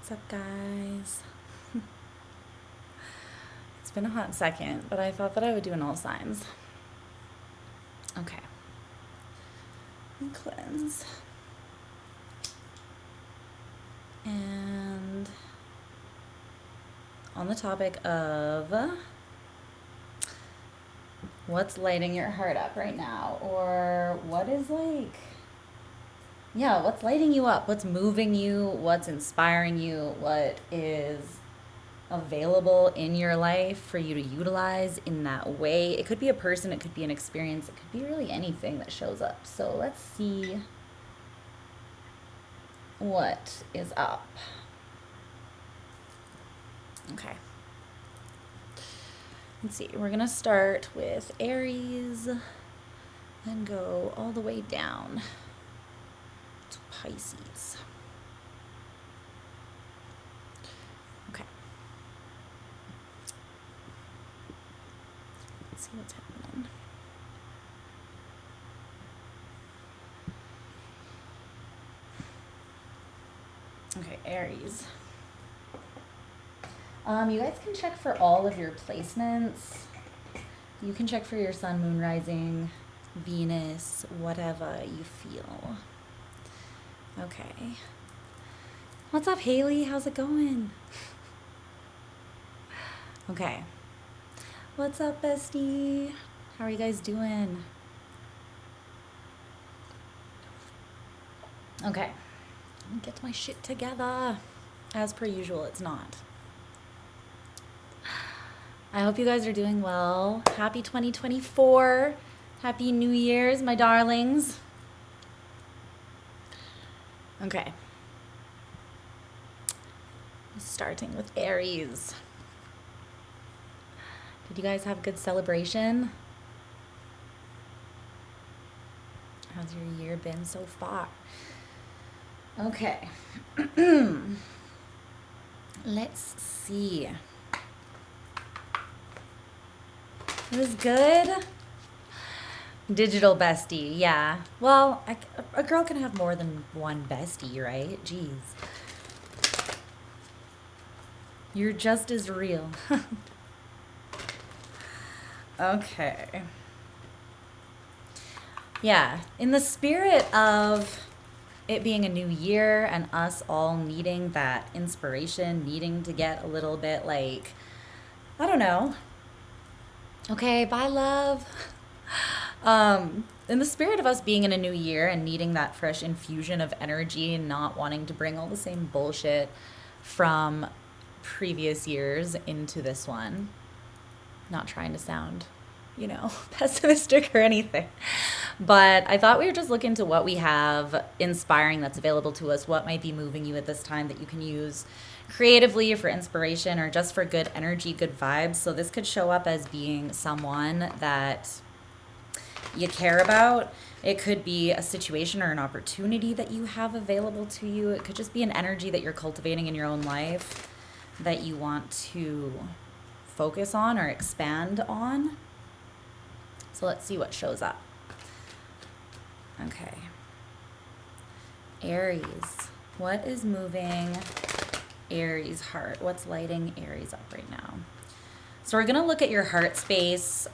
What's up, guys? It's been a hot second, but I thought that I would do an all signs. Okay. And cleanse. And on the topic of what's lighting your heart up right now, or what is like, yeah, what's lighting you up? What's moving you? What's inspiring you? What is available in your life for you to utilize in that way? It could be a person, it could be an experience, it could be really anything that shows up. So let's see what is up. Okay. Let's see. We're going to start with Aries and go all the way down to Pisces. Okay. Let's see what's happening. Okay, Aries. You guys can check for all of your placements. You can check for your sun, moon, rising, Venus, whatever you feel. Okay. What's up, Haley? How's it going? Okay. What's up, bestie? How are you guys doing? Okay. Let me get my shit together. As per usual, it's not. I hope you guys are doing well. Happy 2024. Happy New Year's, my darlings. Okay. Starting with Aries. Did you guys have a good celebration? How's your year been so far? Okay. Let's see. It was good. Digital bestie, yeah. Well, a girl can have more than one bestie, right? Jeez. You're just as real. Okay. Yeah, in the spirit of it being a new year and us all needing that inspiration, needing to get a little bit like, I don't know. Okay, bye, love. In the spirit of us being in a new year and needing that fresh infusion of energy and not wanting to bring all the same bullshit from previous years into this one, not trying to sound, pessimistic or anything, but I thought we were just looking to what we have inspiring that's available to us, what might be moving you at this time that you can use creatively for inspiration or just for good energy, good vibes. So this could show up as being someone that you care about. It could be a situation or an opportunity that you have available to you. It could just be an energy that you're cultivating in your own life that you want to focus on or expand on. So let's see what shows up. Okay. Aries. What is moving Aries' heart? What's lighting Aries up right now? So we're going to look at your heart space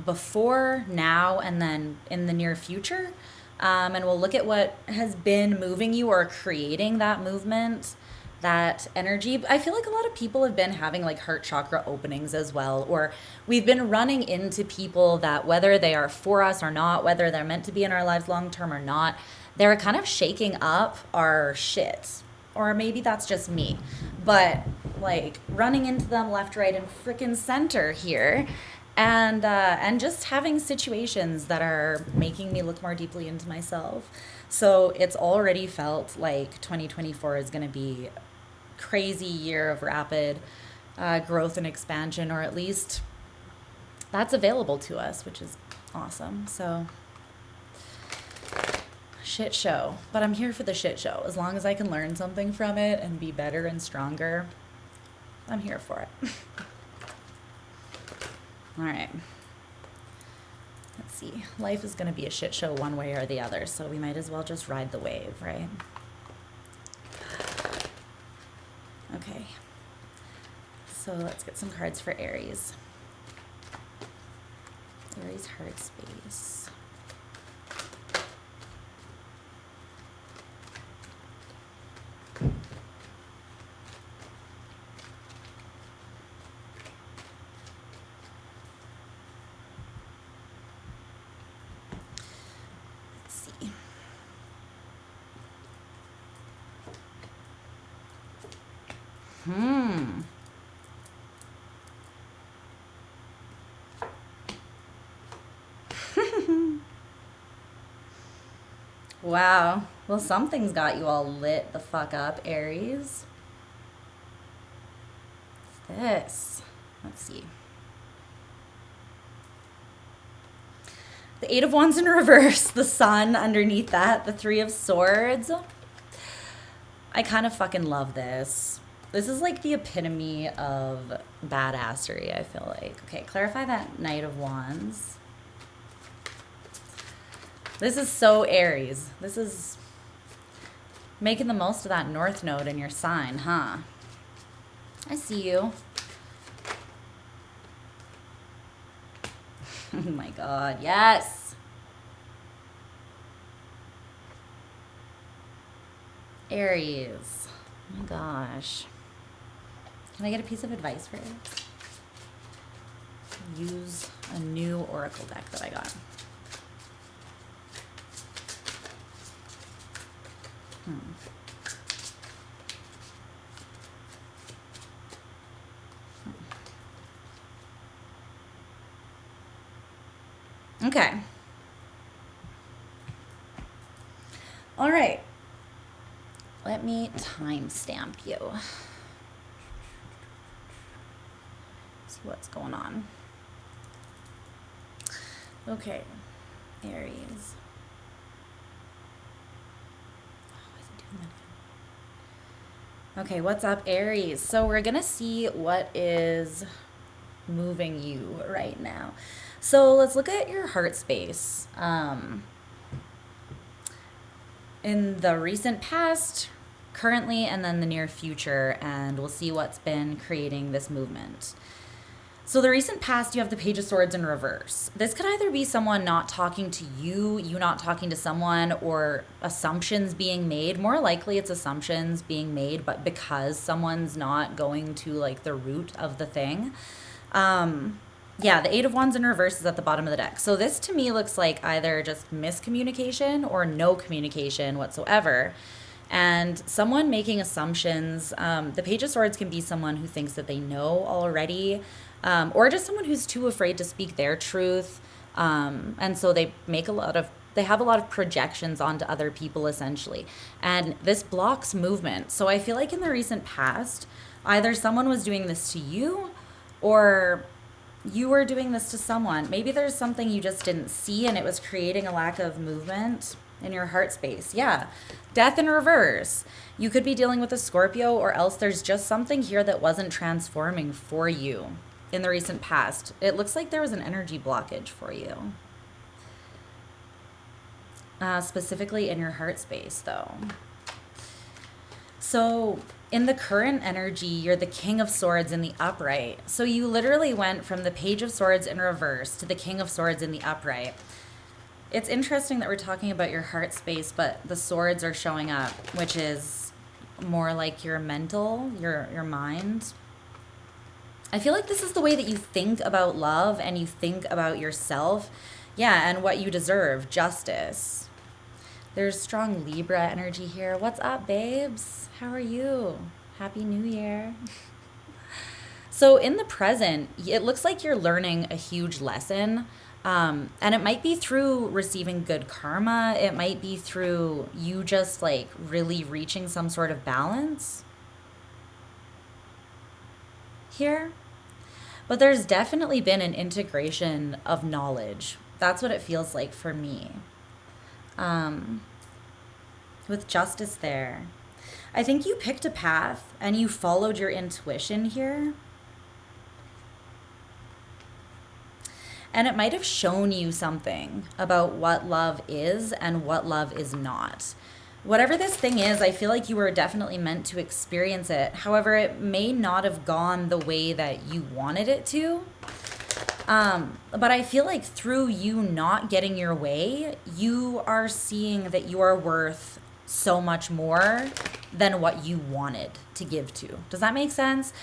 before, now, and then in the near future. And we'll look at what has been moving you or creating that movement, that energy. I feel like a lot of people have been having like heart chakra openings as well, or we've been running into people that, whether they are for us or not, whether they're meant to be in our lives long term or not, they're kind of shaking up our shit. Or maybe that's just me, but like running into them left, right, and frickin' center here, and just having situations that are making me look more deeply into myself. So it's already felt like 2024 is going to be a crazy year of rapid growth and expansion, or at least that's available to us, which is awesome. So shit show, but I'm here for the shit show. As long as I can learn something from it and be better and stronger, I'm here for it. All right. Let's see. Life is going to be a shit show one way or the other, so we might as well just ride the wave, right? Okay. So let's get some cards for Aries. Aries heart space. Let's see. Wow. Well, something's got you all lit the fuck up, Aries. What's this? Let's see. The Eight of Wands in reverse, the Sun underneath that, the Three of Swords. I kind of fucking love this. This is like the epitome of badassery, I feel like. Okay, clarify that Knight of Wands. This is so Aries. This is making the most of that North Node in your sign, huh? I see you. Oh my God, yes. Aries. Oh my gosh. Can I get a piece of advice for Aries? Use a new oracle deck that I got. Okay. All right. Let me timestamp you. See what's going on. Okay. Aries. Okay, what's up, Aries? So we're gonna see what is moving you right now. So let's look at your heart space. In the recent past, currently, and then the near future, and we'll see what's been creating this movement. So the recent past, you have the Page of Swords in reverse. This could either be someone not talking to you, you not talking to someone, or assumptions being made. More likely it's assumptions being made, but because someone's not going to like the root of the thing. Yeah, the Eight of Wands in reverse is at the bottom of the deck. So this to me looks like either just miscommunication or no communication whatsoever. And someone making assumptions. The Page of Swords can be someone who thinks that they know already, or just someone who's too afraid to speak their truth. And so they have a lot of projections onto other people essentially. And this blocks movement. So I feel like in the recent past, either someone was doing this to you or you were doing this to someone. Maybe there's something you just didn't see and it was creating a lack of movement in your heart space. Yeah. Death in reverse. You could be dealing with a Scorpio, or else there's just something here that wasn't transforming for you in the recent past. It looks like there was an energy blockage for you. Specifically in your heart space though. So in the current energy, you're the King of Swords in the upright. So you literally went from the Page of Swords in reverse to the King of Swords in the upright. It's interesting that we're talking about your heart space, but the swords are showing up, which is more like your mental, your mind. I feel like this is the way that you think about love and you think about yourself. Yeah, and what you deserve, justice. There's strong Libra energy here. What's up, babes? How are you? Happy New Year. So in the present, it looks like you're learning a huge lesson. And it might be through receiving good karma. It might be through you just like really reaching some sort of balance here. But there's definitely been an integration of knowledge. That's what it feels like for me. With justice there. I think you picked a path and you followed your intuition here. And it might have shown you something about what love is and what love is not. Whatever this thing is, I feel like you were definitely meant to experience it. However, it may not have gone the way that you wanted it to. But I feel like through you not getting your way, you are seeing that you are worth so much more than what you wanted to give to. Does that make sense?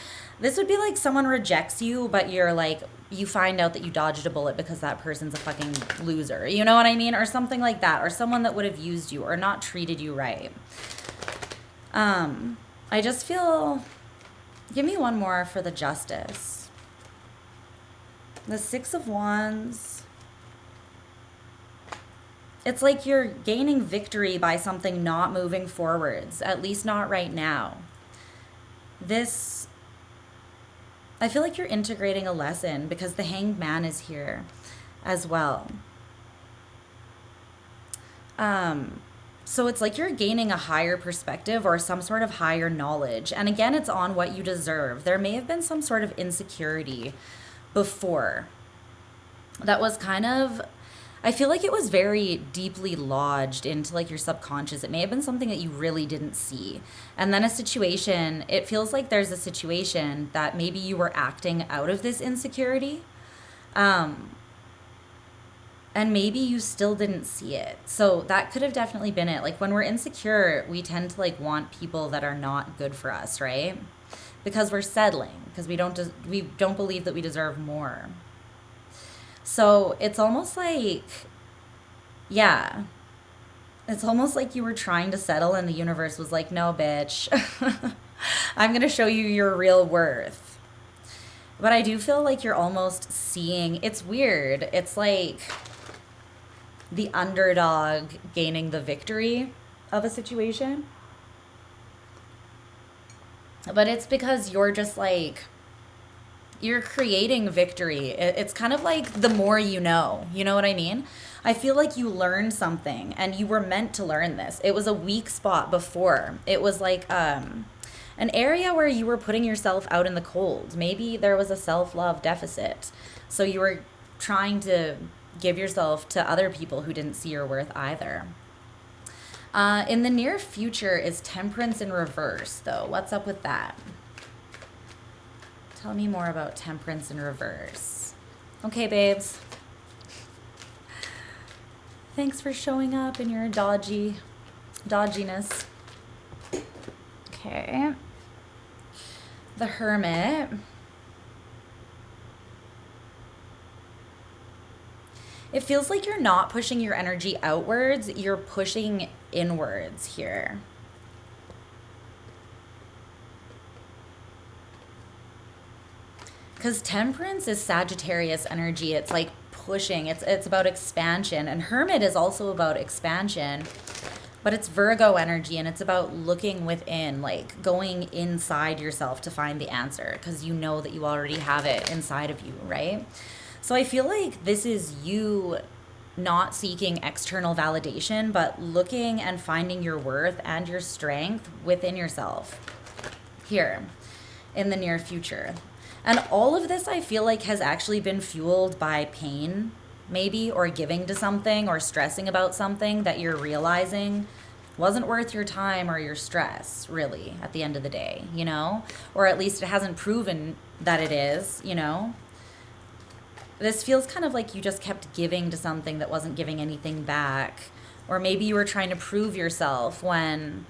This would be like someone rejects you, but you're like, you find out that you dodged a bullet because that person's a fucking loser. You know what I mean? Or something like that. Or someone that would have used you or not treated you right. I just feel, give me one more for the justice. The Six of Wands. It's like you're gaining victory by something not moving forwards, at least not right now. This, I feel like you're integrating a lesson because the Hanged Man is here as well. So it's like you're gaining a higher perspective or some sort of higher knowledge. And again, it's on what you deserve. There may have been some sort of insecurity before that was kind of, I feel like it was very deeply lodged into like your subconscious. It may have been something that you really didn't see. And then a situation, it feels like there's a situation that maybe you were acting out of this insecurity. And maybe you still didn't see it. So that could have definitely been it. Like when we're insecure, we tend to like want people that are not good for us, right? Because we're settling, because we don't believe that we deserve more. So it's almost like, yeah, it's almost like you were trying to settle and the universe was like, no, bitch, I'm going to show you your real worth. But I do feel like you're almost seeing, it's weird. It's like the underdog gaining the victory of a situation. But it's because you're just like, you're creating victory. It's kind of like the more you know what I mean? I feel like you learned something and you were meant to learn this. It was a weak spot before. It was like an area where you were putting yourself out in the cold. Maybe there was a self-love deficit. So you were trying to give yourself to other people who didn't see your worth either. In the near future is Temperance in reverse, though. What's up with that? Tell me more about Temperance in reverse. Okay, babes. Thanks for showing up in your dodginess. Okay. The Hermit. It feels like you're not pushing your energy outwards, you're pushing inwards here. Because Temperance is Sagittarius energy. It's like pushing. It's about expansion. And Hermit is also about expansion. But it's Virgo energy, and it's about looking within, like going inside yourself to find the answer. Because you know that you already have it inside of you, right? So I feel like this is you not seeking external validation, but looking and finding your worth and your strength within yourself here in the near future. And all of this, I feel like, has actually been fueled by pain, maybe, or giving to something or stressing about something that you're realizing wasn't worth your time or your stress, really, at the end of the day, you know? Or at least it hasn't proven that it is, you know? This feels kind of like you just kept giving to something that wasn't giving anything back. Or maybe you were trying to prove yourself when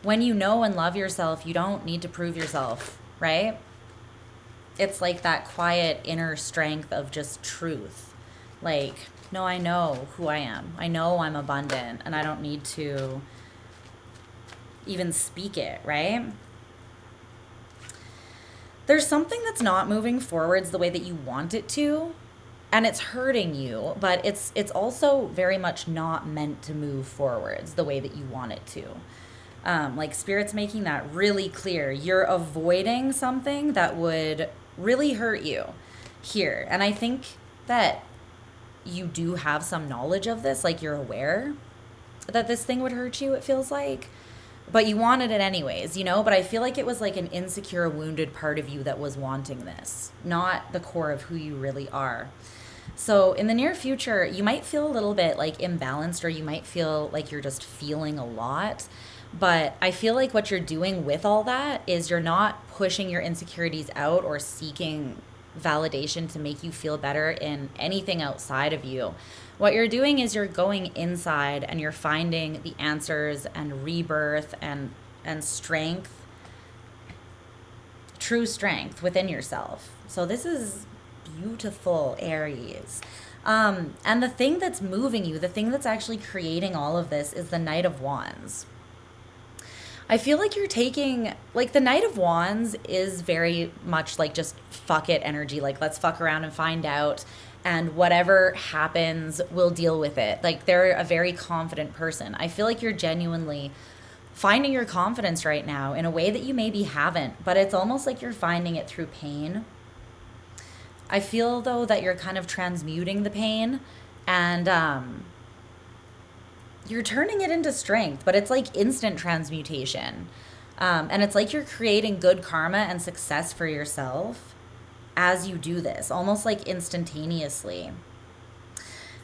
you know and love yourself, you don't need to prove yourself, right? It's like that quiet inner strength of just truth. Like, no, I know who I am. I know I'm abundant and I don't need to even speak it, right? There's something that's not moving forwards the way that you want it to, and it's hurting you, but it's also very much not meant to move forwards the way that you want it to. Like Spirit's making that really clear. You're avoiding something that would really hurt you here. And I think that you do have some knowledge of this, like you're aware that this thing would hurt you, it feels like. But you wanted it anyways, you know? But I feel like it was like an insecure, wounded part of you that was wanting this, not the core of who you really are. So in the near future, you might feel a little bit like imbalanced, or you might feel like you're just feeling a lot. But I feel like what you're doing with all that is you're not pushing your insecurities out or seeking validation to make you feel better in anything outside of you. What you're doing is you're going inside and you're finding the answers and rebirth and strength, true strength within yourself. So this is beautiful, Aries. And the thing that's moving you, the thing that's actually creating all of this is the Knight of Wands. I feel like you're taking, like, the Knight of Wands is very much like just fuck it energy. Like, let's fuck around and find out, and whatever happens, we'll deal with it. Like, they're a very confident person. I feel like you're genuinely finding your confidence right now in a way that you maybe haven't, but it's almost like you're finding it through pain. I feel, though, that you're kind of transmuting the pain, and you're turning it into strength, but it's like instant transmutation. And it's like you're creating good karma and success for yourself as you do this, almost like instantaneously.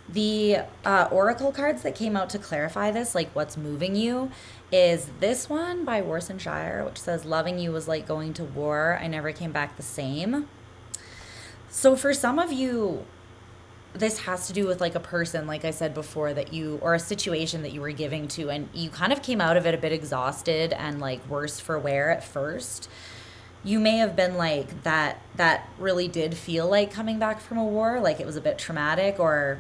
The oracle cards that came out to clarify this, like what's moving you, is this one by Worcestershire, which says, loving you was like going to war. I never came back the same. So for some of you, this has to do with like a person, like I said before, that you, or a situation that you were giving to, and you kind of came out of it a bit exhausted and like worse for wear at first. You may have been like that really did feel like coming back from a war, like it was a bit traumatic, or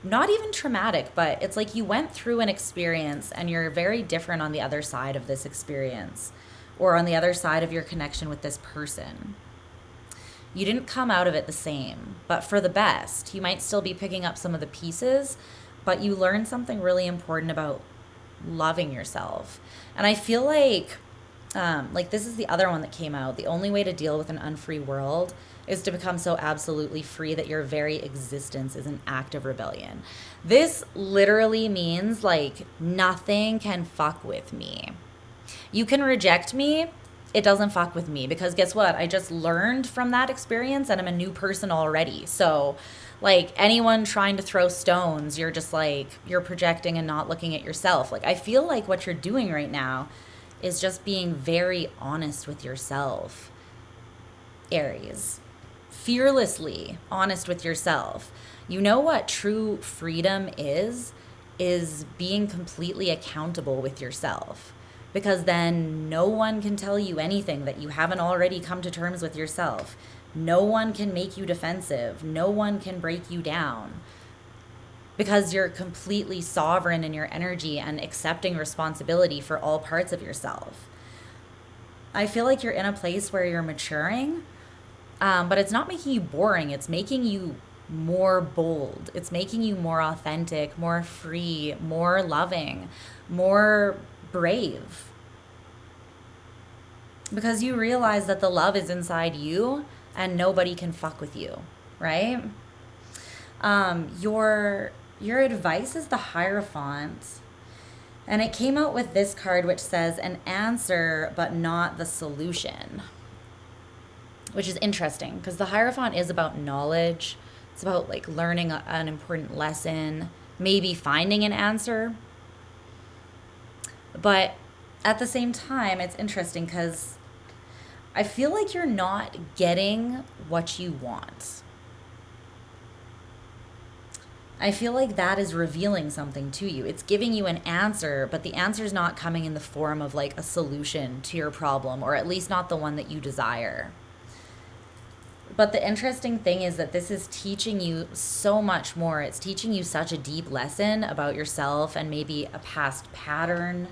not even traumatic, but it's like you went through an experience and you're very different on the other side of this experience, or on the other side of your connection with this person. You didn't come out of it the same, but for the best. You might still be picking up some of the pieces, but you learned something really important about loving yourself. And I feel like this is the other one that came out. The only way to deal with an unfree world is to become so absolutely free that your very existence is an act of rebellion. This literally means like nothing can fuck with me. You can reject me. It doesn't fuck with me, because guess what? I just learned from that experience and I'm a new person already. So like anyone trying to throw stones, you're just like, you're projecting and not looking at yourself. Like I feel like what you're doing right now is just being very honest with yourself, Aries. Fearlessly honest with yourself. You know what true freedom is being completely accountable with yourself. Because then no one can tell you anything that you haven't already come to terms with yourself. No one can make you defensive. No one can break you down. Because you're completely sovereign in your energy and accepting responsibility for all parts of yourself. I feel like you're in a place where you're maturing, but it's not making you boring. It's making you more bold. It's making you more authentic, more free, more loving, more brave, because you realize that the love is inside you and nobody can fuck with you, right? Your advice is the Hierophant, and it came out with this card which says an answer but not the solution, which is interesting because the Hierophant is about knowledge. It's about like learning an important lesson, maybe finding an answer. But at the same time, it's interesting because I feel like you're not getting what you want. I feel like that is revealing something to you. It's giving you an answer, but the answer is not coming in the form of like a solution to your problem, or at least not the one that you desire. But the interesting thing is that this is teaching you so much more. It's teaching you such a deep lesson about yourself and maybe a past pattern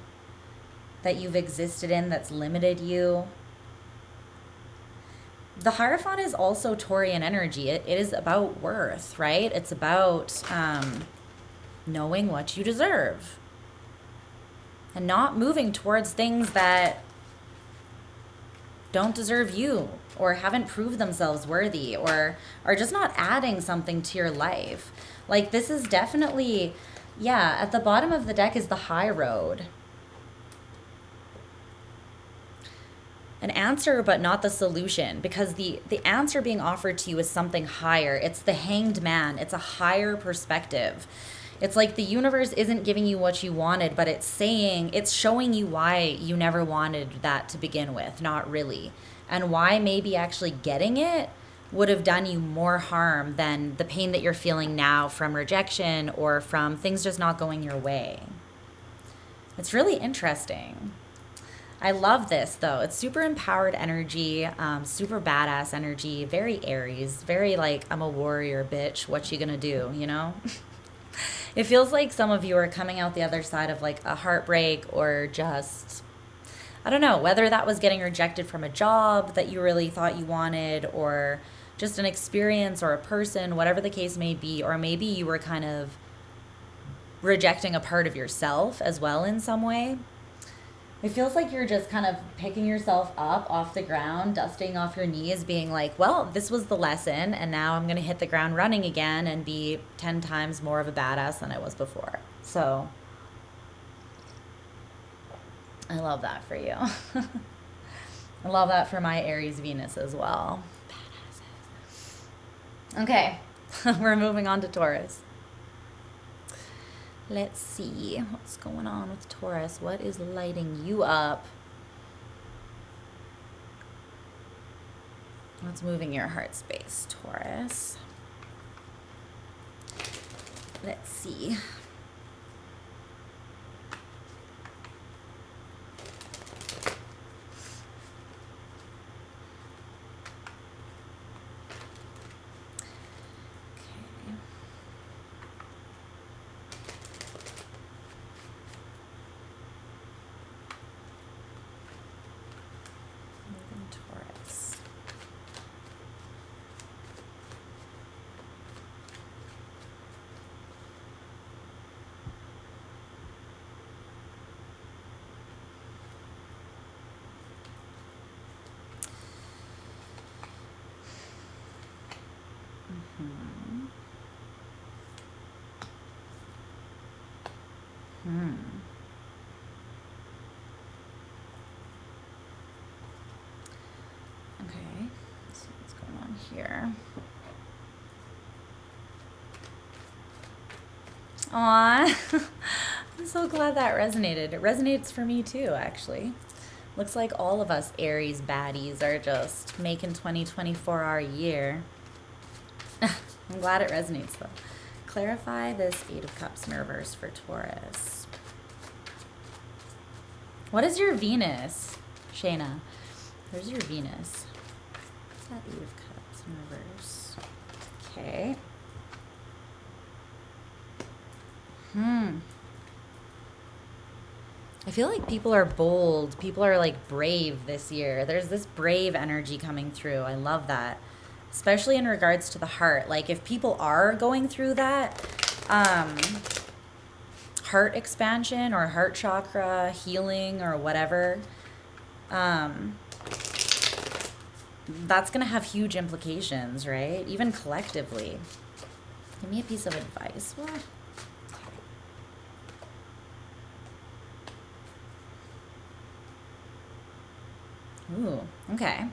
that you've existed in that's limited you. The Hierophant is also Taurian energy. It is about worth, right? It's about knowing what you deserve and not moving towards things that don't deserve you or haven't proved themselves worthy or are just not adding something to your life. Like this is definitely, yeah, at the bottom of the deck is the High Road. an answer but not the solution, because the answer being offered to you is something higher. It's the Hanged Man. It's a higher perspective. It's like the universe isn't giving you what you wanted, but it's showing you why you never wanted that to begin with, not really, and why maybe actually getting it would have done you more harm than the pain that you're feeling now from rejection or from things just not going your way. It's really interesting. I love this, though. It's super empowered energy, super badass energy, very Aries, very like, I'm a warrior, bitch. What you gonna do, you know? It feels like some of you are coming out the other side of like a heartbreak, or just, I don't know, whether that was getting rejected from a job that you really thought you wanted, or just an experience or a person, whatever the case may be. Or maybe you were kind of rejecting a part of yourself as well in some way. It feels like you're just kind of picking yourself up off the ground, dusting off your knees, being like, well, this was the lesson, and now I'm going to hit the ground running again and be 10 times more of a badass than I was before. So I love that for you. I love that for my Aries Venus as well. Badasses. Okay, we're moving on to Taurus. Let's see what's going on with Taurus. What is lighting you up? What's moving your heart space, Taurus? Let's see. Okay, let's see what's going on here. Aw, I'm so glad that resonated. It resonates for me too, actually. Looks like all of us Aries baddies are just making 2024 our year. I'm glad it resonates though. Clarify this Eight of Cups in reverse for Taurus. What is your Venus, Shawna? Where's your Venus? What's that Eight of Cups in reverse? Okay. I feel like people are bold. People are like brave this year. There's this brave energy coming through. I love that. Especially in regards to the heart. Like if people are going through that heart expansion or heart chakra healing or whatever, that's going to have huge implications, right? Even collectively. Give me a piece of advice. What? Ooh, okay.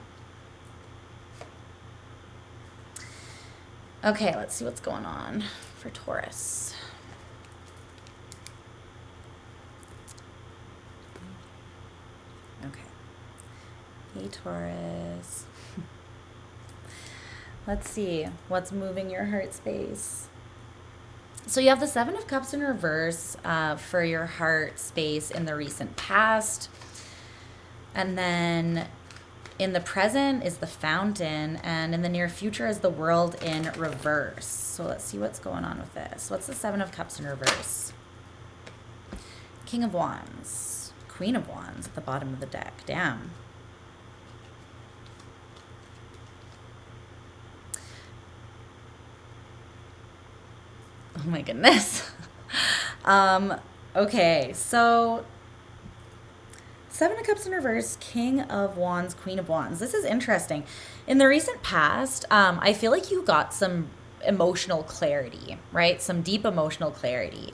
Okay, let's see what's going on for Taurus. Okay. Hey, Taurus. Let's see what's moving your heart space. So you have the Seven of Cups in reverse for your heart space in the recent past. And then in the present is the Fountain, and in the near future is the World in reverse. So let's see what's going on with this. What's the Seven of Cups in reverse? King of Wands, Queen of Wands at the bottom of the deck. Damn. Oh my goodness. Okay, so Seven of Cups in reverse, King of Wands, Queen of Wands. This is interesting. In the recent past, I feel like you got some emotional clarity, right? Some deep emotional clarity.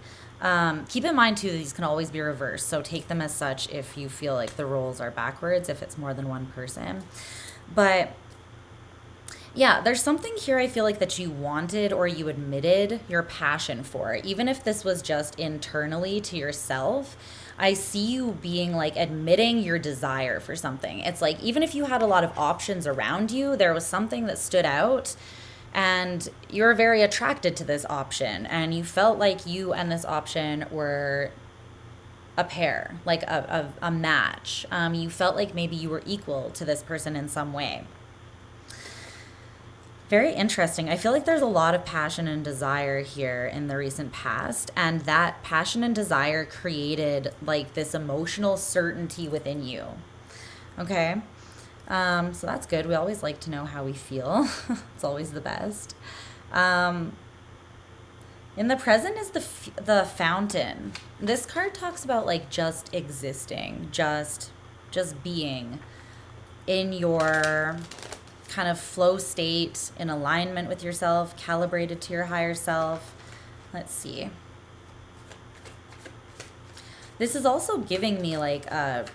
Keep in mind, too, these can always be reversed. So take them as such if you feel like the roles are backwards, if it's more than one person. But yeah, there's something here I feel like that you wanted or you admitted your passion for. Even if this was just internally to yourself, I see you being like admitting your desire for something. It's like even if you had a lot of options around you, there was something that stood out and you're very attracted to this option and you felt like you and this option were a pair, like a match. You felt like maybe you were equal to this person in some way. Very interesting. I feel like there's a lot of passion and desire here in the recent past, and that passion and desire created like this emotional certainty within you. Okay. So that's good. We always like to know how we feel. It's always the best. In the present is the fountain. This card talks about like just existing, just being in your kind of flow state, in alignment with yourself, calibrated to your higher self. Let's see. This is also giving me like a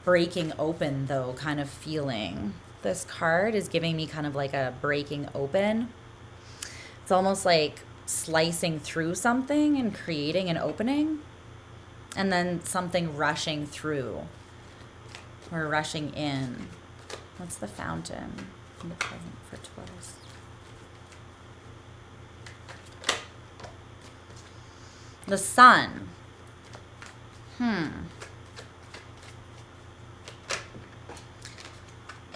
breaking open though kind of feeling. This card is giving me kind of like a breaking open. It's almost like slicing through something and creating an opening, and then something rushing through or rushing in. What's the fountain in the present for Taurus? The sun.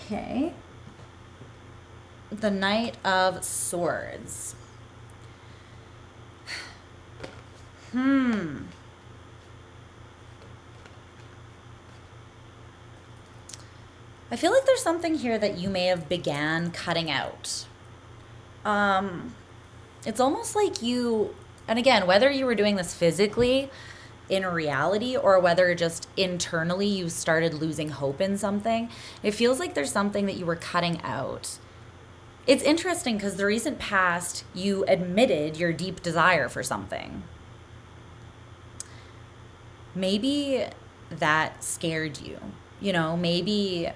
Okay. The Knight of Swords. I feel like there's something here that you may have began cutting out. It's almost like you, and again, whether you were doing this physically in reality or whether just internally you started losing hope in something, it feels like there's something that you were cutting out. It's interesting because the recent past, you admitted your deep desire for something. Maybe that scared you. You know, maybe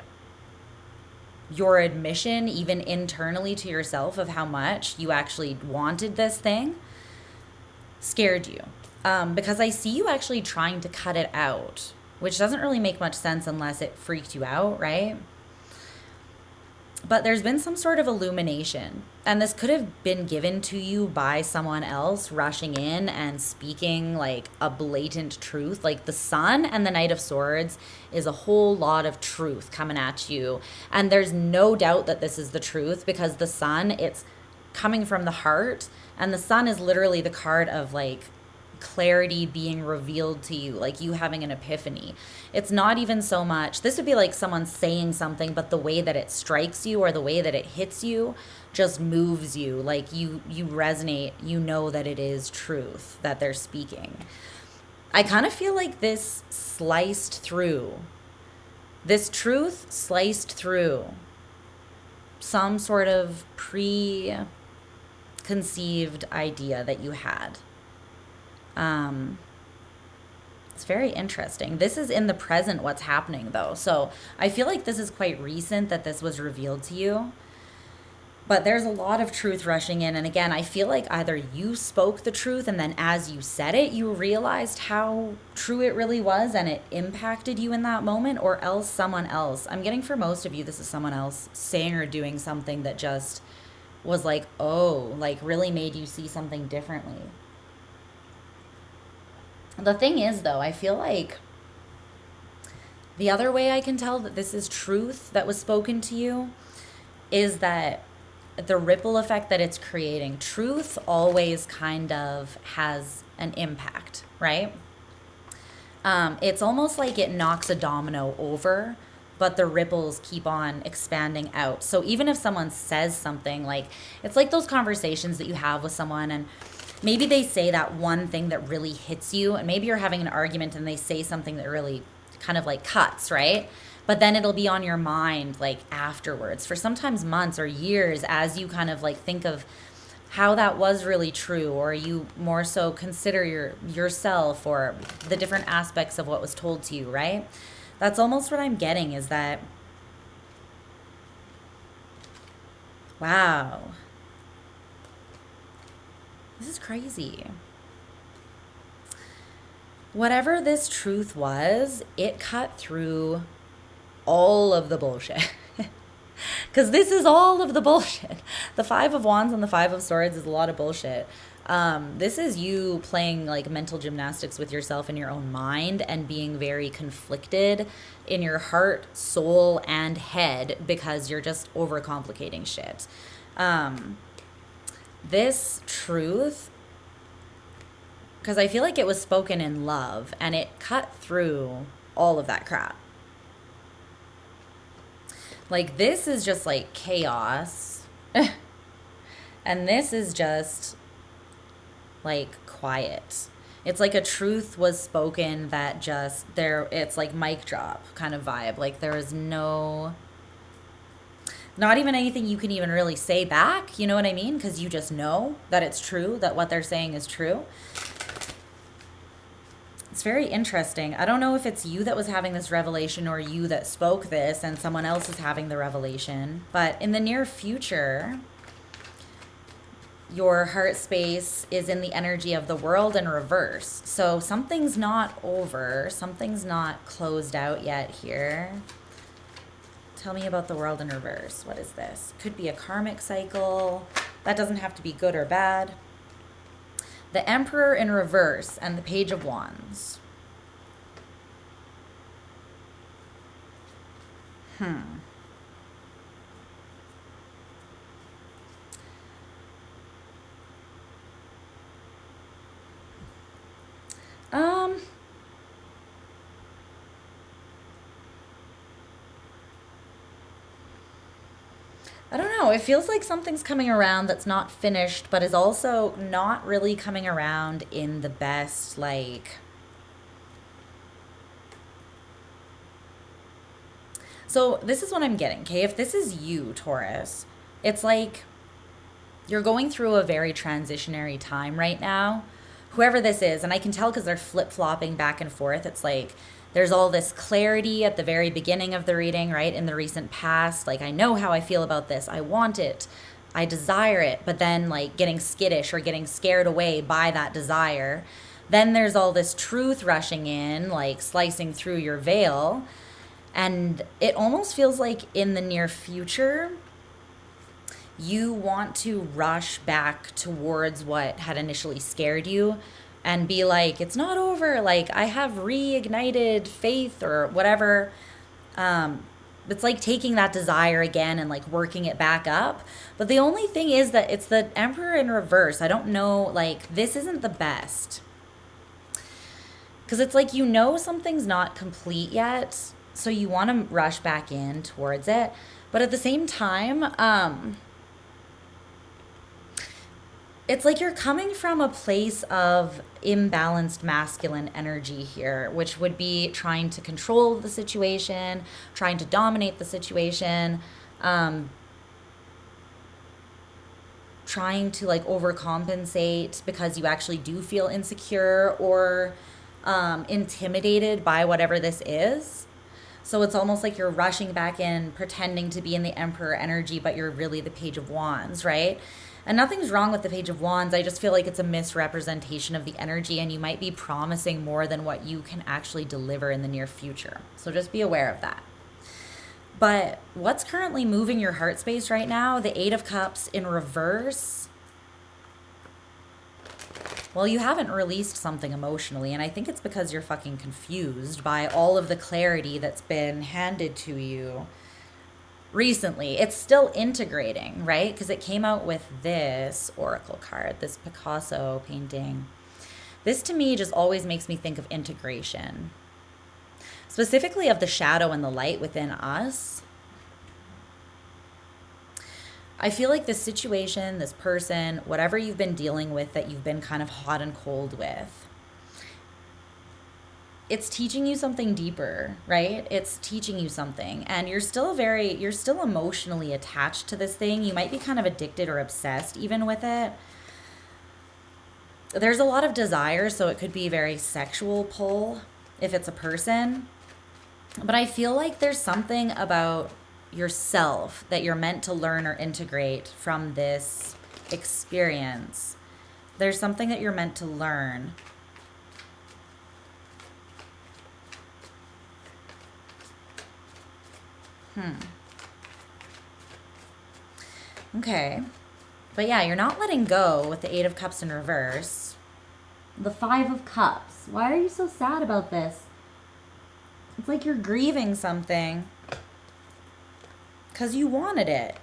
your admission, even internally to yourself, of how much you actually wanted this thing scared you. Because I see you actually trying to cut it out, which doesn't really make much sense unless it freaked you out, right? But there's been some sort of illumination, and this could have been given to you by someone else rushing in and speaking like a blatant truth. Like the Sun and the Knight of Swords is a whole lot of truth coming at you, and there's no doubt that this is the truth because the Sun, it's coming from the heart, and the Sun is literally the card of like clarity being revealed to you, like you having an epiphany. It's not even so much, this would be like someone saying something, but the way that it strikes you or the way that it hits you just moves you. Like you resonate, you know that it is truth that they're speaking. I kind of feel like this sliced through, this truth sliced through some sort of preconceived idea that you had. It's very interesting. This is in the present what's happening though. So I feel like this is quite recent that this was revealed to you. But there's a lot of truth rushing in. And again, I feel like either you spoke the truth and then as you said it, you realized how true it really was and it impacted you in that moment, or else someone else. I'm getting for most of you, this is someone else saying or doing something that just was like, oh, like really made you see something differently. The thing is, though, I feel like the other way I can tell that this is truth that was spoken to you is that the ripple effect that it's creating. Truth always kind of has an impact, right? It's almost like it knocks a domino over, but the ripples keep on expanding out. So even if someone says something, like it's like those conversations that you have with someone and maybe they say that one thing that really hits you, and maybe you're having an argument and they say something that really kind of like cuts, right? But then it'll be on your mind like afterwards for sometimes months or years as you kind of like think of how that was really true, or you more so consider yourself or the different aspects of what was told to you, right? That's almost what I'm getting, is that, wow, this is crazy. Whatever this truth was, it cut through all of the bullshit. Because this is all of the bullshit. The Five of Wands and the Five of Swords is a lot of bullshit. This is you playing like mental gymnastics with yourself in your own mind and being very conflicted in your heart, soul, and head because you're just overcomplicating shit. This truth, because I feel like it was spoken in love and it cut through all of that crap. Like, this is just like chaos. And this is just like quiet. It's like a truth was spoken that just there, it's like mic drop kind of vibe. Like, there is not even anything you can even really say back. You know what I mean? Because you just know that it's true, that what they're saying is true. It's very interesting. I don't know if it's you that was having this revelation or you that spoke this and someone else is having the revelation. But in the near future, your heart space is in the energy of the world in reverse. So something's not over. Something's not closed out yet here. Tell me about the world in reverse. What is this? Could be a karmic cycle. That doesn't have to be good or bad. The Emperor in reverse and the Page of Wands. I don't know. It feels like something's coming around that's not finished, but is also not really coming around in the best, like... So this is what I'm getting, okay? If this is you, Taurus, it's like you're going through a very transitionary time right now. Whoever this is, and I can tell because they're flip-flopping back and forth. It's like there's all this clarity at the very beginning of the reading, right? In the recent past, like, I know how I feel about this. I want it. I desire it. But then, like, getting skittish or getting scared away by that desire. Then there's all this truth rushing in, like slicing through your veil. And it almost feels like in the near future, you want to rush back towards what had initially scared you and be like, it's not over. Like, I have reignited faith or whatever. It's like taking that desire again and like working it back up. But the only thing is that it's the Emperor in reverse. I don't know, like, this isn't the best. Because it's like, you know, something's not complete yet. So you want to rush back in towards it. But at the same time, it's like you're coming from a place of imbalanced masculine energy here, which would be trying to control the situation, trying to dominate the situation, trying to like overcompensate because you actually do feel insecure or intimidated by whatever this is. So it's almost like you're rushing back in, pretending to be in the Emperor energy, but you're really the Page of Wands, right? And nothing's wrong with the Page of Wands. I just feel like it's a misrepresentation of the energy, and you might be promising more than what you can actually deliver in the near future. So just be aware of that. But what's currently moving your heart space right now? The Eight of Cups in reverse. Well, you haven't released something emotionally, and I think it's because you're fucking confused by all of the clarity that's been handed to you recently. It's still integrating, right? Because it came out with this oracle card, this Picasso painting. This to me just always makes me think of integration, specifically of the shadow and the light within us. I feel like this situation, this person, whatever you've been dealing with that you've been kind of hot and cold with, it's teaching you something deeper, right? It's teaching you something, and you're still emotionally attached to this thing. You might be kind of addicted or obsessed even with it. There's a lot of desire, so it could be very sexual pull if it's a person. But I feel like there's something about yourself that you're meant to learn or integrate from this experience. There's something that you're meant to learn. Okay. But yeah, you're not letting go with the Eight of Cups in reverse. The Five of Cups. Why are you so sad about this? It's like you're grieving something because you wanted it.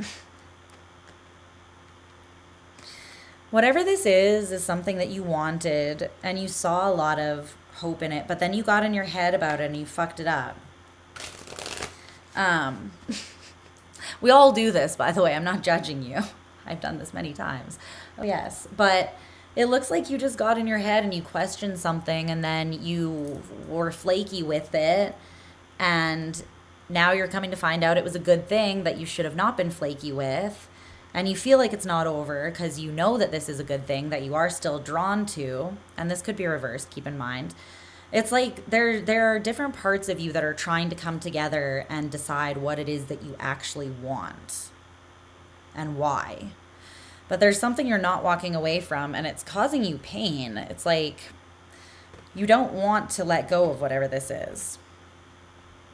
Whatever this is something that you wanted, and you saw a lot of hope in it, but then you got in your head about it and you fucked it up. We all do this, by the way. I'm not judging you. I've done this many times. Oh, yes. But it looks like you just got in your head and you questioned something, and then you were flaky with it. And now you're coming to find out it was a good thing that you should have not been flaky with. And you feel like it's not over because you know that this is a good thing that you are still drawn to. And this could be reversed, keep in mind. It's like there are different parts of you that are trying to come together and decide what it is that you actually want and why. But there's something you're not walking away from, and it's causing you pain. It's like you don't want to let go of whatever this is,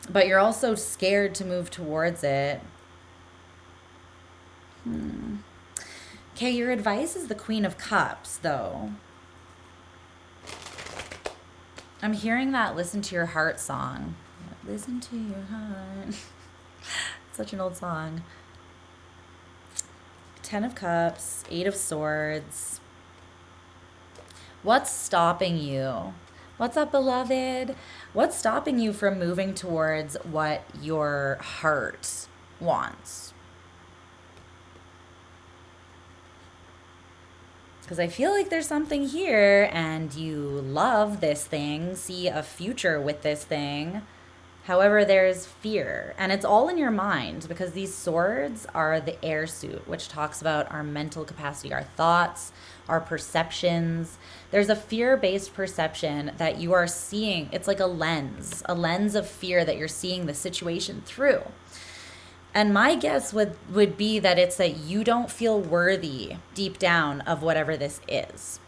but you're also scared to move towards it. Okay, your advice is the Queen of Cups, though. I'm hearing that Listen to Your Heart song. Listen to your heart. Such an old song. Ten of Cups, Eight of Swords. What's stopping you? What's up, beloved? What's stopping you from moving towards what your heart wants? Because I feel like there's something here and you love this thing, see a future with this thing. However, there's fear, and it's all in your mind, because these swords are the air suit, which talks about our mental capacity, our thoughts, our perceptions. There's a fear-based perception that you are seeing. It's like a lens of fear that you're seeing the situation through. And my guess would be that it's that you don't feel worthy deep down of whatever this is.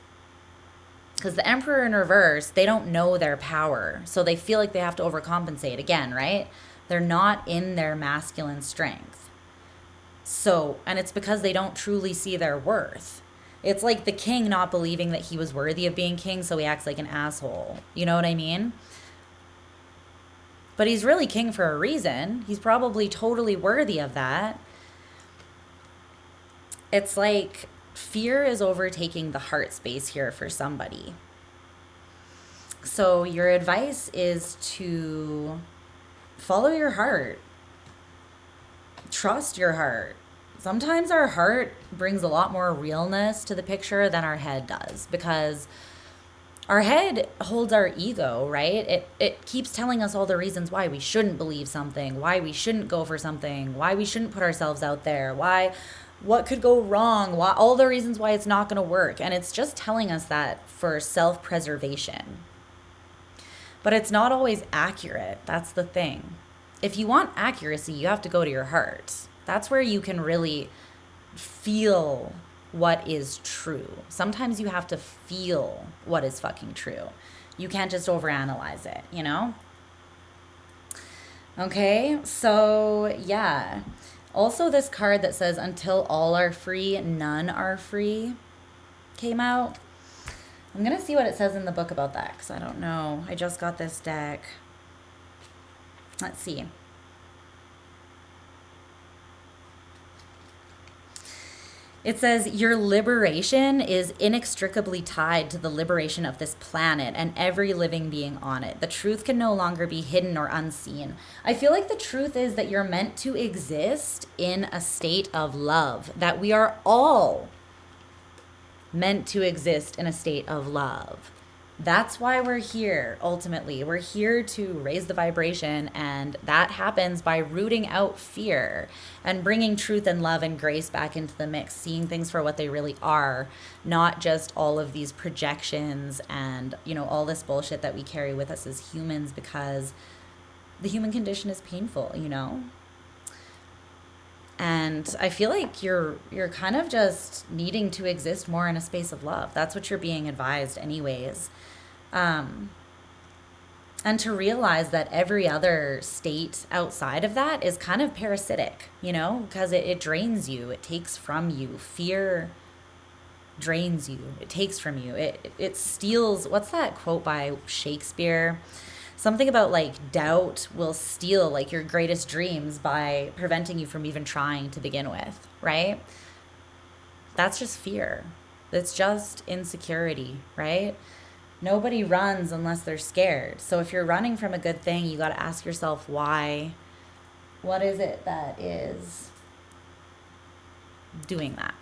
Because the Emperor in reverse, they don't know their power. So they feel like they have to overcompensate again, right? They're not in their masculine strength. So, and it's because they don't truly see their worth. It's like the king not believing that he was worthy of being king, so he acts like an asshole. You know what I mean? But he's really king for a reason. He's probably totally worthy of that. It's like fear is overtaking the heart space here for somebody. So your advice is to follow your heart. Trust your heart. Sometimes our heart brings a lot more realness to the picture than our head does, because our head holds our ego, right? It keeps telling us all the reasons why we shouldn't believe something, why we shouldn't go for something, why we shouldn't put ourselves out there, what could go wrong, why, all the reasons why it's not going to work. And it's just telling us that for self-preservation. But it's not always accurate. That's the thing. If you want accuracy, you have to go to your heart. That's where you can really feel what is true. Sometimes you have to feel what is fucking true. You can't just overanalyze it, you know? Okay, so yeah. Also, this card that says, until all are free, none are free, came out. I'm going to see what it says in the book about that, because I don't know. I just got this deck. Let's see. It says, your liberation is inextricably tied to the liberation of this planet and every living being on it. The truth can no longer be hidden or unseen. I feel like the truth is that you're meant to exist in a state of love, that we are all meant to exist in a state of love. That's why we're here, ultimately. We're here to raise the vibration, and that happens by rooting out fear and bringing truth and love and grace back into the mix, seeing things for what they really are, not just all of these projections and, you know, all this bullshit that we carry with us as humans, because the human condition is painful, you know? And I feel like you're kind of just needing to exist more in a space of love. That's what you're being advised anyways. And to realize that every other state outside of that is kind of parasitic, you know, because it drains you, it takes from you. Fear drains you, it takes from you, it steals. What's that quote by Shakespeare? Something about like doubt will steal like your greatest dreams by preventing you from even trying to begin with, right? That's just fear. It's just insecurity, right? Nobody runs unless they're scared. So if you're running from a good thing, you got to ask yourself why. What is it that is doing that?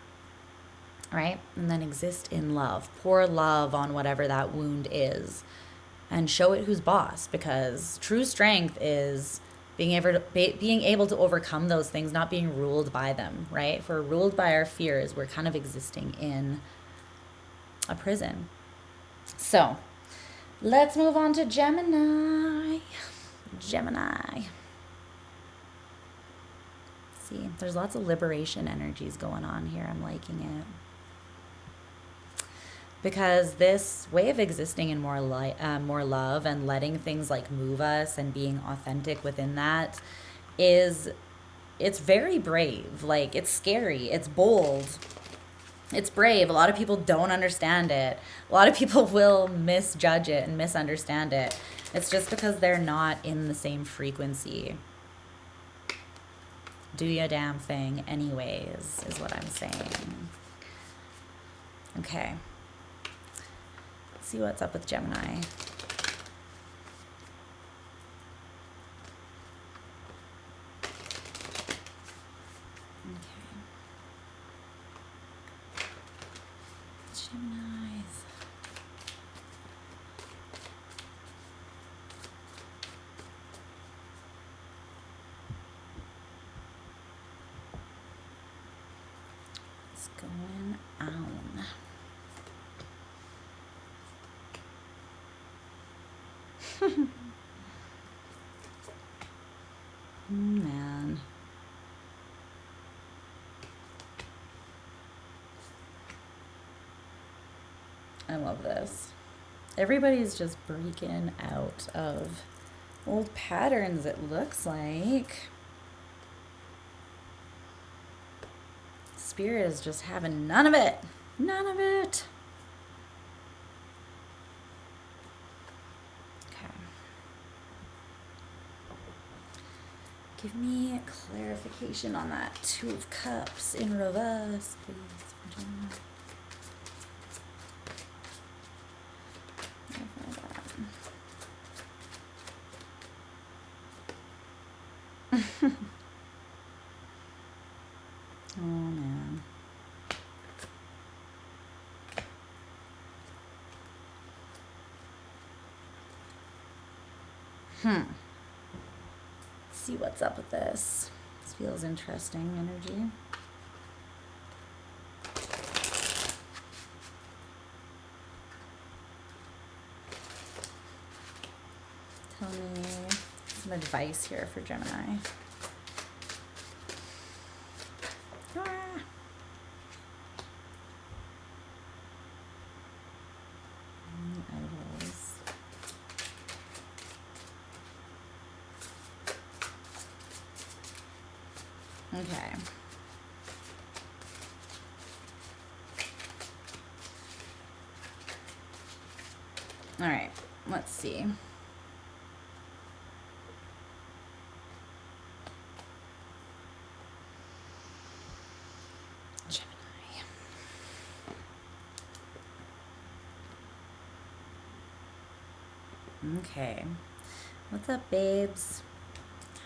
Right? And then exist in love. Pour love on whatever that wound is. And show it who's boss, because true strength is being able to overcome those things, not being ruled by them, right? If we're ruled by our fears, we're kind of existing in a prison. So let's move on to Gemini. Gemini. See, there's lots of liberation energies going on here. I'm liking it. Because this way of existing in more love and letting things like move us and being authentic within that it's very brave. Like, it's scary, it's bold, it's brave. A lot of people don't understand it. A lot of people will misjudge it and misunderstand it. It's just because they're not in the same frequency. Do your damn thing anyways, is what I'm saying. Okay. See what's up with Gemini. Okay. Geminis. What's going on? Man. I love this. Everybody's just breaking out of old patterns, it looks like. Spirit is just having none of it. None of it. Give me clarification on that Two of Cups in reverse, please. Oh, man. See what's up with this. This feels interesting energy. Tell me some advice here for Gemini. Okay. All right, let's see. Gemini. Okay. What's up, babes?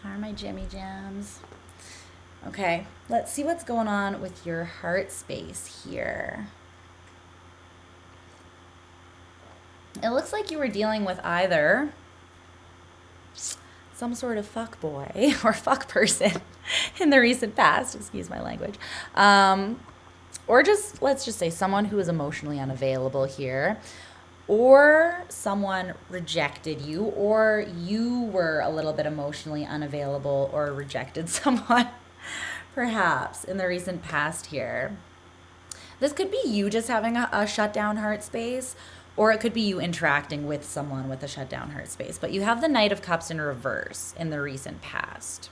How are my Jimmy Jams? Okay, let's see what's going on with your heart space here. It looks like you were dealing with either some sort of fuck boy or fuck person in the recent past, excuse my language. Or just, let's just say someone who is emotionally unavailable here, or someone rejected you, or you were a little bit emotionally unavailable or rejected someone, perhaps, in the recent past here. This could be you just having a shut down heart space, or it could be you interacting with someone with a shut down heart space. But you have the Knight of Cups in reverse in the recent past.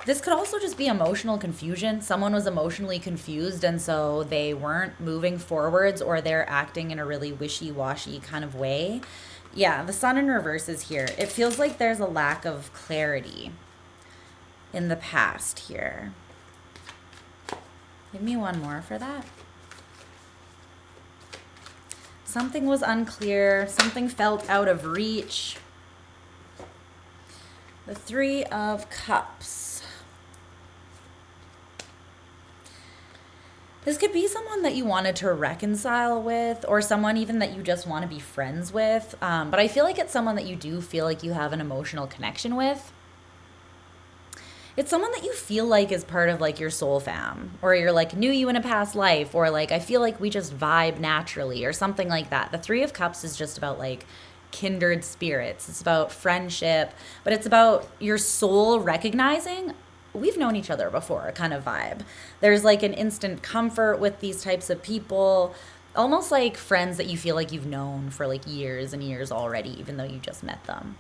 This could also just be emotional confusion. Someone was emotionally confused, and so they weren't moving forwards, or they're acting in a really wishy-washy kind of way. Yeah, the Sun in reverse is here. It feels like there's a lack of clarity in the past here. Give me one more for that. Something was unclear. Something felt out of reach. The Three of Cups. This could be someone that you wanted to reconcile with, or someone even that you just want to be friends with. But I feel like it's someone that you do feel like you have an emotional connection with. It's someone that you feel like is part of like your soul fam, or you're like knew you in a past life, or like I feel like we just vibe naturally, or something like that. The Three of Cups is just about like kindred spirits. It's about friendship, but it's about your soul recognizing we've known each other before kind of vibe. There's like an instant comfort with these types of people, almost like friends that you feel like you've known for like years and years already, even though you just met them.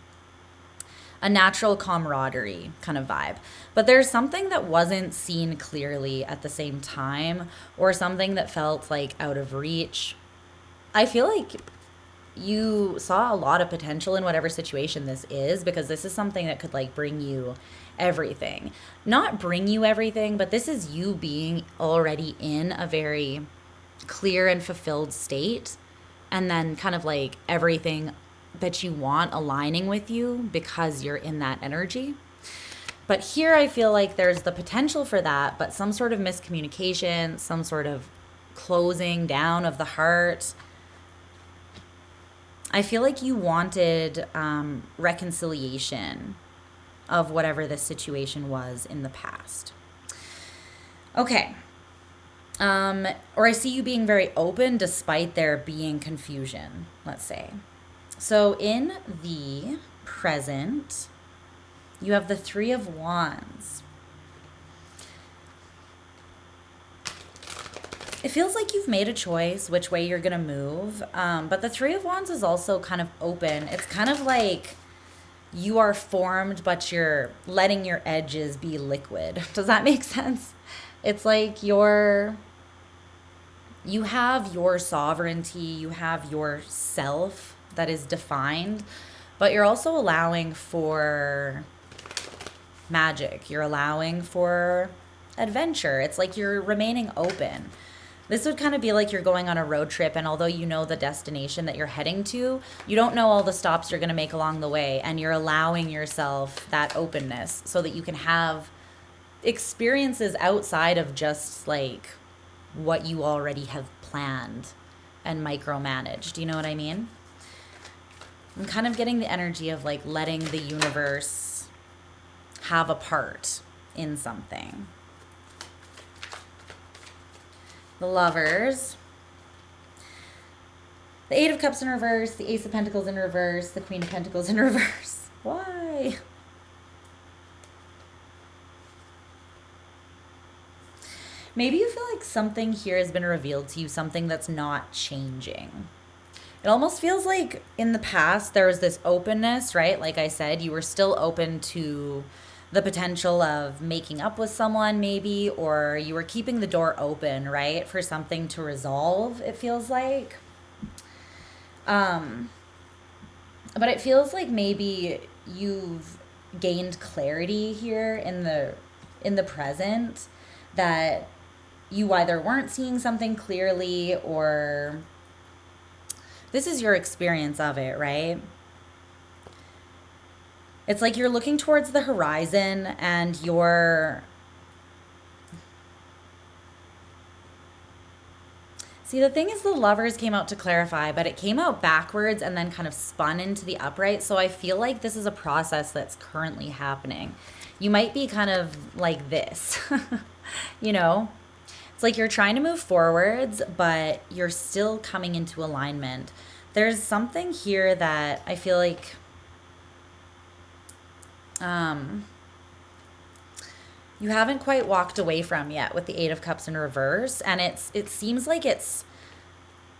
A natural camaraderie kind of vibe. But there's something that wasn't seen clearly at the same time, or something that felt like out of reach. I feel like you saw a lot of potential in whatever situation this is, because this is something that could like bring you everything. Not bring you everything, but this is you being already in a very clear and fulfilled state, and then kind of like everything that you want aligning with you because you're in that energy. But here I feel like there's the potential for that, but some sort of miscommunication, some sort of closing down of the heart. I feel like you wanted reconciliation of whatever this situation was in the past. Okay. Or I see you being very open despite there being confusion, let's say. So in the present, you have the Three of Wands. It feels like you've made a choice which way you're going to move. But the Three of Wands is also kind of open. It's kind of like you are formed, but you're letting your edges be liquid. Does that make sense? It's like you have your sovereignty, you have your self that is defined, but you're also allowing for magic. You're allowing for adventure. It's like you're remaining open. This would kind of be like you're going on a road trip, and although you know the destination that you're heading to, you don't know all the stops you're going to make along the way, and you're allowing yourself that openness so that you can have experiences outside of just like what you already have planned and micromanaged. Do you know what I mean? I'm kind of getting the energy of like letting the universe have a part in something. The Lovers. The Eight of Cups in reverse, the Ace of Pentacles in reverse, the Queen of Pentacles in reverse. Why? Maybe you feel like something here has been revealed to you, something that's not changing. It almost feels like in the past there was this openness, right? Like I said, you were still open to the potential of making up with someone maybe, or you were keeping the door open, right? For something to resolve, it feels like. But it feels like maybe you've gained clarity here in the present, that you either weren't seeing something clearly, or this is your experience of it, right? It's like you're looking towards the horizon and See, the thing is the lovers came out to clarify, but it came out backwards and then kind of spun into the upright. So I feel like this is a process that's currently happening. You might be kind of like this, you know? It's like you're trying to move forwards, but you're still coming into alignment. There's something here that I feel like you haven't quite walked away from yet with the Eight of Cups in reverse. And it seems like it's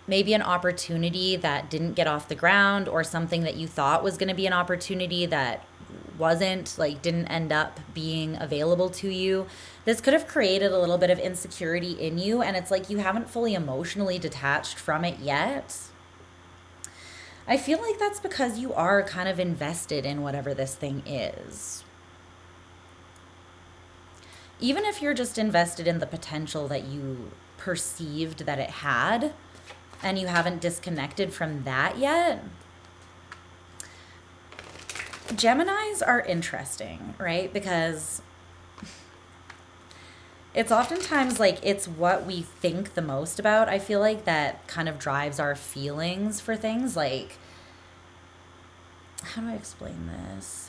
maybe an opportunity that didn't get off the ground, or something that you thought was going to be an opportunity that wasn't, like didn't end up being available to you. This could have created a little bit of insecurity in you, and it's like you haven't fully emotionally detached from it yet. I feel like that's because you are kind of invested in whatever this thing is. Even if you're just invested in the potential that you perceived that it had, and you haven't disconnected from that yet. Geminis are interesting, right? Because it's oftentimes like it's what we think the most about. I feel like that kind of drives our feelings for things. Like, how do I explain this?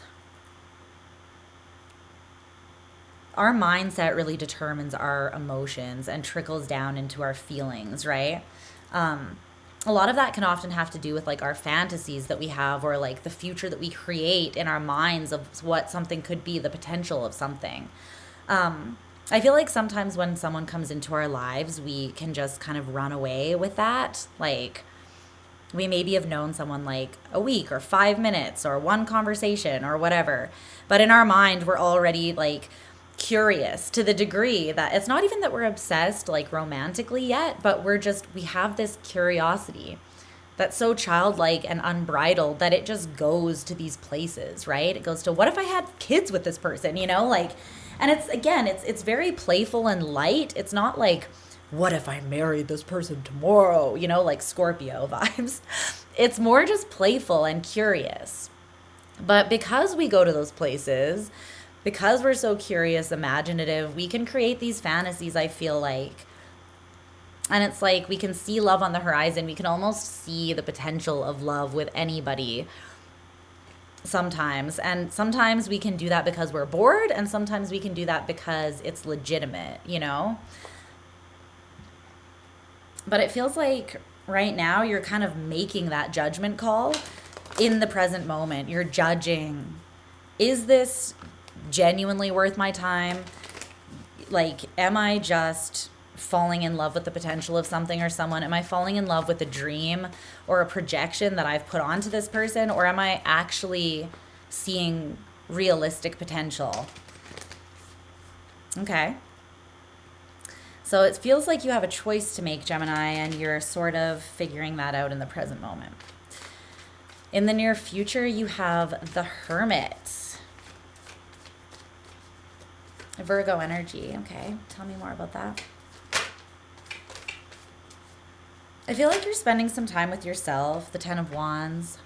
Our mindset really determines our emotions and trickles down into our feelings, right? A lot of that can often have to do with like our fantasies that we have, or like the future that we create in our minds of what something could be, the potential of something. I feel like sometimes when someone comes into our lives, we can just kind of run away with that. Like, we maybe have known someone like a week or 5 minutes or one conversation or whatever. But in our mind, we're already like curious to the degree that it's not even that we're obsessed like romantically yet, but we have this curiosity that's so childlike and unbridled that it just goes to these places, right? It goes to, what if I had kids with this person, you know, like, and it's very playful and light. It's not like, what if I married this person tomorrow, you know, like Scorpio vibes. It's more just playful and curious. But because we go to those places, because we're so curious, imaginative, we can create these fantasies, I feel like. And it's like we can see love on the horizon. We can almost see the potential of love with anybody sometimes. And sometimes we can do that because we're bored, and sometimes we can do that because it's legitimate, you know? But it feels like right now you're kind of making that judgment call in the present moment. You're judging, is this genuinely worth my time? Like, am I just falling in love with the potential of something or someone? Am I falling in love with a dream or a projection that I've put onto this person? Or am I actually seeing realistic potential? Okay. So it feels like you have a choice to make, Gemini, and you're sort of figuring that out in the present moment. In the near future, you have the Hermit. Virgo energy. Okay, tell me more about that. I feel like you're spending some time with yourself. The Ten of Wands.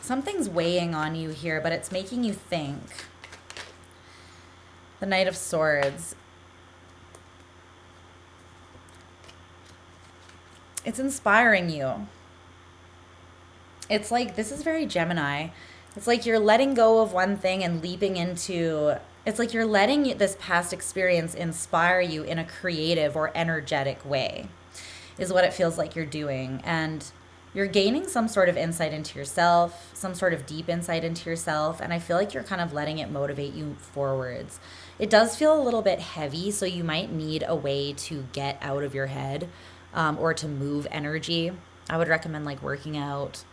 Something's weighing on you here, but it's making you think. The Knight of Swords. It's inspiring you. It's like, this is very Gemini. It's like you're letting go of one thing and leaping into, it's like you're letting this past experience inspire you in a creative or energetic way, is what it feels like you're doing. And you're gaining some sort of insight into yourself, some sort of deep insight into yourself. And I feel like you're kind of letting it motivate you forwards. It does feel a little bit heavy, so you might need a way to get out of your head, or to move energy. I would recommend like working out.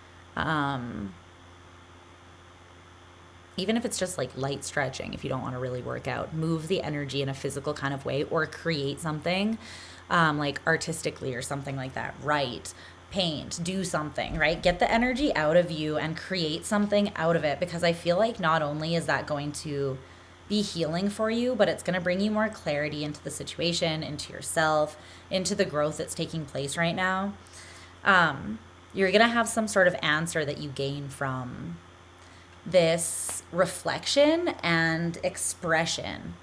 Even if it's just like light stretching, if you don't want to really work out, move the energy in a physical kind of way, or create something like artistically or something like that. Write, paint, do something, right? Get the energy out of you and create something out of it, because I feel like not only is that going to be healing for you, but it's going to bring you more clarity into the situation, into yourself, into the growth that's taking place right now. You're going to have some sort of answer that you gain from this reflection and expression.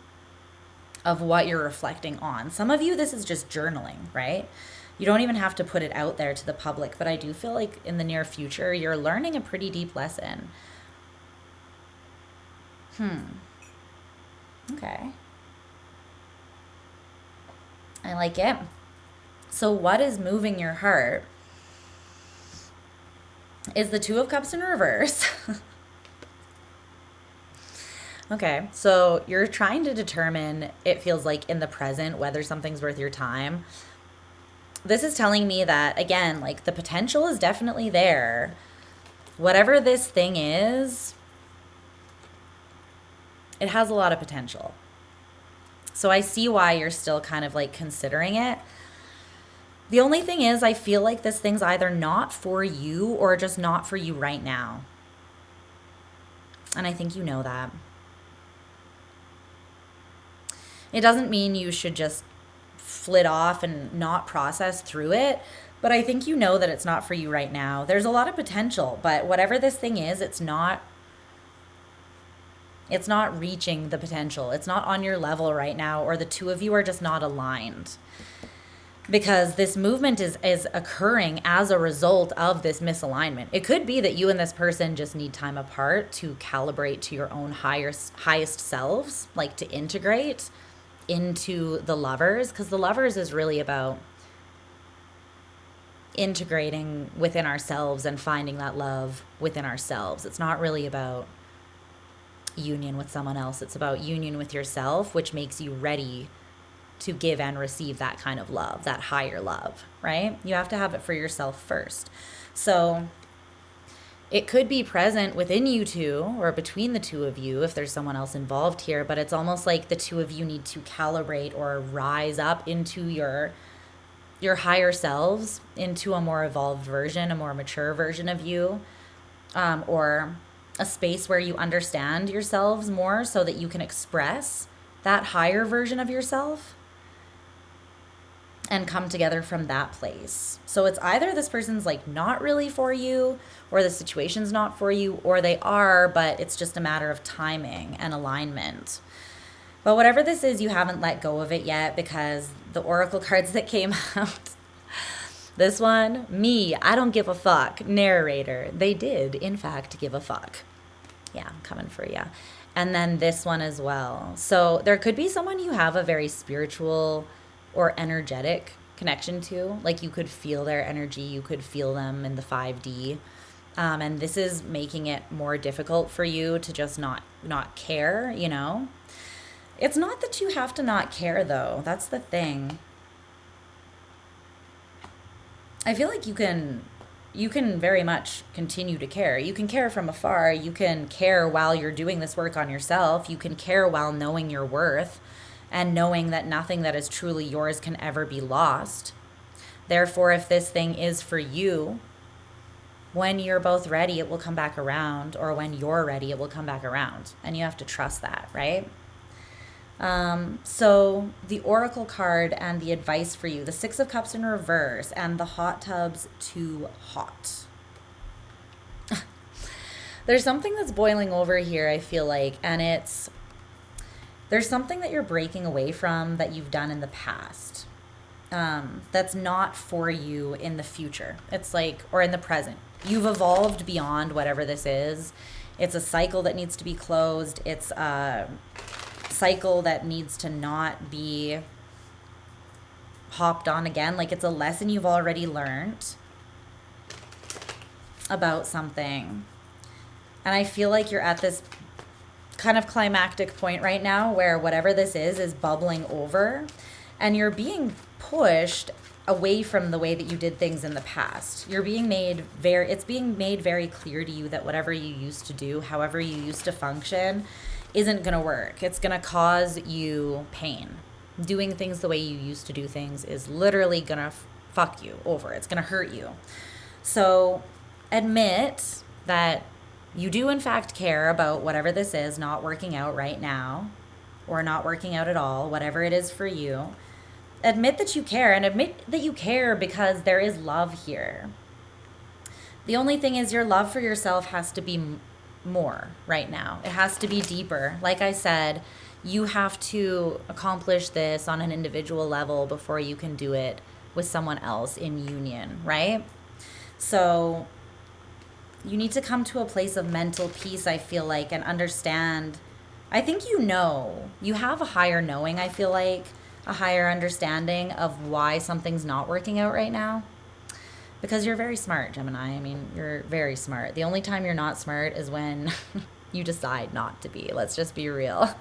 of what you're reflecting on. Some of you, this is just journaling, right? You don't even have to put it out there to the public, but I do feel like in the near future, you're learning a pretty deep lesson. Okay. I like it. So what is moving your heart is the Two of Cups in reverse. Okay, so you're trying to determine, it feels like in the present, whether something's worth your time. This is telling me that, again, like the potential is definitely there. Whatever this thing is, it has a lot of potential. So I see why you're still kind of like considering it. The only thing is, I feel like this thing's either not for you or just not for you right now. And I think you know that. It doesn't mean you should just flit off and not process through it, but I think you know that it's not for you right now. There's a lot of potential, but whatever this thing is, it's not reaching the potential. It's not on your level right now, or the two of you are just not aligned. Because this movement is occurring as a result of this misalignment. It could be that you and this person just need time apart to calibrate to your own highest selves, like to integrate into the Lovers, because the Lovers is really about integrating within ourselves and finding that love within ourselves. It's not really about union with someone else. It's about union with yourself, which makes you ready to give and receive that kind of love, that higher love, right? You have to have it for yourself first. So it could be present within you two or between the two of you if there's someone else involved here, but it's almost like the two of you need to calibrate or rise up into your higher selves, into a more evolved version, a more mature version of you, or a space where you understand yourselves more so that you can express that higher version of yourself and come together from that place. So it's either this person's like not really for you, or the situation's not for you, or they are, but it's just a matter of timing and alignment. But whatever this is, you haven't let go of it yet, because the oracle cards that came out, this one, me, I don't give a fuck, narrator. They did, in fact, give a fuck. Yeah, I'm coming for you. And then this one as well. So there could be someone you have a very spiritual or energetic connection to. Like you could feel their energy, you could feel them in the 5D. And this is making it more difficult for you to just not care, you know? It's not that you have to not care, though. That's the thing. I feel like you can very much continue to care. You can care from afar. You can care while you're doing this work on yourself. You can care while knowing your worth and knowing that nothing that is truly yours can ever be lost. Therefore, if this thing is for you, when you're both ready, it will come back around, or when you're ready, it will come back around. And you have to trust that, right? So the oracle card and the advice for you, the 6 of Cups in reverse and the hot tubs too hot. There's something that's boiling over here, I feel like, and there's something that you're breaking away from that you've done in the past, that's not for you in the future. It's like, or in the present. You've evolved beyond whatever this is. It's a cycle that needs to be closed. It's a cycle that needs to not be hopped on again. Like it's a lesson you've already learned about something. And I feel like you're at this kind of climactic point right now where whatever this is bubbling over, and you're being pushed away from the way that you did things in the past. It's being made very clear to you that whatever you used to do, however you used to function, isn't going to work. It's going to cause you pain. Doing things the way you used to do things is literally going to fuck you over. It's going to hurt you. So admit that you do in fact care about whatever this is not working out right now, or not working out at all, whatever it is for you. Admit that you care, and admit that you care because there is love here. The only thing is your love for yourself has to be more right now. It has to be deeper. Like I said, you have to accomplish this on an individual level before you can do it with someone else in union, right? So you need to come to a place of mental peace, I feel like, and understand. I think you have a higher knowing, I feel like, a higher understanding of why something's not working out right now. Because you're very smart, Gemini. I mean, you're very smart. The only time you're not smart is when you decide not to be. Let's just be real.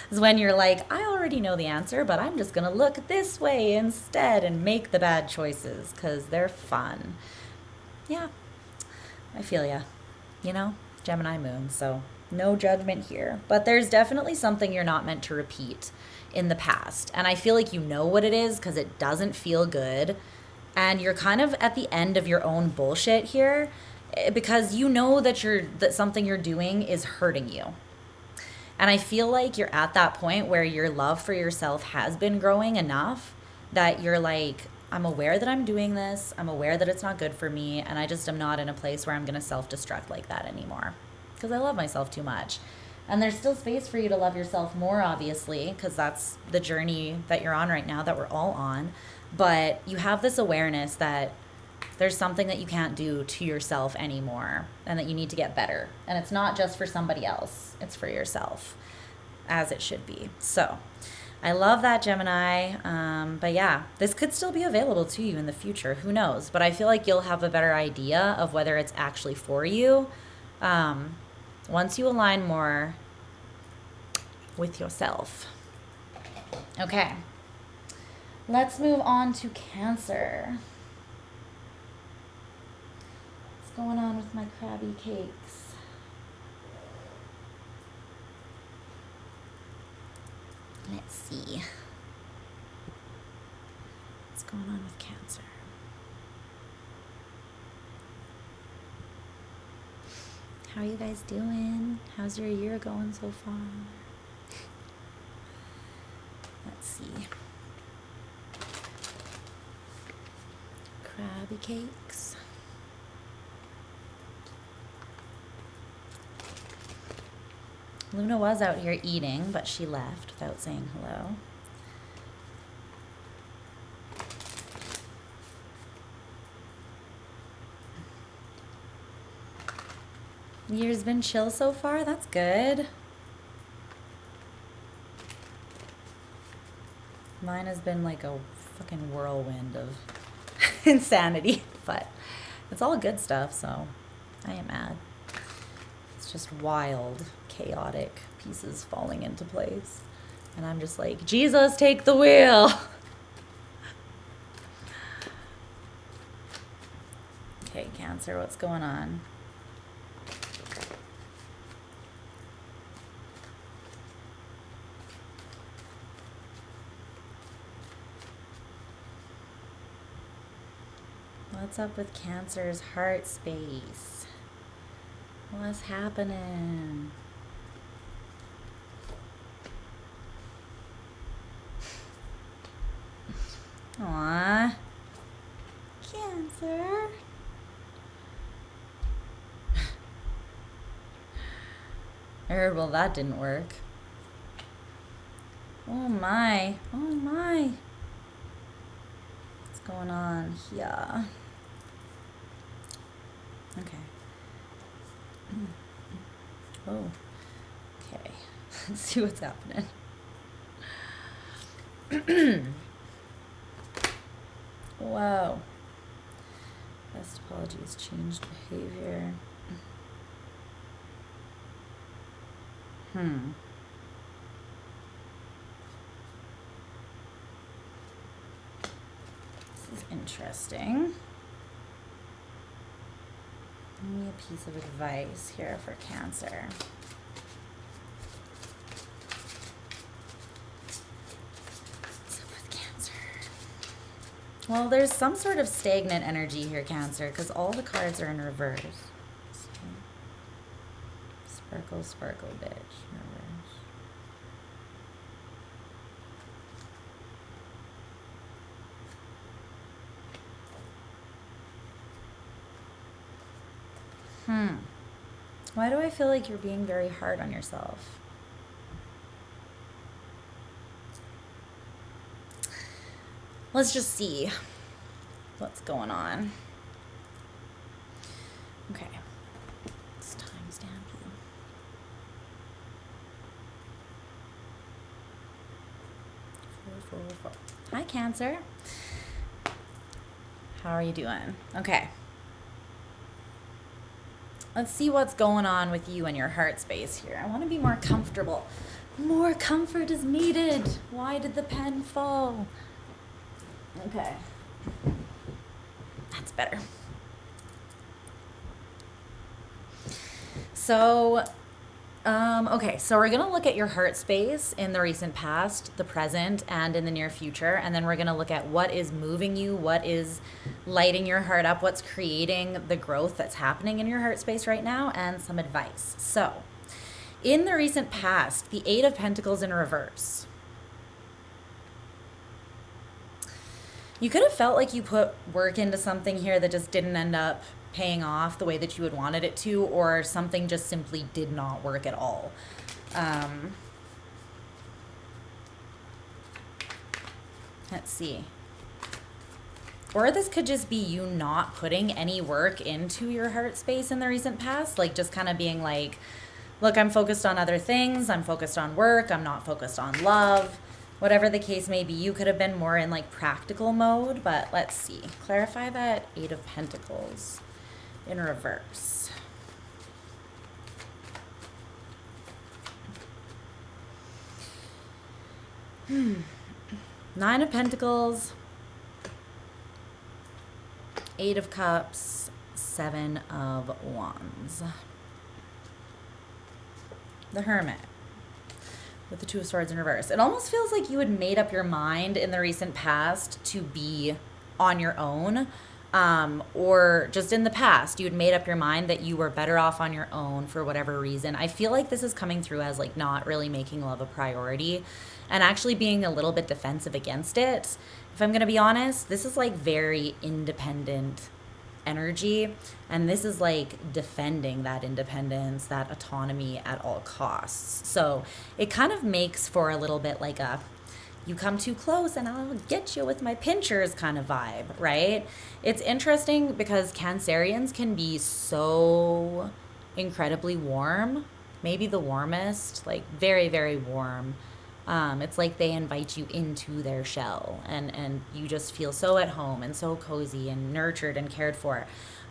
Is when you're like, I already know the answer, but I'm just going to look this way instead and make the bad choices because they're fun. Yeah, I feel ya. You know, Gemini moon, so no judgment here. But there's definitely something you're not meant to repeat in the past. And I feel like you know what it is because it doesn't feel good. And you're kind of at the end of your own bullshit here because you know that something you're doing is hurting you. And I feel like you're at that point where your love for yourself has been growing enough that you're like, I'm aware that I'm doing this. I'm aware that it's not good for me. And I just am not in a place where I'm going to self-destruct like that anymore because I love myself too much. And there's still space for you to love yourself more, obviously, because that's the journey that you're on right now, that we're all on. But you have this awareness that there's something that you can't do to yourself anymore and that you need to get better. And it's not just for somebody else. It's for yourself, as it should be. So I love that, Gemini. But yeah, this could still be available to you in the future. Who knows? But I feel like you'll have a better idea of whether it's actually for you once you align more with yourself. Okay. Let's move on to Cancer. What's going on with my crabby cakes? Let's see. What's going on with Cancer? How are you guys doing? How's your year going so far? Let's see. Crabby cakes. Luna was out here eating, but she left without saying hello. Year's been chill so far. That's good. Mine has been like a fucking whirlwind of insanity, but it's all good stuff, so I ain't mad. It's just wild, chaotic pieces falling into place. And I'm just like, Jesus, take the wheel. Okay, Cancer, what's going on? What's up with Cancer's heart space? What's happening? Aww. Cancer. I heard, well, that didn't work. Oh my. Oh my. What's going on here? Okay. Oh. Okay. Let's see what's happening. Wow. Best apologies, changed behavior. This is interesting. Give me a piece of advice here for Cancer. What's up with Cancer? Well, there's some sort of stagnant energy here, Cancer, because all the cards are in reverse. So, sparkle, sparkle, bitch. Reverse. Why do I feel like you're being very hard on yourself? let's just see what's going on. Okay. Let's timestamp you. Four. Hi, Cancer. How are you doing? Okay. Let's see what's going on with you and your heart space here. I want to be more comfortable. More comfort is needed. Why did the pen fall? Okay. That's better. So, okay, so we're going to look at your heart space in the recent past, the present, and in the near future. And then we're going to look at what is moving you, what is lighting your heart up, what's creating the growth that's happening in your heart space right now, and some advice. So, in the recent past, the Eight of Pentacles in reverse. You could have felt like you put work into something here that just didn't end up paying off the way that you had wanted it to, or something just simply did not work at all. Let's see. Or this could just be you not putting any work into your heart space in the recent past, like just kind of being like, look, I'm focused on other things, I'm focused on work, I'm not focused on love. Whatever the case may be, you could have been more in like practical mode, but let's see. Clarify that Eight of Pentacles in reverse. Nine of Pentacles, Eight of Cups, Seven of Wands. The Hermit with the Two of Swords in reverse. It almost feels like you had made up your mind in the recent past to be on your own, or just in the past, you had made up your mind that you were better off on your own for whatever reason. I feel like this is coming through as like not really making love a priority and actually being a little bit defensive against it. If I'm going to be honest, this is like very independent energy, and this is like defending that independence, that autonomy at all costs. So it kind of makes for a little bit like a you come too close and I'll get you with my pinchers kind of vibe, right? It's interesting because Cancerians can be so incredibly warm, maybe the warmest, like very, very warm. It's like they invite you into their shell, and you just feel so at home and so cozy and nurtured and cared for.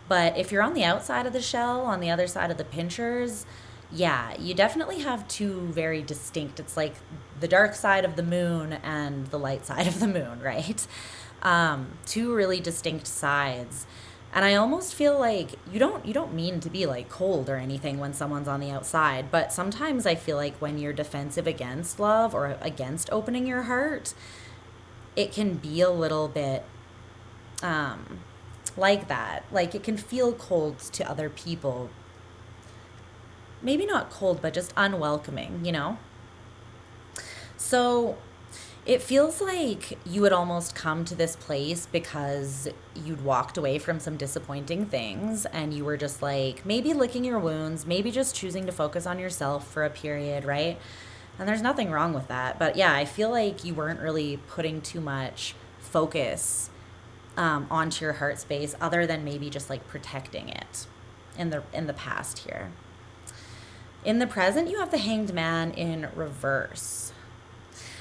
But if you're on the outside of the shell, on the other side of the pinchers, yeah, you definitely have two very distinct, it's like the dark side of the moon and the light side of the moon, right? Two really distinct sides. And I almost feel like you don't mean to be like cold or anything when someone's on the outside, but sometimes I feel like when you're defensive against love or against opening your heart, it can be a little bit like that. Like it can feel cold to other people. Maybe not cold, but just unwelcoming, you know? So it feels like you would almost come to this place because you'd walked away from some disappointing things and you were just like maybe licking your wounds, maybe just choosing to focus on yourself for a period, right? And there's nothing wrong with that. But yeah, I feel like you weren't really putting too much focus onto your heart space other than maybe just like protecting it in the past here. In the present, you have the Hanged Man in reverse.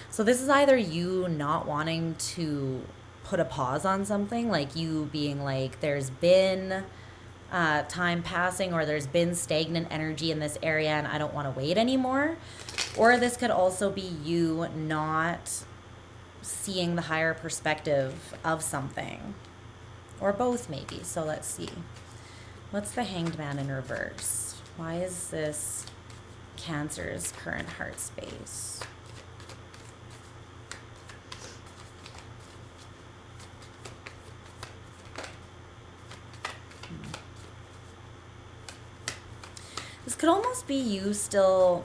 So this is either you not wanting to put a pause on something, like you being like, there's been time passing or there's been stagnant energy in this area and I don't want to wait anymore. Or this could also be you not seeing the higher perspective of something. Or both maybe. So let's see. What's the Hanged Man in reverse? Why is this Cancer's current heart space? This could almost be you still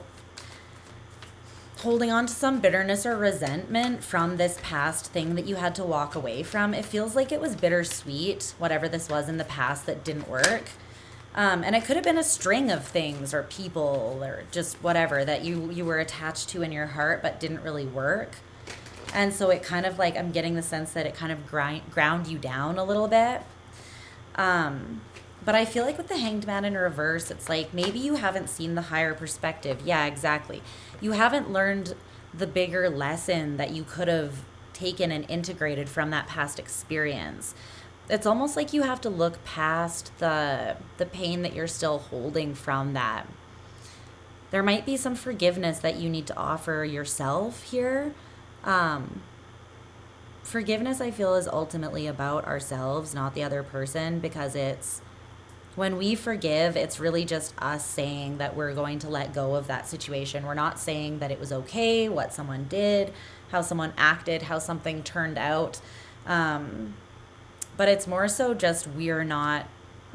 holding on to some bitterness or resentment from this past thing that you had to walk away from. It feels like it was bittersweet, whatever this was in the past that didn't work. And it could have been a string of things or people or just whatever that you were attached to in your heart but didn't really work. And so it kind of like, I'm getting the sense that it kind of ground you down a little bit. But I feel like with the Hanged Man in reverse, it's like maybe you haven't seen the higher perspective. Yeah, exactly. You haven't learned the bigger lesson that you could have taken and integrated from that past experience. It's almost like you have to look past the pain that you're still holding from that. There might be some forgiveness that you need to offer yourself here. Forgiveness, I feel, is ultimately about ourselves, not the other person, because it's when we forgive, it's really just us saying that we're going to let go of that situation. We're not saying that it was okay, what someone did, how someone acted, how something turned out. But it's more so just we're not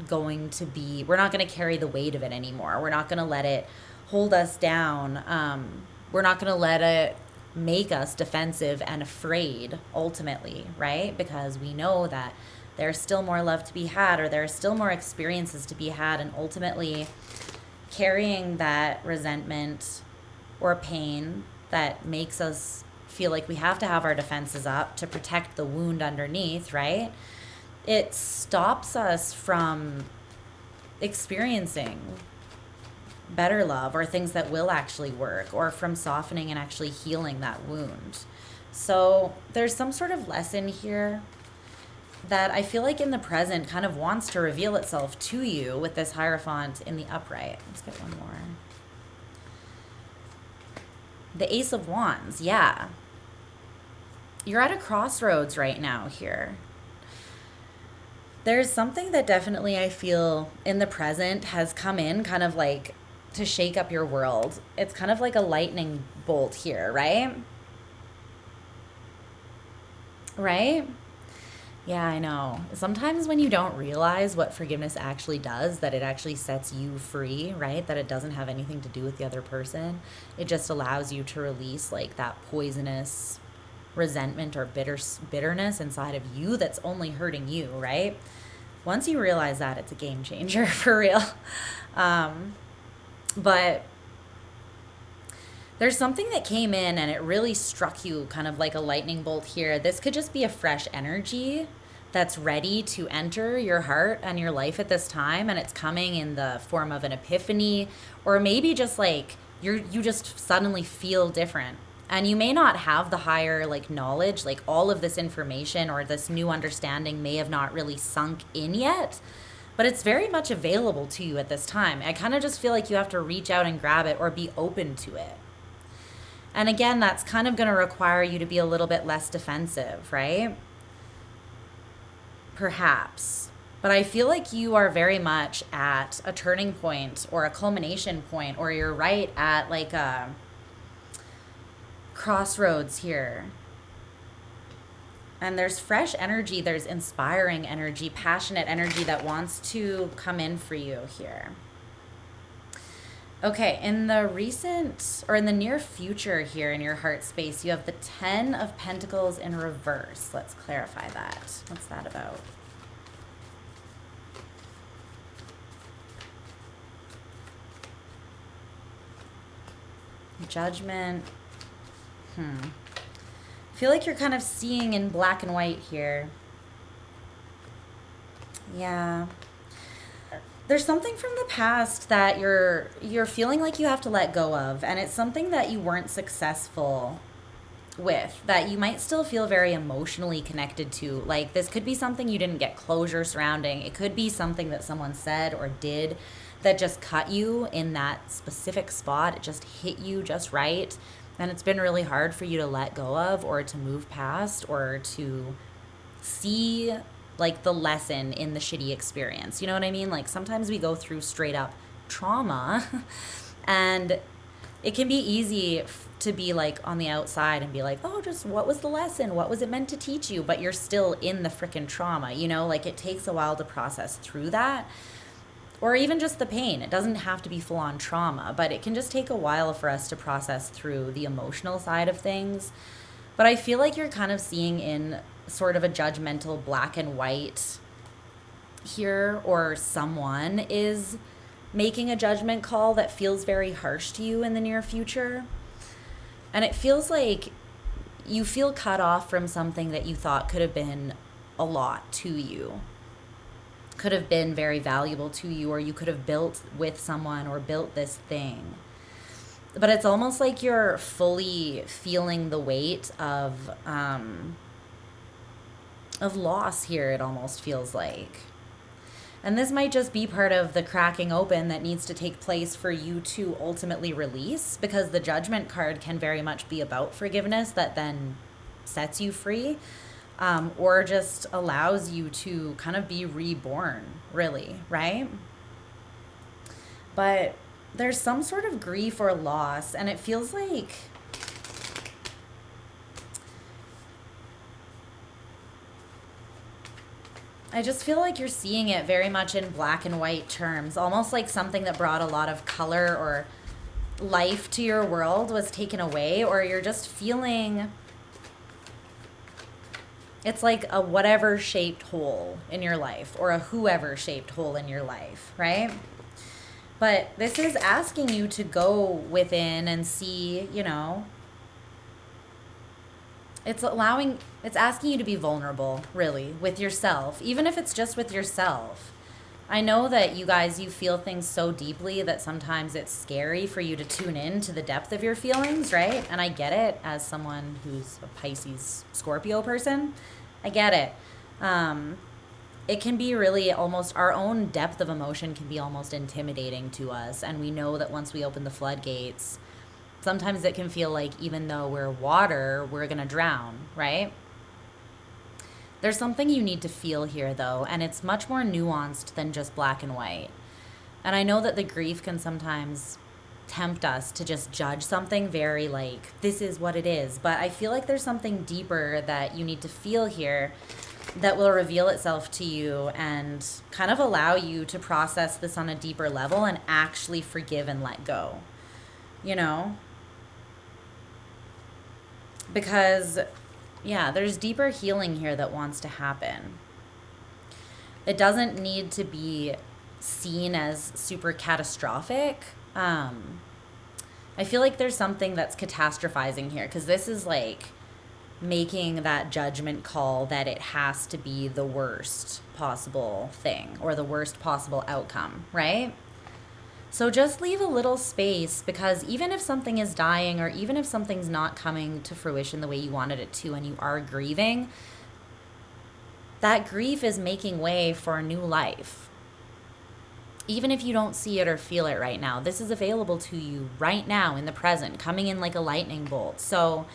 going to carry the weight of it anymore. We're not going to let it hold us down. We're not going to let it make us defensive and afraid ultimately, right? Because we know that there's still more love to be had, or there's still more experiences to be had, and ultimately carrying that resentment or pain that makes us feel like we have to have our defenses up to protect the wound underneath, right? It stops us from experiencing better love or things that will actually work, or from softening and actually healing that wound. So there's some sort of lesson here that I feel like in the present kind of wants to reveal itself to you with this Hierophant in the upright. Let's get one more. The Ace of Wands, yeah. You're at a crossroads right now here. There's something that definitely I feel in the present has come in kind of like to shake up your world. It's kind of like a lightning bolt here, right? Right? Yeah, I know. Sometimes when you don't realize what forgiveness actually does, that it actually sets you free, right? That it doesn't have anything to do with the other person. It just allows you to release like that poisonous resentment or bitterness inside of you that's only hurting you, right? Once you realize that, it's a game changer for real. But there's something that came in and it really struck you kind of like a lightning bolt here. This could just be a fresh energy that's ready to enter your heart and your life at this time, and it's coming in the form of an epiphany, or maybe just like you just suddenly feel different. And you may not have the higher like knowledge, like all of this information or this new understanding may have not really sunk in yet, but it's very much available to you at this time. I kind of just feel like you have to reach out and grab it or be open to it. And again, that's kind of going to require you to be a little bit less defensive, right? Perhaps. But I feel like you are very much at a turning point or a culmination point, or you're right at like a crossroads here. And there's fresh energy, there's inspiring energy, passionate energy that wants to come in for you here. Okay, in the recent or in the near future here in your heart space, you have the 10 of Pentacles in reverse. Let's clarify that. What's that about? Judgment. I feel like you're kind of seeing in black and white here. Yeah. There's something from the past that you're feeling like you have to let go of, and it's something that you weren't successful with, that you might still feel very emotionally connected to. Like this could be something you didn't get closure surrounding. It could be something that someone said or did that just cut you in that specific spot. It just hit you just right. And it's been really hard for you to let go of or to move past or to see like the lesson in the shitty experience. You know what I mean? Like sometimes we go through straight up trauma and it can be easy to be like on the outside and be like, oh, just what was the lesson? What was it meant to teach you? But you're still in the freaking trauma, you know, like it takes a while to process through that. Or even just the pain. It doesn't have to be full on trauma, but it can just take a while for us to process through the emotional side of things. But I feel like you're kind of seeing in sort of a judgmental black and white here, or someone is making a judgment call that feels very harsh to you in the near future. And it feels like you feel cut off from something that you thought could have been a lot to you, could have been very valuable to you, or you could have built with someone or built this thing. But it's almost like you're fully feeling the weight of loss here, it almost feels like. And this might just be part of the cracking open that needs to take place for you to ultimately release, because the Judgment card can very much be about forgiveness that then sets you free, or just allows you to kind of be reborn, really, right? But there's some sort of grief or loss, and it feels like I just feel like you're seeing it very much in black and white terms, almost like something that brought a lot of color or life to your world was taken away, or you're just feeling it's like a whatever shaped hole in your life, or a whoever shaped hole in your life, right? But this is asking you to go within and see, you know, it's asking you to be vulnerable, really, with yourself, even if it's just with yourself. I know that you guys, you feel things so deeply that sometimes it's scary for you to tune in to the depth of your feelings, right? And I get it as someone who's a Pisces Scorpio person. I get it. It can be really almost, our own depth of emotion can be almost intimidating to us. And we know that once we open the floodgates, sometimes it can feel like even though we're water, we're going to drown, right? There's something you need to feel here, though, and it's much more nuanced than just black and white. And I know that the grief can sometimes tempt us to just judge something very like, this is what it is. But I feel like there's something deeper that you need to feel here that will reveal itself to you and kind of allow you to process this on a deeper level and actually forgive and let go, you know? Because, yeah, there's deeper healing here that wants to happen. It doesn't need to be seen as super catastrophic. I feel like there's something that's catastrophizing here, because this is like making that judgment call that it has to be the worst possible thing or the worst possible outcome, right? So just leave a little space, because even if something is dying, or even if something's not coming to fruition the way you wanted it to, and you are grieving, that grief is making way for a new life. Even if you don't see it or feel it right now, this is available to you right now in the present, coming in like a lightning bolt. So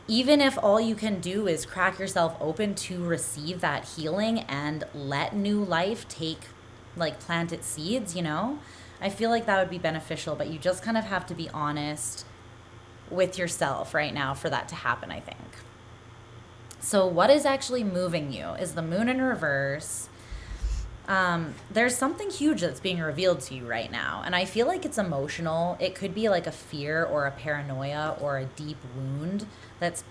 even if all you can do is crack yourself open to receive that healing and let new life plant its seeds, you know, I feel like that would be beneficial, but you just kind of have to be honest with yourself right now for that to happen, I think. So what is actually moving you is the moon in reverse. There's something huge that's being revealed to you right now, and I feel like it's emotional. It could be like a fear or a paranoia or a deep wound it's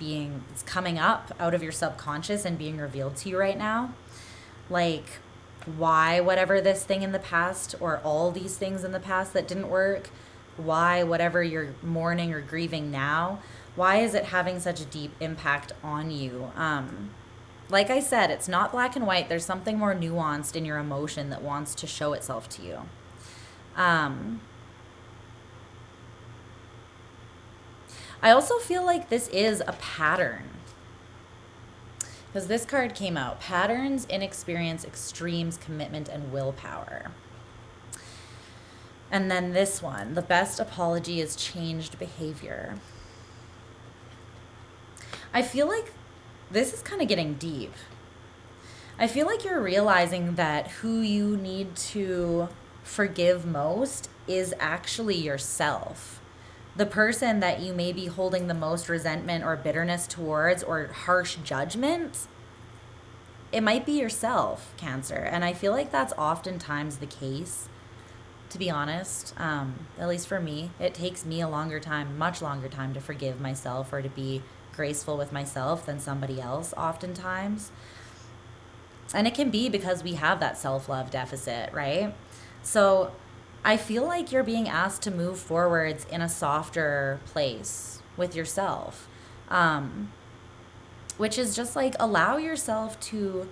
coming up out of your subconscious and being revealed to you right now. Like, why whatever this thing in the past, or all these things in the past that didn't work, why whatever you're mourning or grieving now, why is it having such a deep impact on you? Like I said, it's not black and white. There's something more nuanced in your emotion that wants to show itself to you. I also feel like this is a pattern, because this card came out: patterns, inexperience, extremes, commitment, and willpower. And then this one: the best apology is changed behavior. I feel like this is kind of getting deep. I feel like you're realizing that who you need to forgive most is actually yourself. The person that you may be holding the most resentment or bitterness towards, or harsh judgment, it might be yourself, Cancer. And I feel like that's oftentimes the case, to be honest. At least for me, it takes me a longer time, much longer time, to forgive myself or to be graceful with myself than somebody else oftentimes. And it can be because we have that self-love deficit, right? So I feel like you're being asked to move forwards in a softer place with yourself. which is just like allow yourself to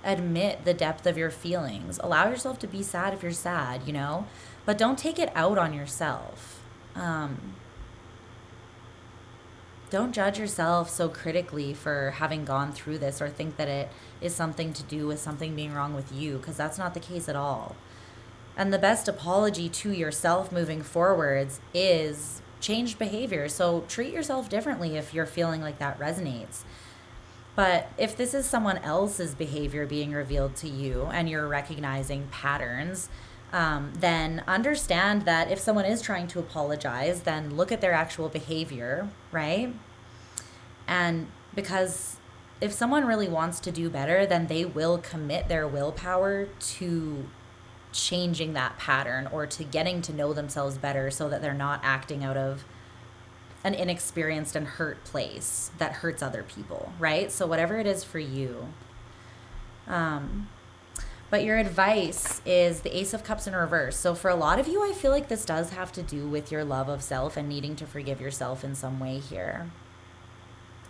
admit the depth of your feelings. Allow yourself to be sad if you're sad, you know, but don't take it out on yourself. Don't judge yourself so critically for having gone through this, or think that it is something to do with something being wrong with you, because that's not the case at all. And the best apology to yourself moving forwards is changed behavior. So treat yourself differently if you're feeling like that resonates. But if this is someone else's behavior being revealed to you and you're recognizing patterns, then understand that if someone is trying to apologize, then look at their actual behavior, right? And because if someone really wants to do better, then they will commit their willpower to changing that pattern, or to getting to know themselves better, so that they're not acting out of an inexperienced and hurt place that hurts other people, right? So whatever it is for you. But your advice is the Ace of Cups in reverse. So for a lot of you, I feel like this does have to do with your love of self and needing to forgive yourself in some way here.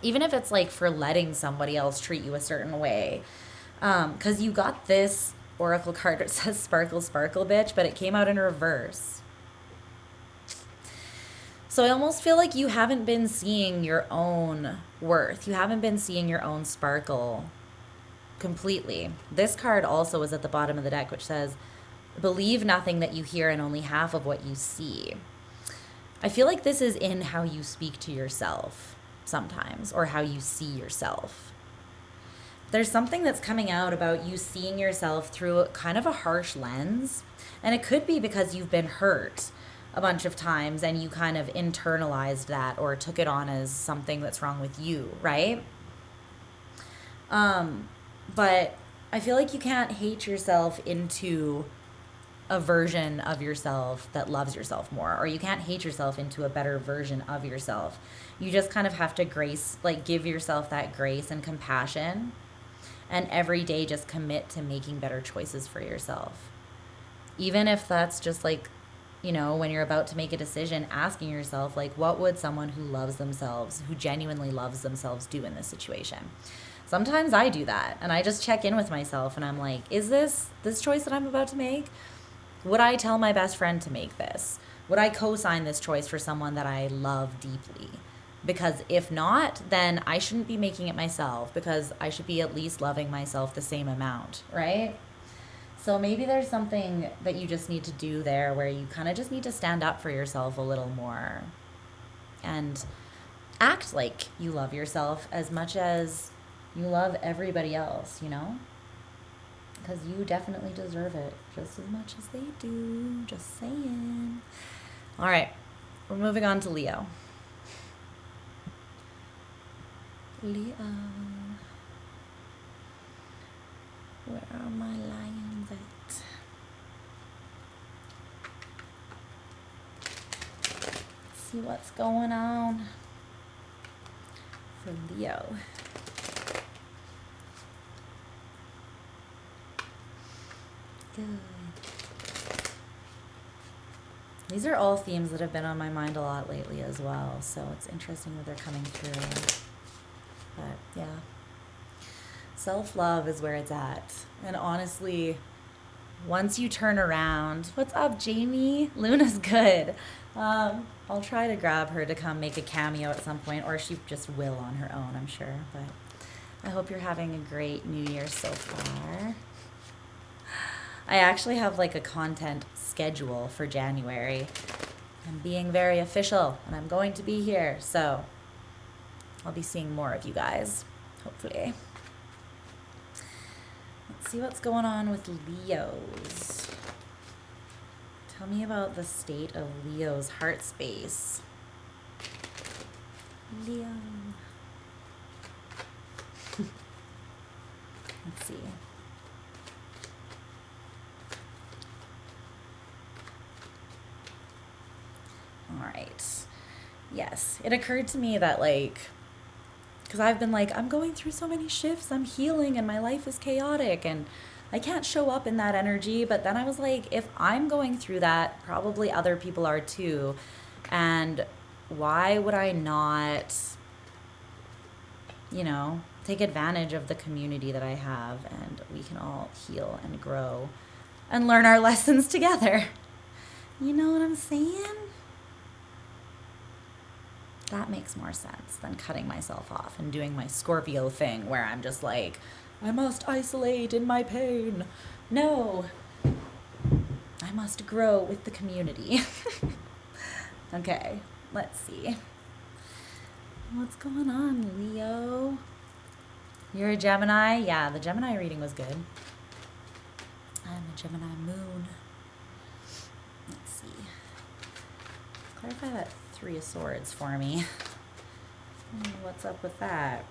Even if it's like for letting somebody else treat you a certain way. Because you got this Oracle card that says sparkle, sparkle, bitch, but it came out in reverse. So I almost feel like you haven't been seeing your own worth. You haven't been seeing your own sparkle completely. This card also is at the bottom of the deck, which says, believe nothing that you hear and only half of what you see. I feel like this is in how you speak to yourself sometimes, or how you see yourself. There's something that's coming out about you seeing yourself through kind of a harsh lens. And it could be because you've been hurt a bunch of times and you kind of internalized that, or took it on as something that's wrong with you, right? But I feel like you can't hate yourself into a version of yourself that loves yourself more, or you can't hate yourself into a better version of yourself. You just kind of have to give yourself that grace and compassion, and every day just commit to making better choices for yourself. Even if that's just like, you know, when you're about to make a decision, asking yourself, like, what would someone who loves themselves, who genuinely loves themselves, do in this situation? Sometimes I do that, and I just check in with myself, and I'm like, is this choice that I'm about to make? Would I tell my best friend to make this? Would I co-sign this choice for someone that I love deeply? Because if not, then I shouldn't be making it myself, because I should be at least loving myself the same amount, right? So maybe there's something that you just need to do there, where you kind of just need to stand up for yourself a little more and act like you love yourself as much as you love everybody else, you know? Because you definitely deserve it just as much as they do. Just saying. All right, we're moving on to Leo. Leo. Where are my lions at? Let's see what's going on for Leo. Good. These are all themes that have been on my mind a lot lately as well, so it's interesting that they're coming through. But yeah, self-love is where it's at. And honestly, once you turn around, what's up, Jamie? Luna's good. I'll try to grab her to come make a cameo at some point, or she just will on her own, I'm sure. But I hope you're having a great New Year so far. I actually have like a content schedule for January. I'm being very official, and I'm going to be here, so I'll be seeing more of you guys, hopefully. Let's see what's going on with Leos. Tell me about the state of Leo's heart space. Leo. Let's see. All right. Yes, it occurred to me that, like, because I've been like, I'm going through so many shifts, I'm healing, and my life is chaotic, and I can't show up in that energy. But then I was like, if I'm going through that, probably other people are too. And why would I not, you know, take advantage of the community that I have, and we can all heal and grow and learn our lessons together. You know what I'm saying? That makes more sense than cutting myself off and doing my Scorpio thing where I'm just like, I must isolate in my pain. No, I must grow with the community. Okay, let's see. What's going on, Leo? You're a Gemini? Yeah, the Gemini reading was good. I'm a Gemini moon. Let's see. Clarify that Three of Swords for me. What's up with that?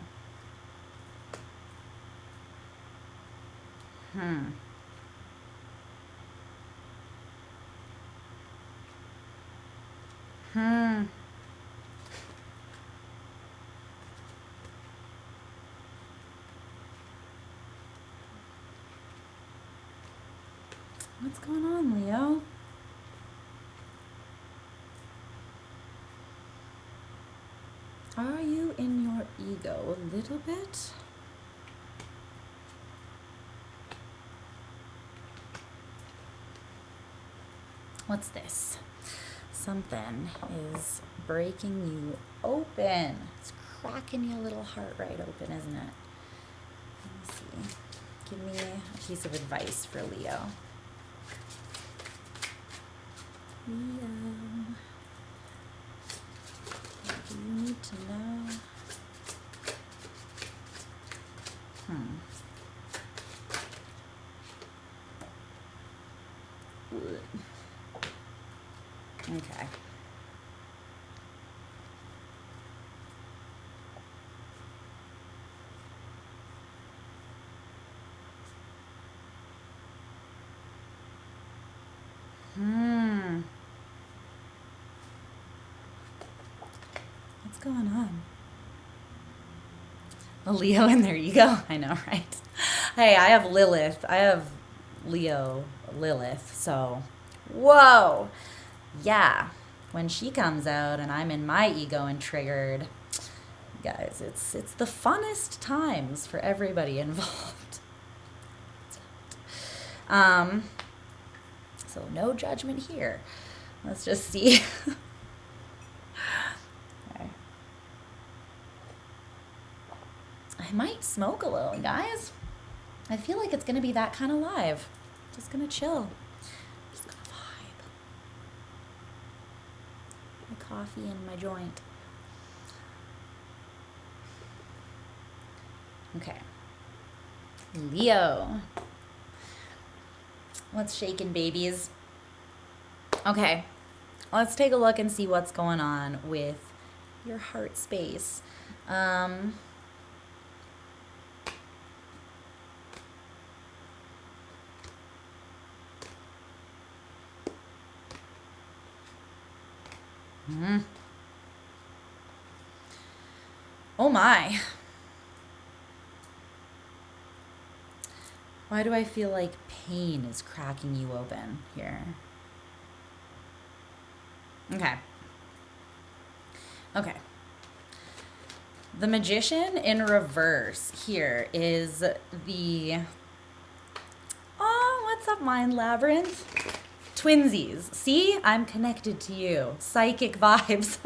What's going on, Leo? Are you in your ego a little bit? What's this? Something is breaking you open. It's cracking your little heart right open, isn't it? Let me see. Give me a piece of advice for Leo. Leo. What do you need to know? Okay. What's going on? A Leo and their ego? I know, right? Hey, I have Lilith. I have Leo, Lilith, so whoa. Yeah, when she comes out and I'm in my ego and triggered, guys, it's the funnest times for everybody involved. So no judgment here. Let's just see. Okay. I might smoke a little, guys. I feel like it's gonna be that kind of live. Just gonna chill. Just gonna vibe. My coffee and my joint. Okay. Leo. What's shaking, babies? Okay. Let's take a look and see what's going on with your heart space. Oh my. Why do I feel like pain is cracking you open here? Okay. Okay. The Magician in reverse here is the... Oh, what's up, Mind Labyrinth? Twinsies. See? I'm connected to you. Psychic vibes.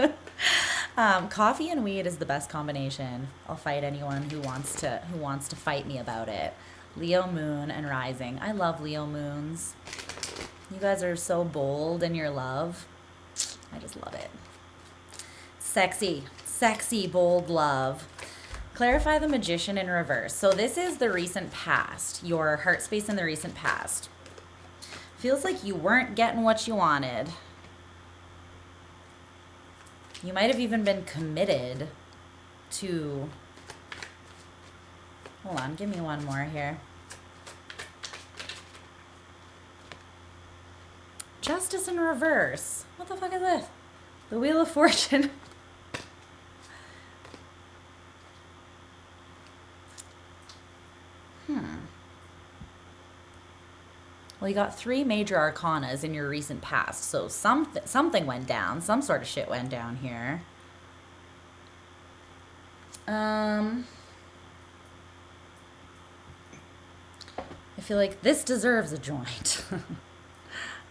Coffee and weed is the best combination. I'll fight anyone who wants to fight me about it. Leo moon and rising. I love Leo moons. You guys are so bold in your love. I just love it. Sexy, sexy, bold love. Clarify the Magician in reverse. So this is the recent past, your heart space in the recent past. Feels like you weren't getting what you wanted. You might have even been committed to... Hold on, give me one more here. Justice in reverse. What the fuck is this? The Wheel of Fortune. Well, you got 3 major arcanas in your recent past, so something went down. Some sort of shit went down here. feel like this deserves a joint.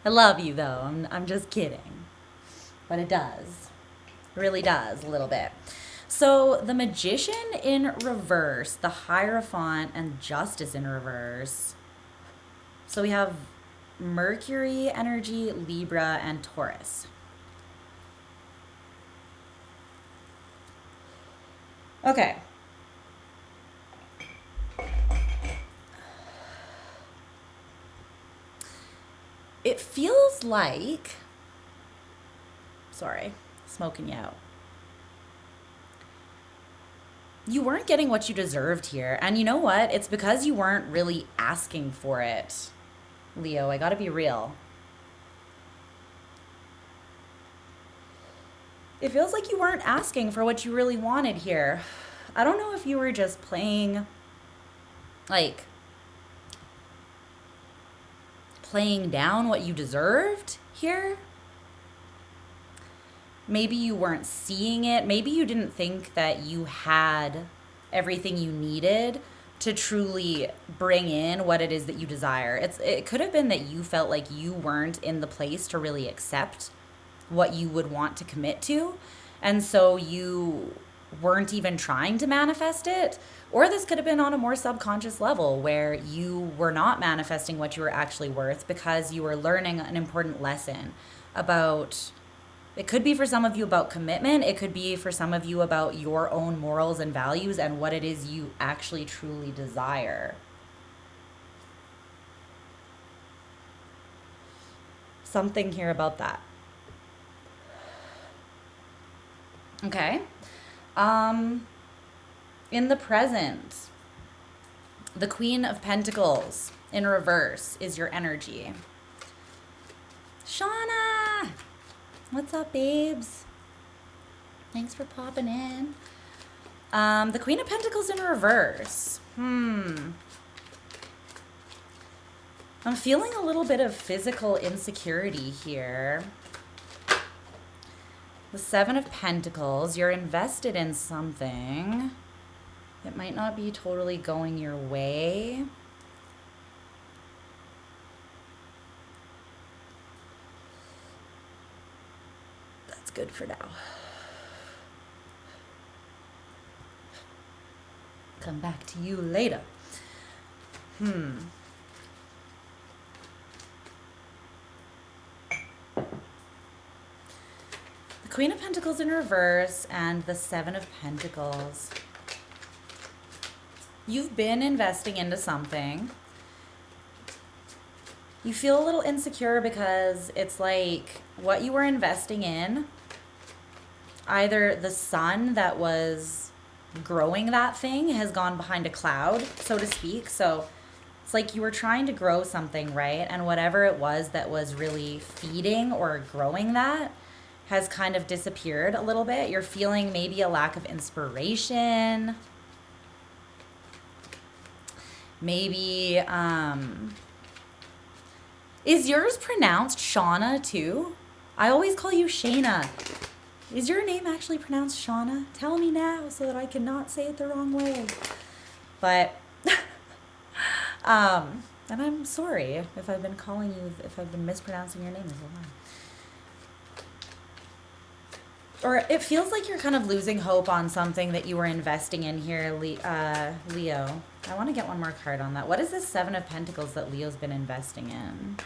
I love you though. I'm just kidding. But it does. It really does a little bit. So the Magician in reverse, the Hierophant, and Justice in reverse. So we have Mercury energy, Libra, and Taurus. Okay. It feels like, sorry, smoking you out. You weren't getting what you deserved here. And you know what? It's because you weren't really asking for it. Leo, I gotta be real. It feels like you weren't asking for what you really wanted here. I don't know if you were just playing, like, playing down what you deserved here. Maybe you weren't seeing it. Maybe you didn't think that you had everything you needed to truly bring in what it is that you desire. It could have been that you felt like you weren't in the place to really accept what you would want to commit to. And so you weren't even trying to manifest it. Or this could have been on a more subconscious level where you were not manifesting what you were actually worth because you were learning an important lesson about, it could be for some of you about commitment. It could be for some of you about your own morals and values and what it is you actually truly desire. Something here about that. Okay. In the present, the Queen of Pentacles in reverse is your energy. Shawna! What's up, babes? Thanks for popping in. The Queen of Pentacles in reverse. I'm feeling a little bit of physical insecurity here. The Seven of Pentacles, you're invested in something. It might not be totally going your way. That's good for now. Come back to you later. Queen of Pentacles in reverse and the Seven of Pentacles. You've been investing into something. You feel a little insecure because it's like what you were investing in, either the sun that was growing that thing has gone behind a cloud, so to speak. So it's like you were trying to grow something, right? And whatever it was that was really feeding or growing that has kind of disappeared a little bit. You're feeling maybe a lack of inspiration. Maybe, is yours pronounced Shawna too? I always call you Shayna. Is your name actually pronounced Shawna? Tell me now so that I cannot say it the wrong way. But, and I'm sorry if I've been calling you, if I've been mispronouncing your name this whole time. Or it feels like you're kind of losing hope on something that you were investing in here, Leo. I want to get one more card on that. What is this Seven of Pentacles that Leo's been investing in?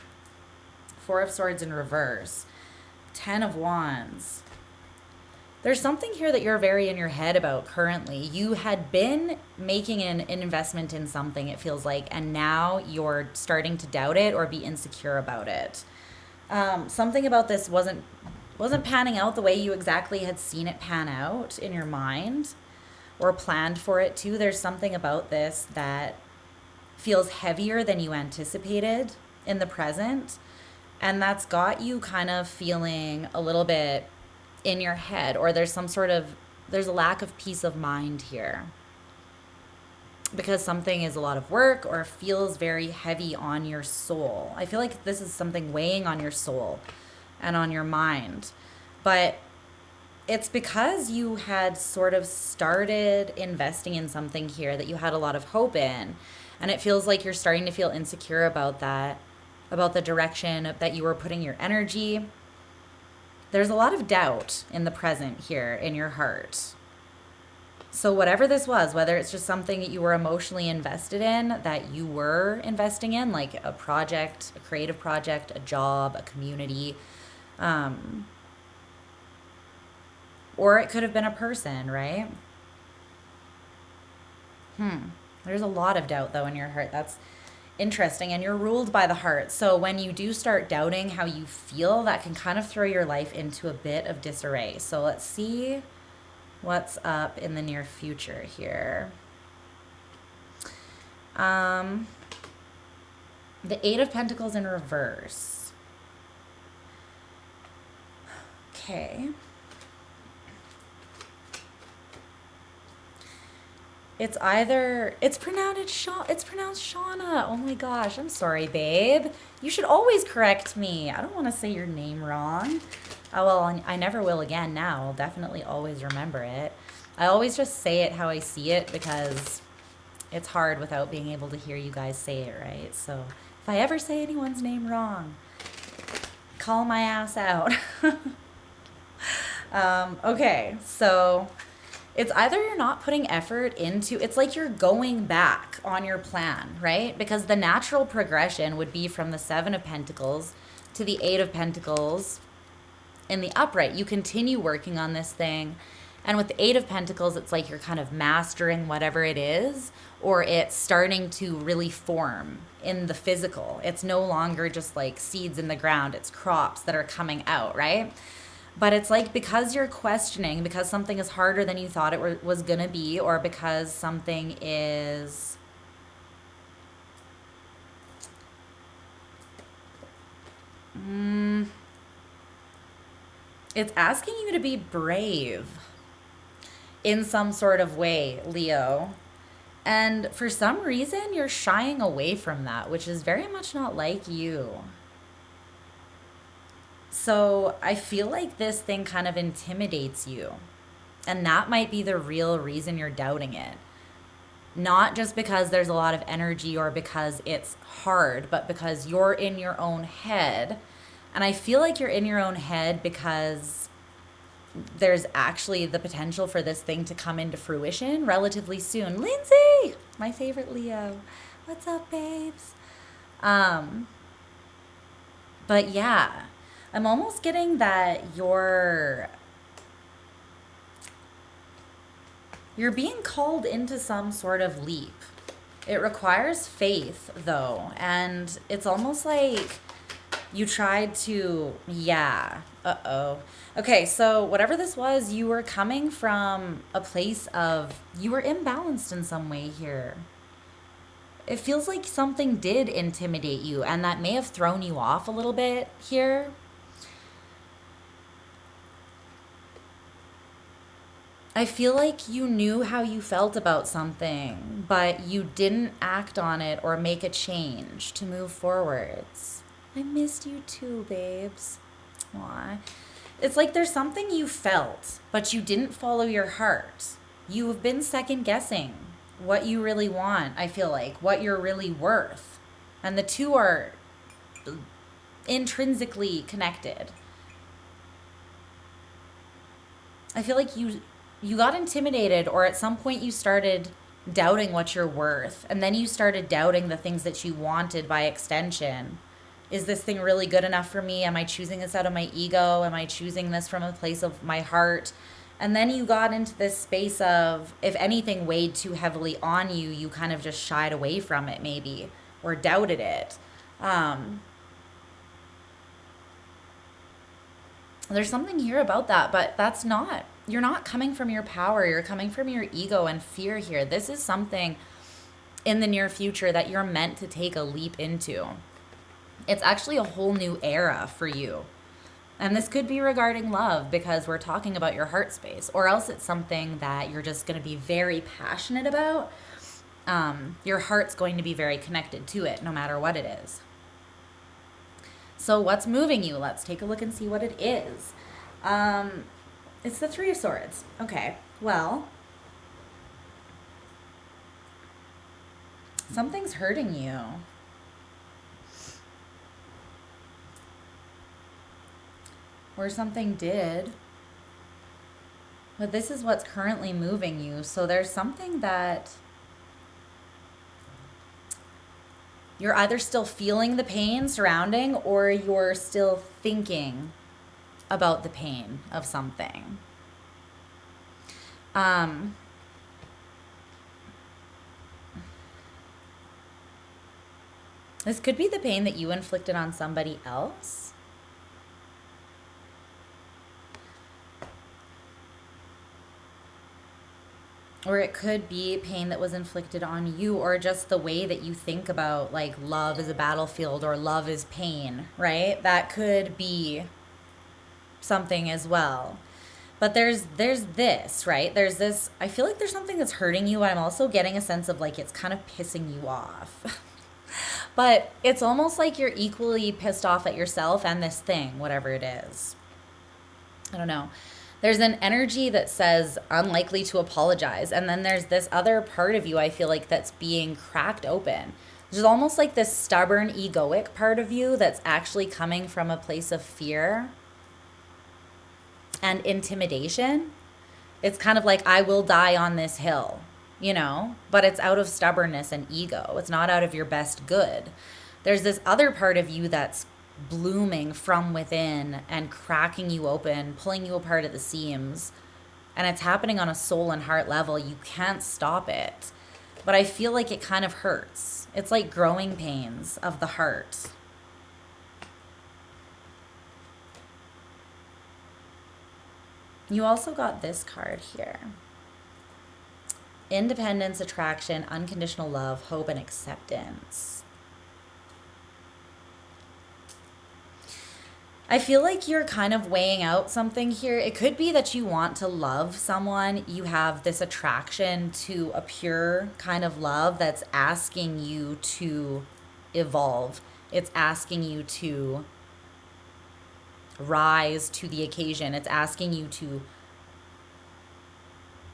Four of Swords in reverse. 10 of Wands. There's something here that you're very in your head about currently. You had been making an investment in something, it feels like, and now you're starting to doubt it or be insecure about it. Something about this wasn't panning out the way you exactly had seen it pan out in your mind or planned for it to. There's something about this that feels heavier than you anticipated in the present. And that's got you kind of feeling a little bit in your head, or there's a lack of peace of mind here. Because something is a lot of work or feels very heavy on your soul. I feel like this is something weighing on your soul and on your mind. But it's because you had sort of started investing in something here that you had a lot of hope in. And it feels like you're starting to feel insecure about that, about the direction that you were putting your energy. There's a lot of doubt in the present here in your heart. So whatever this was, whether it's just something that you were emotionally invested in, that you were investing in, like a project, a creative project, a job, a community, or it could have been a person, right? There's a lot of doubt, though, in your heart. That's interesting. And you're ruled by the heart. So when you do start doubting how you feel, that can kind of throw your life into a bit of disarray. So let's see what's up in the near future here. The Eight of Pentacles in reverse. Okay. It's pronounced Shawna. Oh my gosh, I'm sorry, babe. You should always correct me. I don't want to say your name wrong. Oh, well, I never will again now. I'll definitely always remember it. I always just say it how I see it because it's hard without being able to hear you guys say it, right? So if I ever say anyone's name wrong, call my ass out. Okay, so it's either you're not putting effort into, it's like you're going back on your plan, right? Because the natural progression would be from the Seven of Pentacles to the Eight of Pentacles in the upright. You continue working on this thing. And with the Eight of Pentacles, it's like you're kind of mastering whatever it is, or it's starting to really form in the physical. It's no longer just like seeds in the ground. It's crops that are coming out, right? But it's like because you're questioning, because something is harder than you thought it was going to be, or because something is... it's asking you to be brave in some sort of way, Leo. And for some reason, you're shying away from that, which is very much not like you. So I feel like this thing kind of intimidates you. And that might be the real reason you're doubting it. Not just because there's a lot of energy or because it's hard, but because you're in your own head. And I feel like you're in your own head because there's actually the potential for this thing to come into fruition relatively soon. Lindsay, my favorite Leo. What's up, babes? But yeah, I'm almost getting that you're being called into some sort of leap. It requires faith, though, and it's almost like you tried to, yeah, okay, so whatever this was, you were coming from a place of, you were imbalanced in some way here. It feels like something did intimidate you, and that may have thrown you off a little bit here. I feel like you knew how you felt about something, but you didn't act on it or make a change to move forwards. I missed you too, babes. Aww. It's like there's something you felt, but you didn't follow your heart. You have been second guessing what you really want, I feel like, what you're really worth. And the two are intrinsically connected. I feel like you got intimidated, or at some point you started doubting what you're worth, and then you started doubting the things that you wanted by extension. Is this thing really good enough for me? Am I choosing this out of my ego? Am I choosing this from a place of my heart? And then you got into this space of, if anything weighed too heavily on you, you kind of just shied away from it maybe, or doubted it. There's something here about that, but that's not, you're not coming from your power. You're coming from your ego and fear here. This is something in the near future that you're meant to take a leap into. It's actually a whole new era for you. And this could be regarding love, because we're talking about your heart space, or else it's something that you're just going to be very passionate about. Your heart's going to be very connected to it, no matter what it is. So what's moving you? Let's take a look and see what it is. It's the Three of Swords. Okay, well, Something's hurting you. Or something did. But this is what's currently moving you. So there's something that you're either still feeling the pain surrounding, or you're still thinking about the pain of something. This could be the pain that you inflicted on somebody else. Or it could be pain that was inflicted on you, or just the way that you think about, like, love is a battlefield or love is pain, right? That could be something as well. But there's this, right? There's this, I feel like there's something that's hurting you. I'm also getting a sense of like it's kind of pissing you off. But it's almost like you're equally pissed off at yourself and this thing, whatever it is. I don't know. There's an energy that says unlikely to apologize. And then there's this other part of you, I feel like, that's being cracked open. There's almost like this stubborn, egoic part of you that's actually coming from a place of fear and intimidation. It's kind of like, I will die on this hill, you know, but it's out of stubbornness and ego. It's not out of your best good. There's this other part of you that's blooming from within and cracking you open, pulling you apart at the seams. And it's happening on a soul and heart level. You can't stop it. But I feel like it kind of hurts. It's like growing pains of the heart. You also got this card here. Independence, attraction, unconditional love, hope, and acceptance. I feel like you're kind of weighing out something here. It could be that you want to love someone. You have this attraction to a pure kind of love that's asking you to evolve. It's asking you to rise to the occasion. It's asking you to,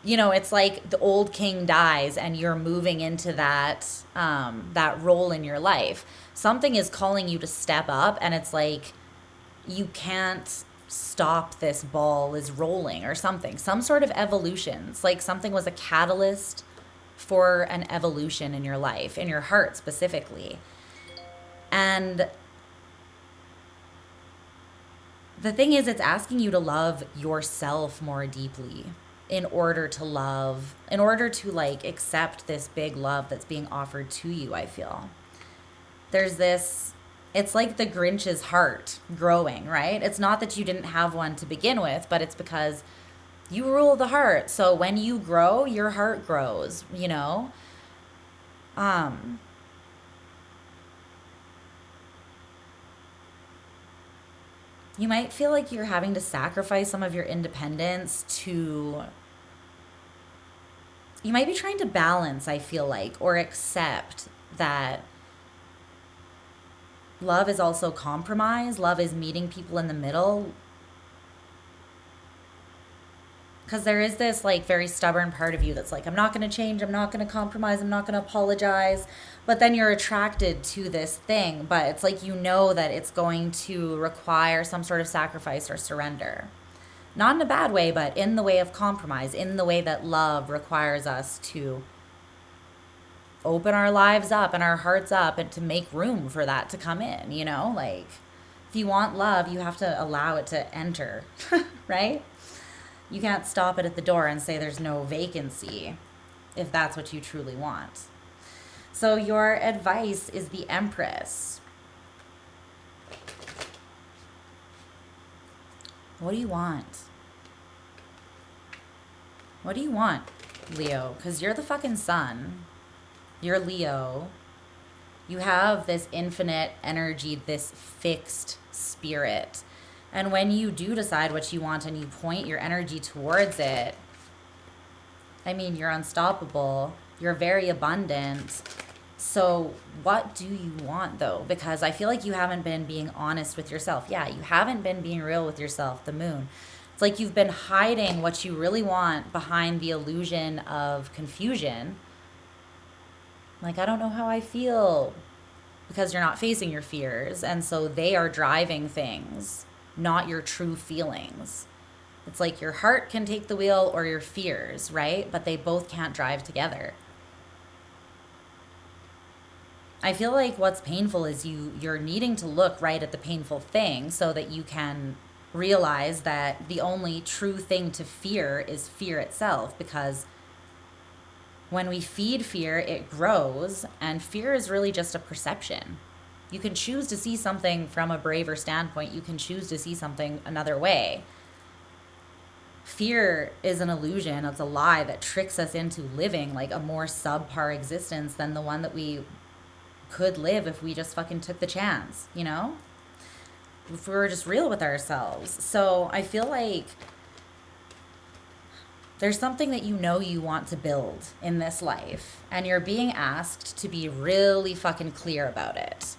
you know, it's like the old king dies and you're moving into that that role in your life. Something is calling you to step up, and it's like you can't stop, this ball is rolling or something. Some sort of evolution. It's like something was a catalyst for an evolution in your life, in your heart specifically. And the thing is, it's asking you to love yourself more deeply in order to like accept this big love that's being offered to you, I feel. There's this, it's like the Grinch's heart growing, right? It's not that you didn't have one to begin with, but it's because you rule the heart. So when you grow, your heart grows, you know? You might feel like you're having to sacrifice some of your independence to... You might be trying to balance, I feel like, or accept that love is also compromise. Love is meeting people in the middle. Because there is this like very stubborn part of you that's like, I'm not going to change, I'm not going to compromise, I'm not going to apologize. But then you're attracted to this thing, but it's like, you know that it's going to require some sort of sacrifice or surrender. Not in a bad way, but in the way of compromise, in the way that love requires us to open our lives up and our hearts up and to make room for that to come in, you know? Like, if you want love, you have to allow it to enter, right? You can't stop it at the door and say there's no vacancy if that's what you truly want. So your advice is the Empress. What do you want? What do you want, Leo? Because you're the fucking sun. You're Leo. You have this infinite energy, this fixed spirit. And when you do decide what you want and you point your energy towards it, I mean, you're unstoppable. You're very abundant. So what do you want, though? Because I feel like you haven't been being honest with yourself. Yeah, you haven't been being real with yourself, the moon. It's like you've been hiding what you really want behind the illusion of confusion. Like, I don't know how I feel, because you're not facing your fears. And so they are driving things, not your true feelings. It's like your heart can take the wheel or your fears, right? But they both can't drive together. I feel like what's painful is you're needing to look right at the painful thing so that you can realize that the only true thing to fear is fear itself, because when we feed fear, it grows, and fear is really just a perception. You can choose to see something from a braver standpoint. You can choose to see something another way. Fear is an illusion. It's a lie that tricks us into living like a more subpar existence than the one that we could live if we just fucking took the chance, you know? If we were just real with ourselves. So I feel like there's something that you know you want to build in this life, and you're being asked to be really fucking clear about it.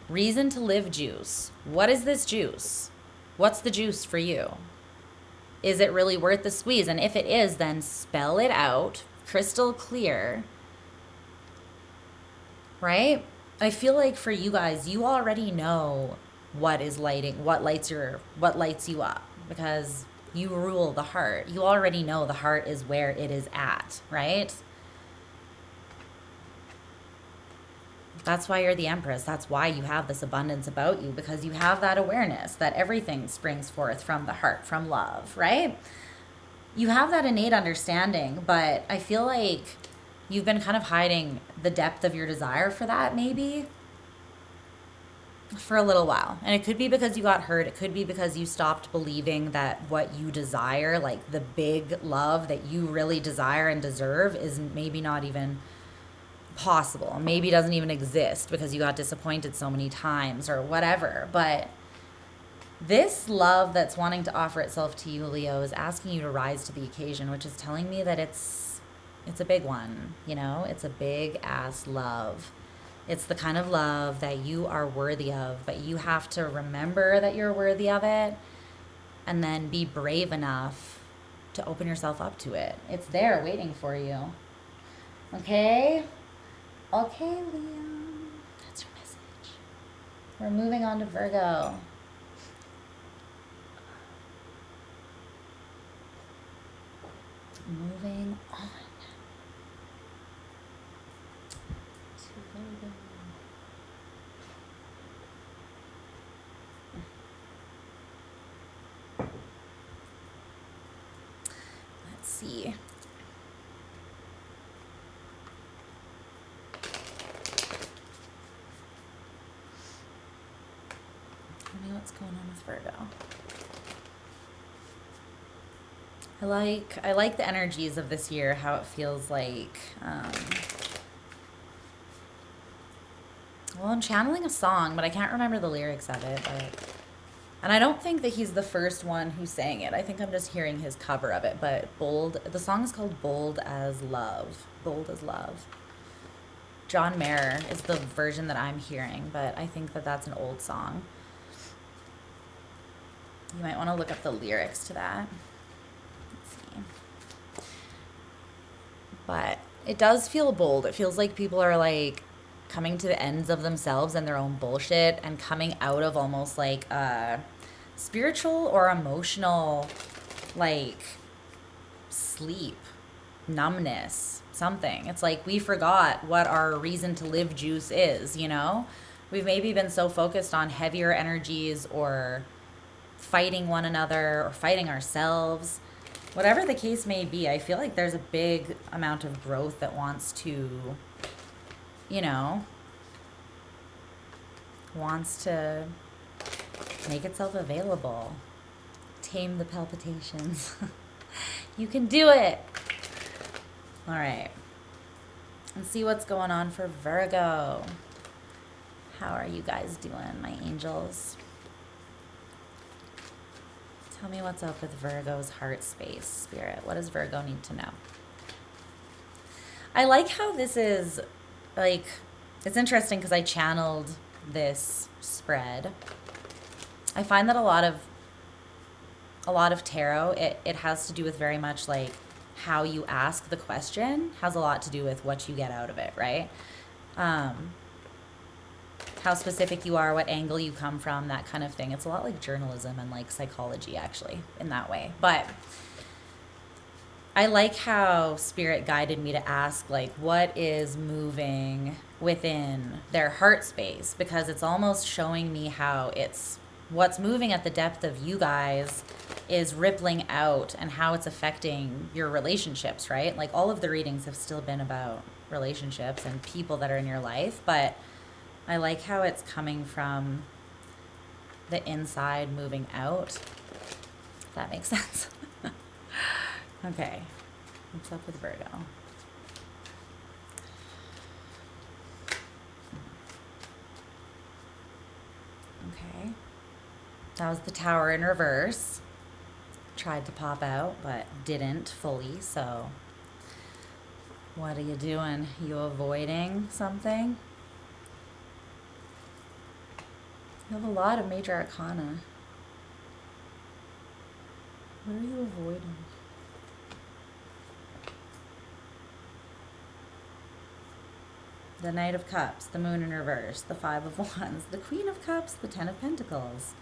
Reason to live juice. What is this juice? What's the juice for you? Is it really worth the squeeze? And if it is, then spell it out crystal clear. Right? I feel like for you guys, you already know what is lighting, what lights you up, because you rule the heart. You already know the heart is where it is at, right? That's why you're the Empress. That's why you have this abundance about you, because you have that awareness that everything springs forth from the heart, from love, right? You have that innate understanding, but I feel like you've been kind of hiding the depth of your desire for that, maybe, for a little while. And it could be because you got hurt. It could be because you stopped believing that what you desire, like the big love that you really desire and deserve, is maybe not even possible. Maybe doesn't even exist because you got disappointed so many times or whatever. But this love that's wanting to offer itself to you, Leo, is asking you to rise to the occasion, which is telling me that it's a big one, you know? It's a big ass love. It's the kind of love that you are worthy of, but you have to remember that you're worthy of it, and then be brave enough to open yourself up to it. It's there waiting for you. Okay? Okay, Leo. That's your message. We're moving on to Virgo. Moving on. Let's see. Tell me what's going on with Virgo. I like the energies of this year, how it feels like. Well, I'm channeling a song, but I can't remember the lyrics of it. And I don't think that he's the first one who sang it. I think I'm just hearing his cover of it. But the song is called Bold as Love. Bold as Love. John Mayer is the version that I'm hearing, but I think that that's an old song. You might want to look up the lyrics to that. Let's see. But it does feel bold. It feels like people are like coming to the ends of themselves and their own bullshit, and coming out of almost like a spiritual or emotional like sleep, numbness, something. It's like we forgot what our reason to live juice is, you know? We've maybe been so focused on heavier energies or fighting one another or fighting ourselves. Whatever the case may be, I feel like there's a big amount of growth that wants to, you know, wants to make itself available. Tame the palpitations. You can do it. All right. And see what's going on for Virgo. How are you guys doing, my angels? Tell me what's up with Virgo's heart space, spirit. What does Virgo need to know? I like how this is, like, it's interesting because I channeled this spread. I find that a lot of tarot, it has to do with very much like how you ask the question has a lot to do with what you get out of it, right? How specific you are, what angle you come from, that kind of thing. It's a lot like journalism and like psychology, actually, in that way. But I like how Spirit guided me to ask, like, what is moving within their heart space? Because it's almost showing me how it's what's moving at the depth of you guys is rippling out and how it's affecting your relationships, right? Like, all of the readings have still been about relationships and people that are in your life, but I like how it's coming from the inside moving out. If that makes sense. Okay, what's up with Virgo? Okay, that was the Tower in reverse. Tried to pop out, but didn't fully, so what are you doing? You avoiding something? You have a lot of major arcana. What are you avoiding? The Knight of Cups, the Moon in reverse, the Five of Wands, the Queen of Cups, the Ten of Pentacles.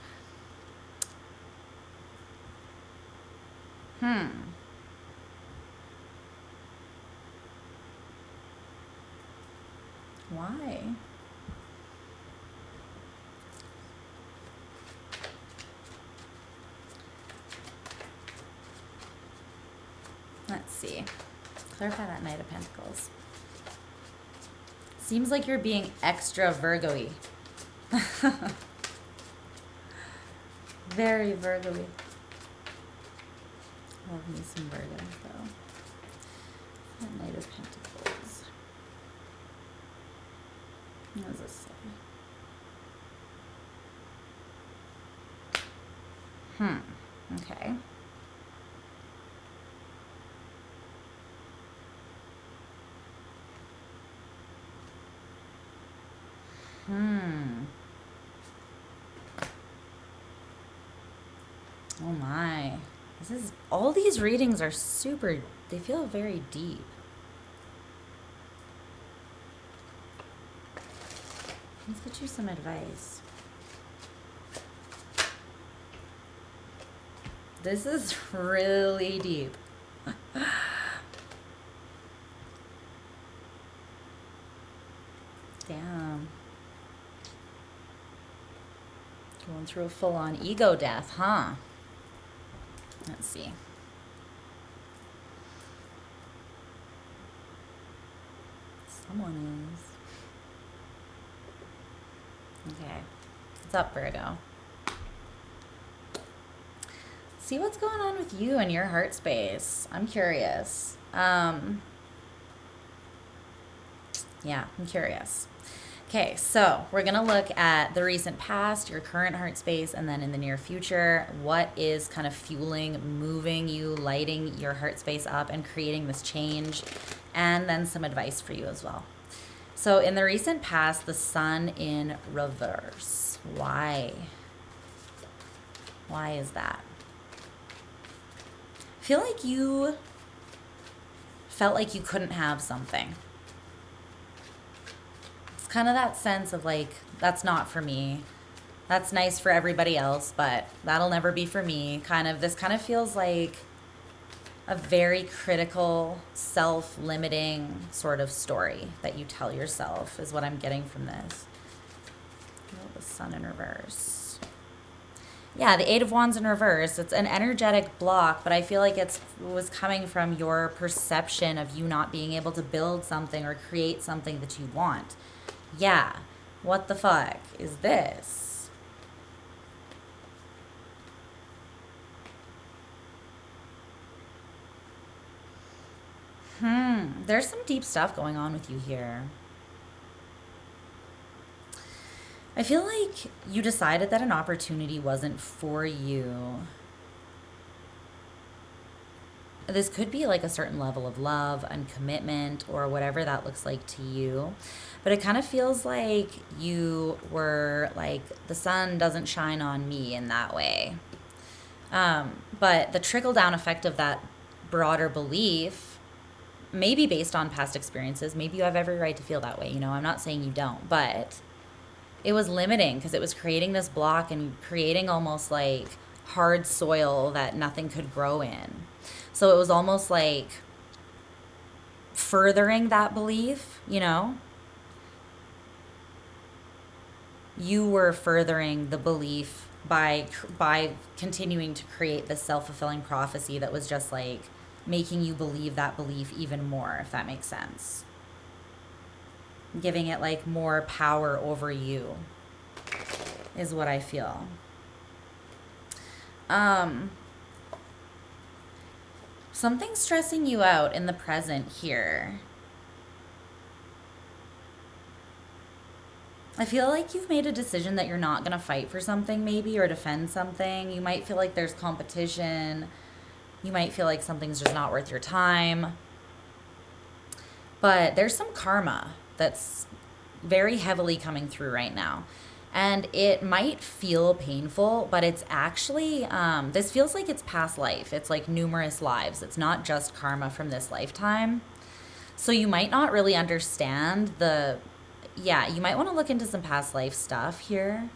Why? Let's see. Clarify that Knight of Pentacles. Seems like you're being extra Virgo-y. Very Virgo-y. Love me some Virgo, though. That Knight of Pentacles. What does this say? Okay. Oh my. This is, all these readings are super, they feel very deep. Let's get you some advice. This is really deep. Damn. Going through a full-on ego death, huh? Let's see. Someone is. Okay. What's up, Virgo? See what's going on with you and your heart space. I'm curious. Yeah, I'm curious. Okay, so we're going to look at the recent past, your current heart space, and then in the near future, what is kind of fueling, moving you, lighting your heart space up and creating this change, and then some advice for you as well. So in the recent past, the Sun in reverse. Why? Why is that? I feel like you felt like you couldn't have something. Kind of that sense of like, that's not for me, that's nice for everybody else, but that'll never be for me. Kind of, this kind of feels like a very critical, self-limiting sort of story that you tell yourself is what I'm getting from this. Oh, the Sun in reverse. Yeah, the Eight of Wands in reverse. It's an energetic block, but I feel like it was coming from your perception of you not being able to build something or create something that you want. Yeah, what the fuck is this? There's some deep stuff going on with you here. I feel like you decided that an opportunity wasn't for you. This could be like a certain level of love and commitment or whatever that looks like to you. But it kind of feels like you were like, the sun doesn't shine on me in that way. But the trickle down effect of that broader belief, maybe based on past experiences. Maybe you have every right to feel that way. You know, I'm not saying you don't, but it was limiting because it was creating this block and creating almost like hard soil that nothing could grow in. So it was almost like furthering that belief, you know? You were furthering the belief by continuing to create this self-fulfilling prophecy that was just like making you believe that belief even more, if that makes sense. Giving it like more power over you is what I feel. Something's stressing you out in the present here. I feel like you've made a decision that you're not going to fight for something maybe, or defend something. You might feel like there's competition. You might feel like something's just not worth your time. But there's some karma that's very heavily coming through right now. And it might feel painful, but it's actually, this feels like it's past life. It's like numerous lives. It's not just karma from this lifetime. So you might not really understand you might want to look into some past life stuff here.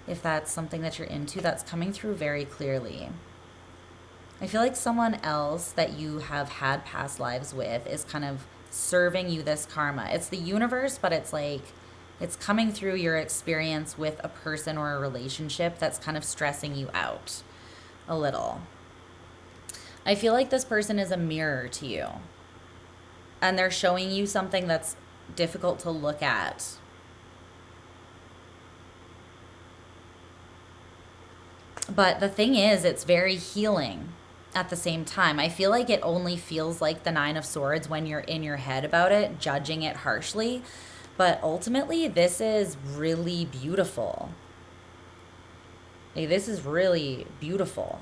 If that's something that you're into, that's coming through very clearly. I feel like someone else that you have had past lives with is kind of serving you this karma. It's the universe, but it's like, it's coming through your experience with a person or a relationship that's kind of stressing you out a little. I feel like this person is a mirror to you. And they're showing you something that's difficult to look at. But the thing is, it's very healing at the same time. I feel like it only feels like the Nine of Swords when you're in your head about it, judging it harshly. But ultimately, this is really beautiful. This is really beautiful.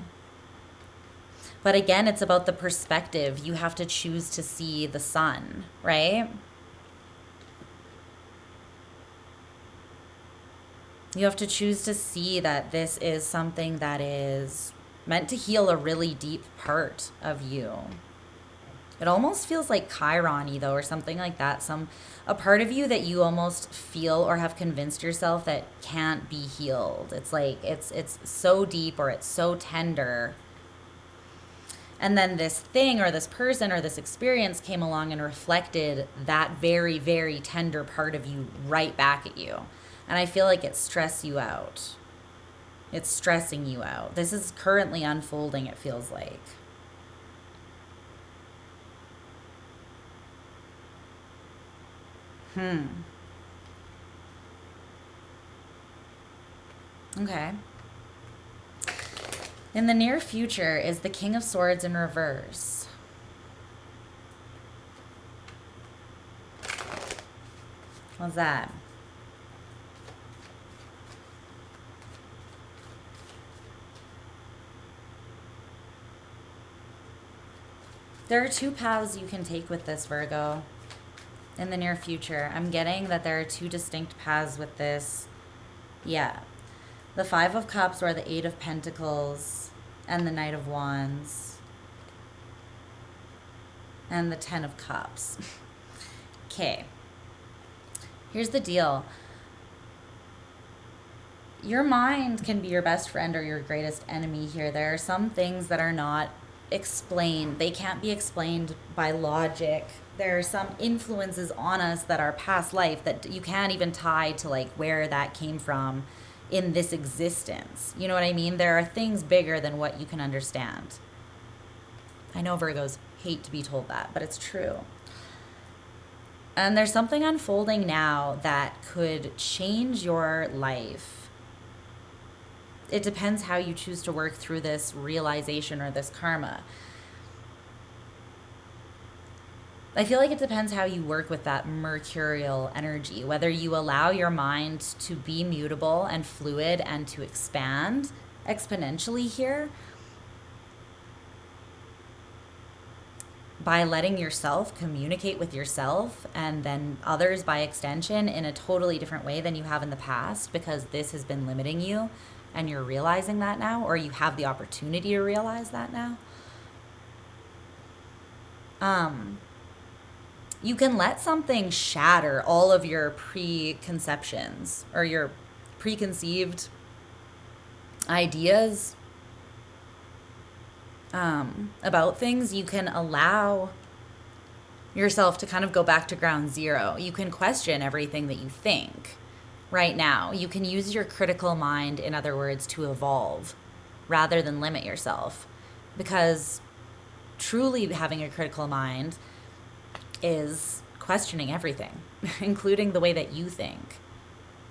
But again, it's about the perspective. You have to choose to see the sun, right? You have to choose to see that this is something that is meant to heal a really deep part of you. It almost feels like Chiron-y though, or something like that. A part of you that you almost feel or have convinced yourself that can't be healed. It's like it's so deep, or it's so tender. And then this thing or this person or this experience came along and reflected that very, very tender part of you right back at you. And I feel like it stressed you out. It's stressing you out. This is currently unfolding, it feels like. Okay. In the near future is the King of Swords in reverse. What's that? There are two paths you can take with this, Virgo, in the near future. I'm getting that there are two distinct paths with this. Yeah. The Five of Cups, or the Eight of Pentacles, and the Knight of Wands, and the Ten of Cups. Okay. Here's the deal. Your mind can be your best friend or your greatest enemy here. There are some things that are not explained. They can't be explained by logic. There are some influences on us that are past life that you can't even tie to like where that came from in this existence. You know what I mean? There are things bigger than what you can understand. I know Virgos hate to be told that, but it's true. And there's something unfolding now that could change your life. It depends how you choose to work through this realization or this karma. I feel like it depends how you work with that mercurial energy, whether you allow your mind to be mutable and fluid and to expand exponentially here by letting yourself communicate with yourself and then others by extension in a totally different way than you have in the past, because this has been limiting you and you're realizing that now, or you have the opportunity to realize that now. You can let something shatter all of your preconceptions or your preconceived ideas about things. You can allow yourself to kind of go back to ground zero. You can question everything that you think right now. You can use your critical mind, in other words, to evolve rather than limit yourself. Because truly having a critical mind is questioning everything, including the way that you think,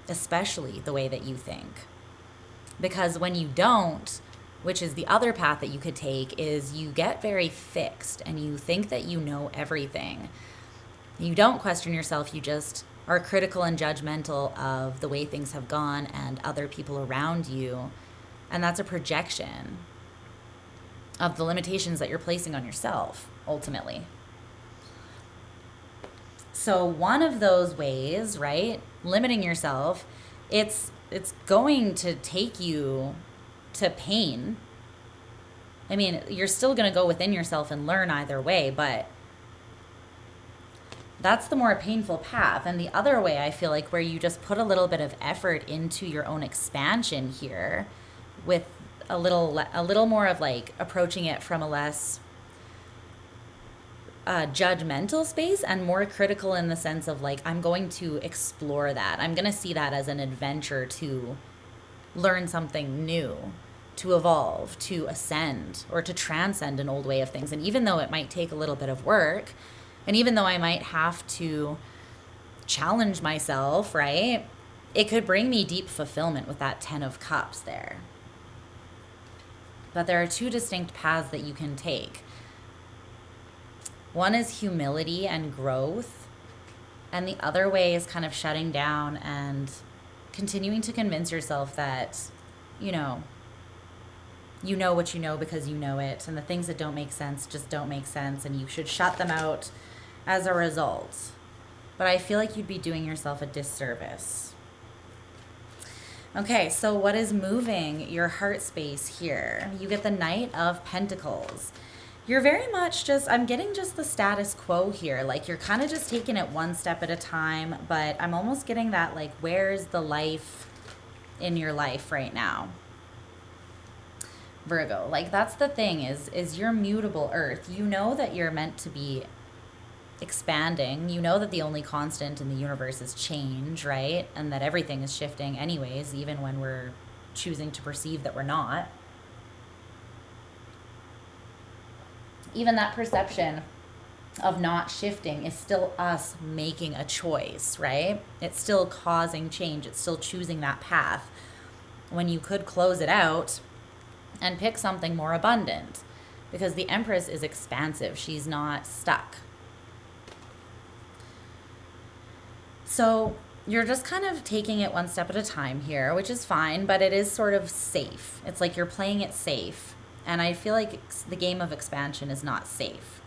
especially the way that you think. Because when you don't, which is the other path that you could take, is you get very fixed and you think that you know everything. You don't question yourself, you just are critical and judgmental of the way things have gone and other people around you. And that's a projection of the limitations that you're placing on yourself, ultimately. So one of those ways, right, limiting yourself, it's going to take you to pain. I mean, you're still going to go within yourself and learn either way, but that's the more painful path. And the other way, I feel like, where you just put a little bit of effort into your own expansion here, with a little more of like approaching it from a less judgmental space and more critical, in the sense of like, I'm going to explore that. I'm going to see that as an adventure to learn something new, to evolve, to ascend, or to transcend an old way of things. And even though it might take a little bit of work, and even though I might have to challenge myself, right, it could bring me deep fulfillment with that 10 of Cups there. But there are two distinct paths that you can take. One is humility and growth, and the other way is kind of shutting down and continuing to convince yourself that, you know what you know because you know it, and the things that don't make sense just don't make sense, and you should shut them out as a result. But I feel like you'd be doing yourself a disservice. Okay, so what is moving your heart space here? You get the Knight of Pentacles. You're very much just, I'm getting just the status quo here. Like, you're kind of just taking it one step at a time, but I'm almost getting that, like, where's the life in your life right now? Virgo, like, that's the thing, is you're mutable earth. You know that you're meant to be expanding. You know that the only constant in the universe is change, right? And that everything is shifting anyways, even when we're choosing to perceive that we're not. Even that perception of not shifting is still us making a choice, right? It's still causing change. It's still choosing that path, when you could close it out and pick something more abundant, because the Empress is expansive. She's not stuck. So you're just kind of taking it one step at a time here, which is fine, but it is sort of safe. It's like you're playing it safe. And I feel like the game of expansion is not safe,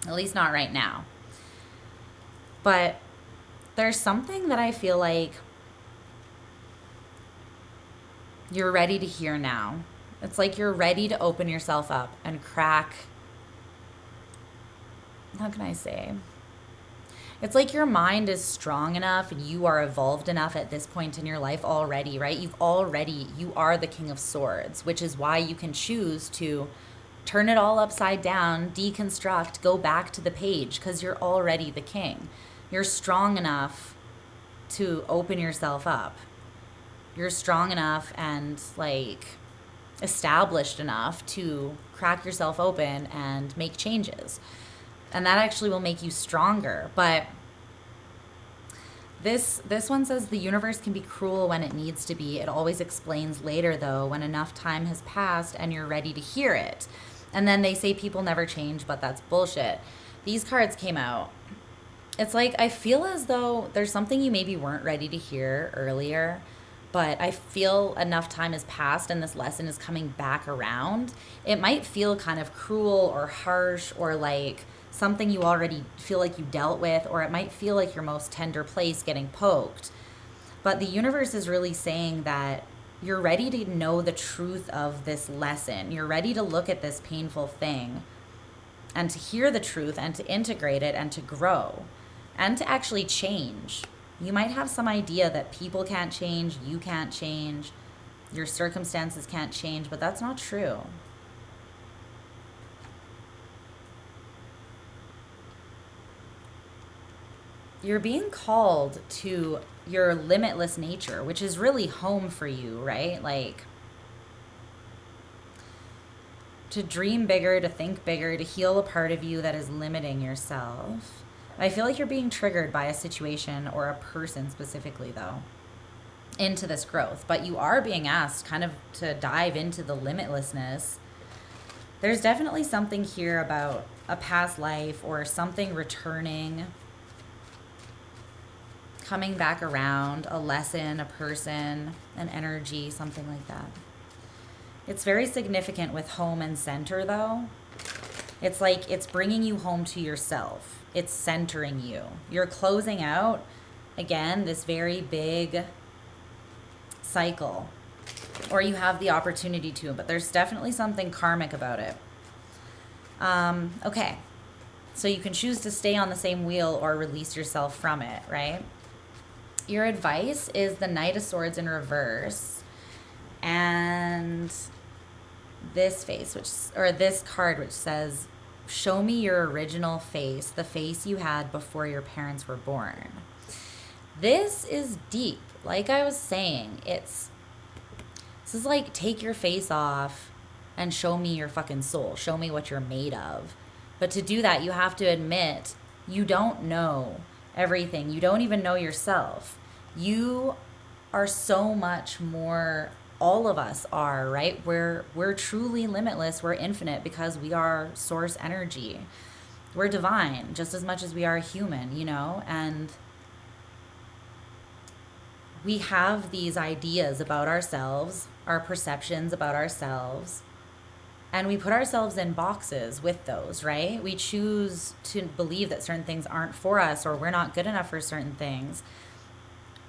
at least not right now. But there's something that I feel like you're ready to hear now. It's like you're ready to open yourself up and crack. How can I say? It's like your mind is strong enough and you are evolved enough at this point in your life already, right? You are the King of Swords, which is why you can choose to turn it all upside down, deconstruct, go back to the page, because you're already the king. You're strong enough to open yourself up. You're strong enough and like established enough to crack yourself open and make changes. And that actually will make you stronger. But this one says the universe can be cruel when it needs to be. It always explains later, though, when enough time has passed and you're ready to hear it. And then they say people never change, but that's bullshit. These cards came out. It's like, I feel as though there's something you maybe weren't ready to hear earlier, but I feel enough time has passed and this lesson is coming back around. It might feel kind of cruel or harsh or like something you already feel like you dealt with, or it might feel like your most tender place getting poked. But the universe is really saying that you're ready to know the truth of this lesson. You're ready to look at this painful thing and to hear the truth and to integrate it and to grow and to actually change. You might have some idea that people can't change, you can't change, your circumstances can't change, but that's not true. You're being called to your limitless nature, which is really home for you, right? Like, to dream bigger, to think bigger, to heal a part of you that is limiting yourself. I feel like you're being triggered by a situation or a person specifically, though, into this growth. But you are being asked kind of to dive into the limitlessness. There's definitely something here about a past life or something returning, coming back around, a lesson, a person, an energy, something like that. It's very significant with home and center, though. It's like it's bringing you home to yourself. It's centering you. You're closing out, again, this very big cycle. Or you have the opportunity to, but there's definitely something karmic about it. Okay. So you can choose to stay on the same wheel or release yourself from it, right? Your advice is the Knight of Swords in reverse. And this face, this card, which says, show me your original face, the face you had before your parents were born. This is deep. Like I was saying, this is like, take your face off and show me your fucking soul. Show me what you're made of. But to do that, you have to admit you don't know everything. You don't even know yourself. You are so much more. All of us are, right? We're truly limitless. We're infinite because we are source energy. We're divine just as much as we are human, you know? And we have these ideas about ourselves, our perceptions about ourselves, and we put ourselves in boxes with those, right? We choose to believe that certain things aren't for us or we're not good enough for certain things.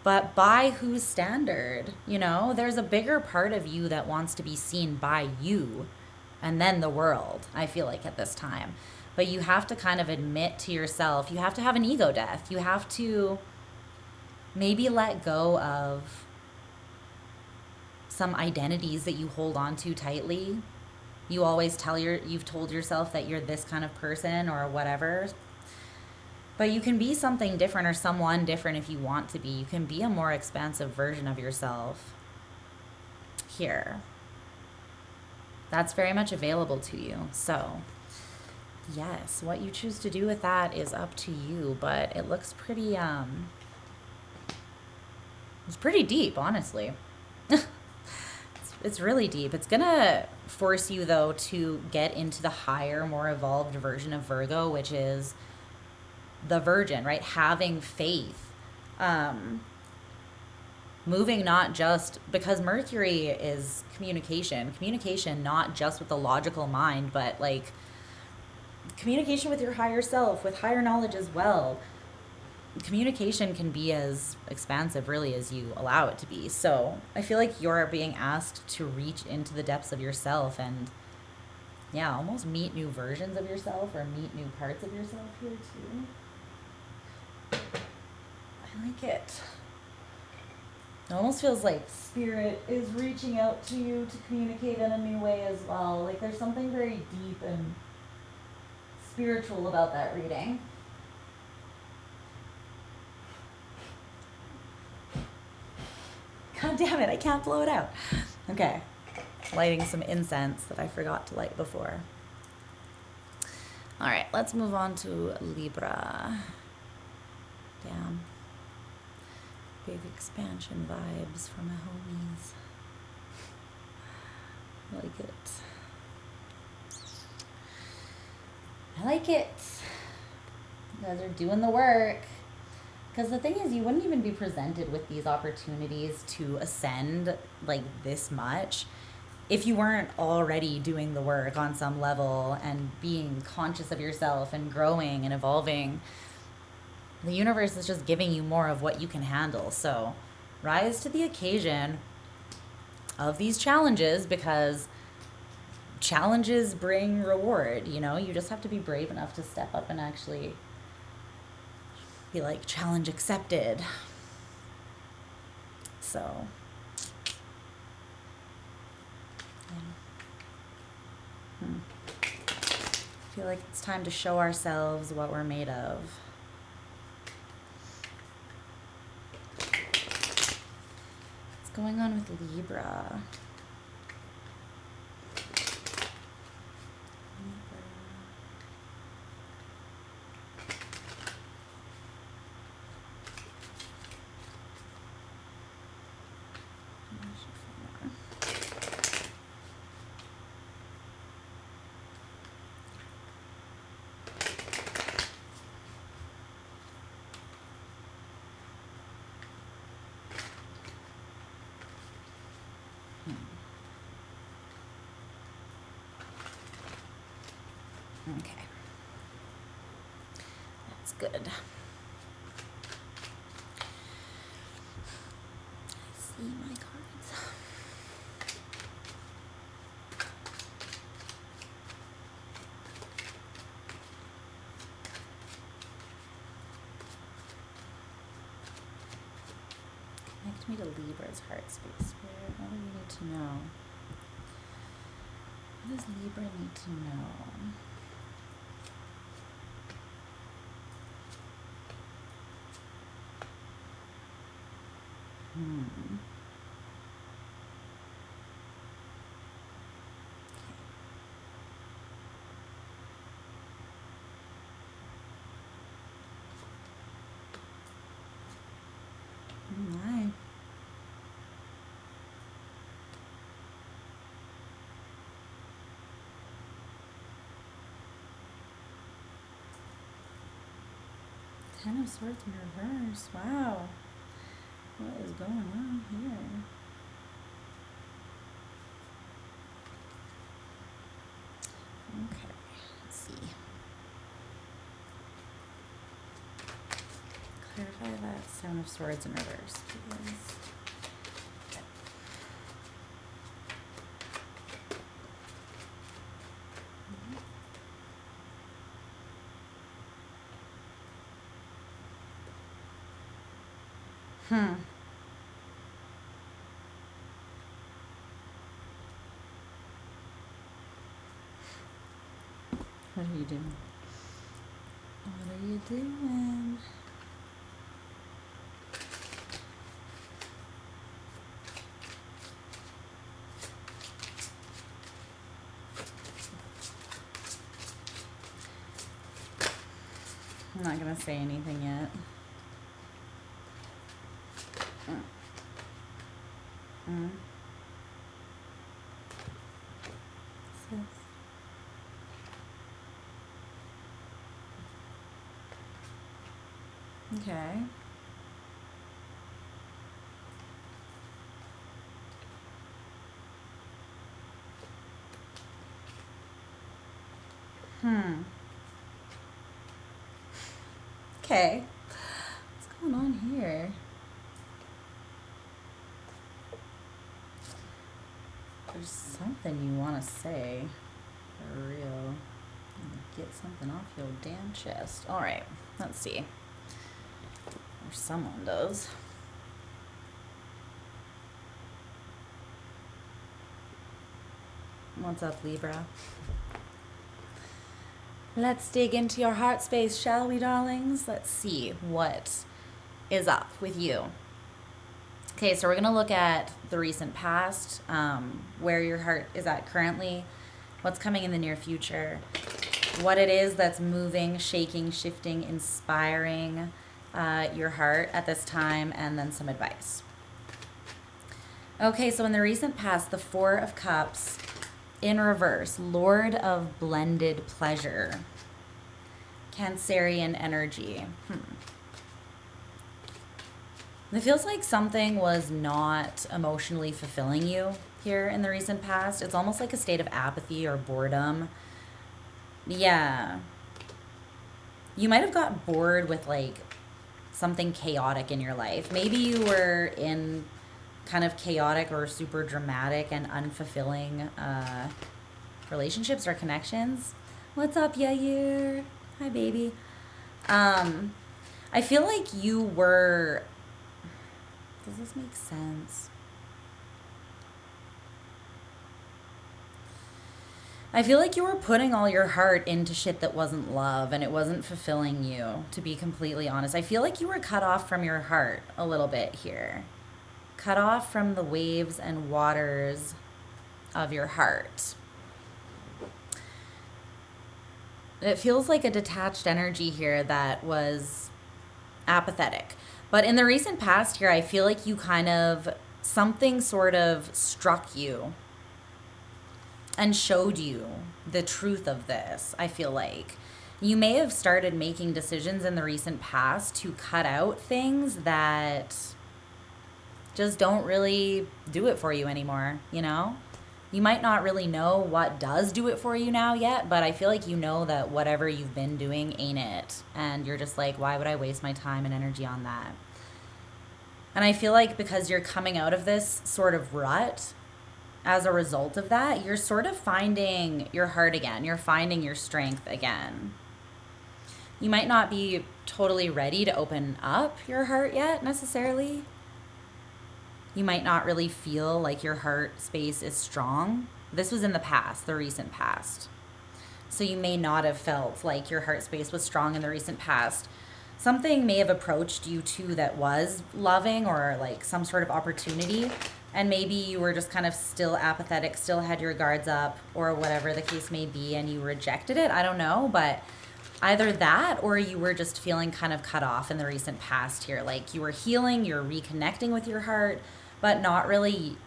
But by whose standard? You know, there's a bigger part of you that wants to be seen by you and then the world, I feel like, at this time. But you have to kind of admit to yourself, you have to have an ego death. You have to maybe let go of some identities that you hold on to tightly. You always you've told yourself that you're this kind of person or whatever. But you can be something different or someone different if you want to be. You can be a more expansive version of yourself here. That's very much available to you. So, yes, what you choose to do with that is up to you. But it looks pretty, it's pretty deep, honestly. It's really deep. It's going to force you, though, to get into the higher, more evolved version of Virgo, which is the Virgin, right? Having faith, moving not just because Mercury is communication, not just with the logical mind, but like communication with your higher self, with higher knowledge as well. Communication can be as expansive really as you allow it to be. So I feel like you're being asked to reach into the depths of yourself and almost meet new versions of yourself or meet new parts of yourself here too. I like it. It almost feels like spirit is reaching out to you to communicate in a new way as well. Like there's something very deep and spiritual about that reading. God damn it, I can't blow it out. Okay. Lighting some incense that I forgot to light before. All right, let's move on to Libra. Damn. Big expansion vibes from my homies. I like it. I like it. You guys are doing the work. Because the thing is, you wouldn't even be presented with these opportunities to ascend like this much if you weren't already doing the work on some level and being conscious of yourself and growing and evolving. The universe is just giving you more of what you can handle. So rise to the occasion of these challenges because challenges bring reward, you know? You just have to be brave enough to step up and actually be like, challenge accepted. So, yeah. I feel like it's time to show ourselves what we're made of. What's going on with Libra? Okay. That's good. I see my cards. Connect me to Libra's heart space. Spirit, what do we need to know? What does Libra need to know? Nice. Ten of Swords in reverse. Wow. What is going on here? Okay, let's see. Clarify that Seven of Swords in reverse, please. What are you doing? What are you doing? I'm not gonna say anything yet. Okay. Okay. What's going on here? There's something you want to say. For real. Get something off your damn chest. All right. Let's see. Or someone does. What's up, Libra? Let's dig into your heart space, shall we, darlings? Let's see what is up with you. Okay, so we're going to look at the recent past, where your heart is at currently, what's coming in the near future, what it is that's moving, shaking, shifting, inspiring your heart at this time, and then some advice. Okay, so in the recent past, the Four of Cups in reverse, Lord of Blended Pleasure, Cancerian energy. It feels like something was not emotionally fulfilling you here in the recent past. It's almost like a state of apathy or boredom. Yeah. You might have got bored with like something chaotic in your life. Maybe you were in kind of chaotic or super dramatic and unfulfilling relationships or connections. What's up, Yair? Hi, baby. I feel like you were, does this make sense? I feel like you were putting all your heart into shit that wasn't love and it wasn't fulfilling you, to be completely honest. I feel like you were cut off from your heart a little bit here. Cut off from the waves and waters of your heart. It feels like a detached energy here that was apathetic. But in the recent past here, I feel like you kind of, something sort of struck you and showed you the truth of this. I feel like you may have started making decisions in the recent past to cut out things that just don't really do it for you anymore, you know? You might not really know what does do it for you now yet, but I feel like you know that whatever you've been doing ain't it. And you're just like, why would I waste my time and energy on that? And I feel like because you're coming out of this sort of rut, as a result of that, you're sort of finding your heart again. You're finding your strength again. You might not be totally ready to open up your heart yet necessarily. You might not really feel like your heart space is strong. This was in the past, the recent past. So you may not have felt like your heart space was strong in the recent past. Something may have approached you too that was loving or like some sort of opportunity. And maybe you were just kind of still apathetic, still had your guards up, or whatever the case may be, and you rejected it. I don't know, but either that or you were just feeling kind of cut off in the recent past here. Like you were healing, you're reconnecting with your heart, but not really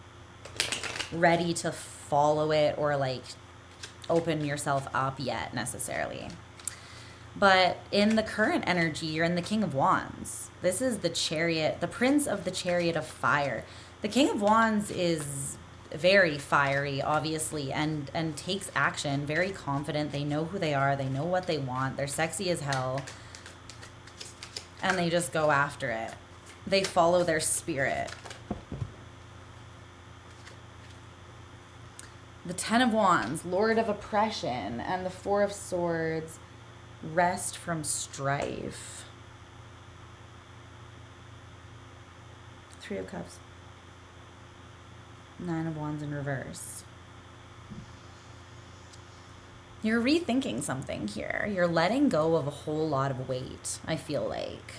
ready to follow it or like open yourself up yet necessarily. But in the current energy, you're in the King of Wands. This is the Chariot, the Prince of the Chariot of Fire. The King of Wands is very fiery, obviously, and takes action, very confident. They know who they are. They know what they want. They're sexy as hell. And they just go after it. They follow their spirit. The Ten of Wands, Lord of Oppression, and the Four of Swords, rest from strife. Three of Cups. Nine of Wands in reverse. You're rethinking something here. You're letting go of a whole lot of weight, I feel like.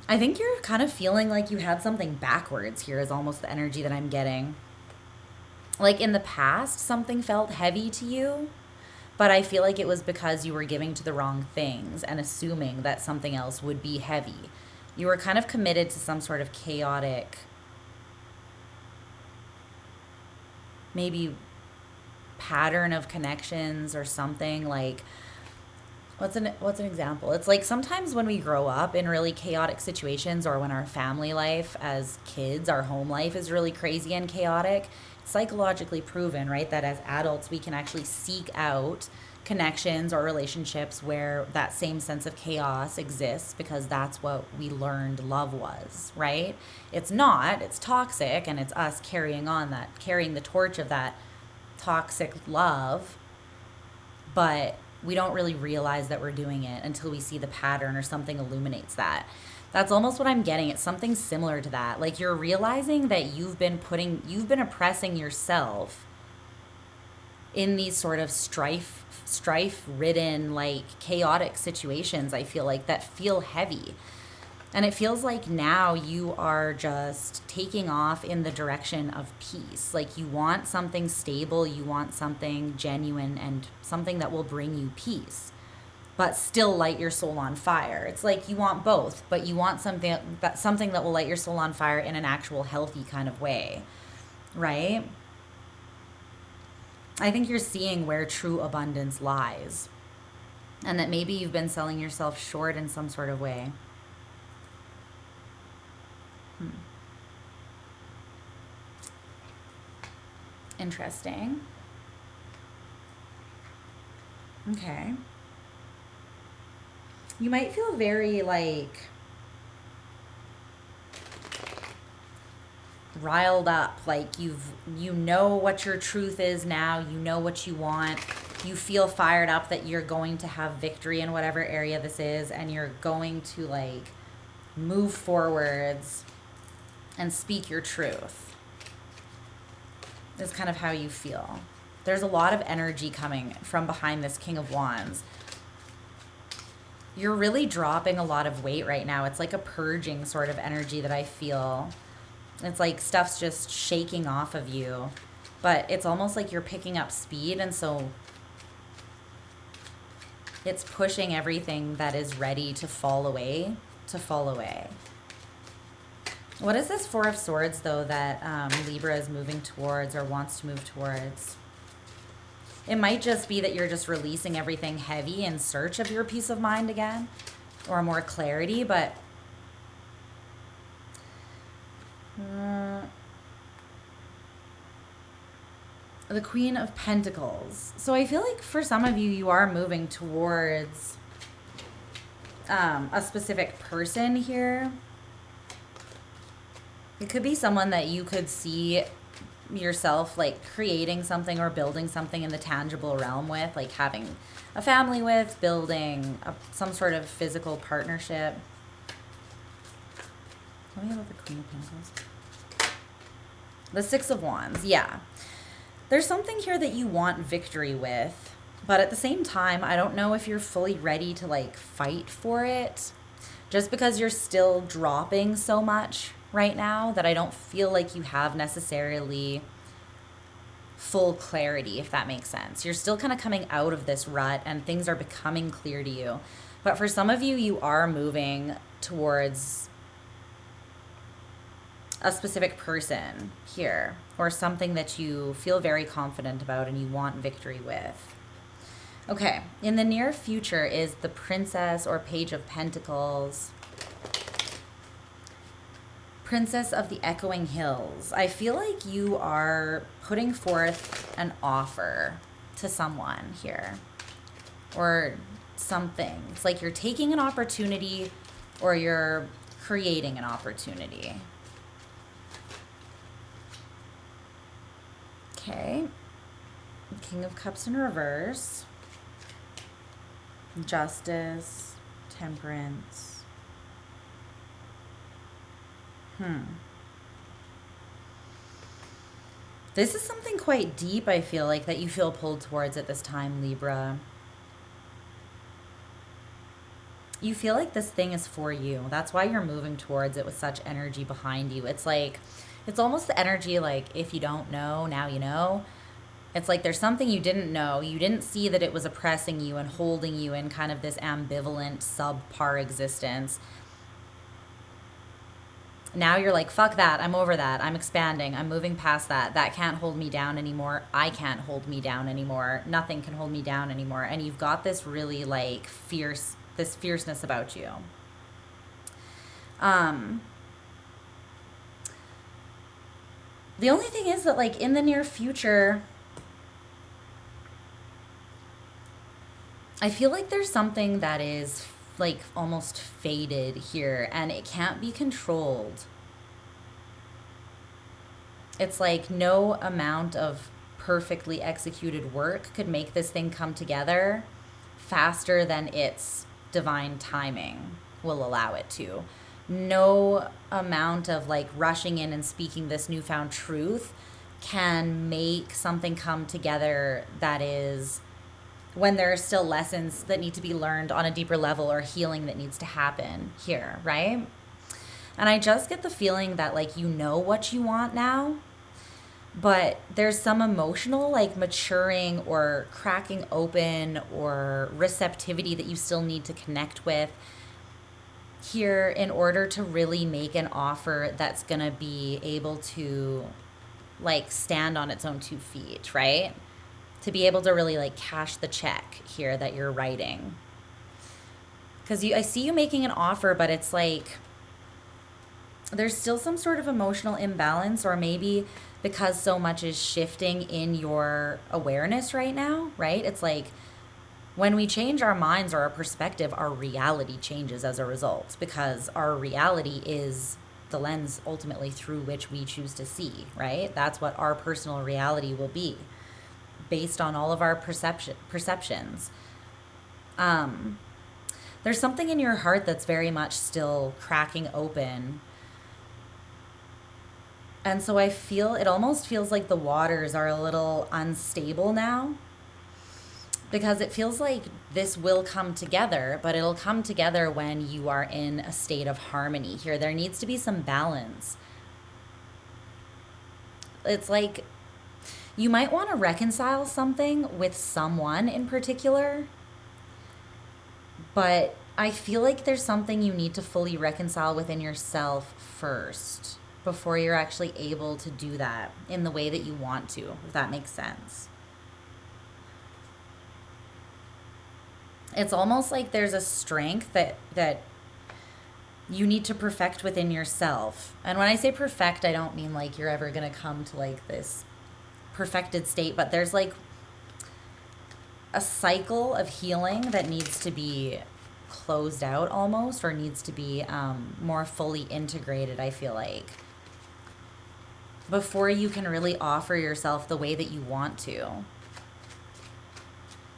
I think you're kind of feeling like you had something backwards here is almost the energy that I'm getting. Like in the past, something felt heavy to you, but I feel like it was because you were giving to the wrong things and assuming that something else would be heavy. You were kind of committed to some sort of chaotic, maybe pattern of connections or something. Like, what's an example? It's like sometimes when we grow up in really chaotic situations, or when our family life as kids, our home life is really crazy and chaotic, it's psychologically proven, right, that as adults we can actually seek out connections or relationships where that same sense of chaos exists, because that's what we learned love was, right? It's not, it's toxic, and it's us carrying the torch of that toxic love, but we don't really realize that we're doing it until we see the pattern or something illuminates that. That's almost what I'm getting. It's something similar to that. Like you're realizing that you've been oppressing yourself in these sort of strife-ridden, like chaotic situations, I feel like, that feel heavy. And it feels like now you are just taking off in the direction of peace. Like you want something stable, you want something genuine, and something that will bring you peace, but still light your soul on fire. It's like you want both, but you want something that will light your soul on fire in an actual healthy kind of way, right? I think you're seeing where true abundance lies, and that maybe you've been selling yourself short in some sort of way. Interesting. Okay. You might feel very like riled up, like you know what your truth is now, you know what you want, you feel fired up that you're going to have victory in whatever area this is, and you're going to like move forwards and speak your truth. Is kind of how you feel. There's a lot of energy coming from behind this King of Wands. You're really dropping a lot of weight right now. It's like a purging sort of energy that I feel. It's like stuff's just shaking off of you, but it's almost like you're picking up speed, and so it's pushing everything that is ready to fall away to fall away. What is this Four of Swords, though, that Libra is moving towards or wants to move towards? It might just be that you're just releasing everything heavy in search of your peace of mind again, or more clarity, but the Queen of Pentacles. So I feel like for some of you, you are moving towards a specific person here. It could be someone that you could see yourself like creating something or building something in the tangible realm with, like having a family with, building some sort of physical partnership. Tell me about the Queen of Pentacles. The Six of Wands, yeah. There's something here that you want victory with, but at the same time, I don't know if you're fully ready to like fight for it, just because you're still dropping so much right now that I don't feel like you have necessarily full clarity, if that makes sense. You're still kind of coming out of this rut and things are becoming clear to you. But for some of you, you are moving towards a specific person here, or something that you feel very confident about and you want victory with. Okay, in the near future is the Princess or Page of Pentacles. Princess of the Echoing Hills. I feel like you are putting forth an offer to someone here, or something. It's like you're taking an opportunity or you're creating an opportunity. Okay. King of Cups in reverse. Justice. Temperance. This is something quite deep, I feel like, that you feel pulled towards at this time, Libra. You feel like this thing is for you. That's why you're moving towards it with such energy behind you. It's like, it's almost the energy like, if you don't know, now you know. It's like there's something you didn't know. You didn't see that it was oppressing you and holding you in kind of this ambivalent, subpar existence. Now you're like, fuck that. I'm over that. I'm expanding. I'm moving past that. That can't hold me down anymore. I can't hold me down anymore. Nothing can hold me down anymore. And you've got this really like this fierceness about you. The only thing is that like in the near future, I feel like there's something that is like almost faded here and it can't be controlled. It's like no amount of perfectly executed work could make this thing come together faster than its divine timing will allow it to. No amount of like rushing in and speaking this newfound truth can make something come together that is, when there are still lessons that need to be learned on a deeper level or healing that needs to happen here, right? And I just get the feeling that like you know what you want now, but there's some emotional like maturing or cracking open or receptivity that you still need to connect with here in order to really make an offer that's going to be able to like stand on its own 2 feet, right? To be able to really like cash the check here that you're writing. Because I see you making an offer, but it's like there's still some sort of emotional imbalance, or maybe because so much is shifting in your awareness right now, right? It's like when we change our minds or our perspective, our reality changes as a result, because our reality is the lens ultimately through which we choose to see, right? That's what our personal reality will be based on all of our perceptions. There's something in your heart that's very much still cracking open. And so I feel, it almost feels like the waters are a little unstable now, because it feels like this will come together, but it'll come together when you are in a state of harmony here. There needs to be some balance. It's like you might want to reconcile something with someone in particular, but I feel like there's something you need to fully reconcile within yourself first before you're actually able to do that in the way that you want to, if that makes sense. It's almost like there's a strength that you need to perfect within yourself. And when I say perfect, I don't mean like you're ever going to come to like this perfected state, but there's like a cycle of healing that needs to be closed out almost, or needs to be more fully integrated, I feel like, before you can really offer yourself the way that you want to.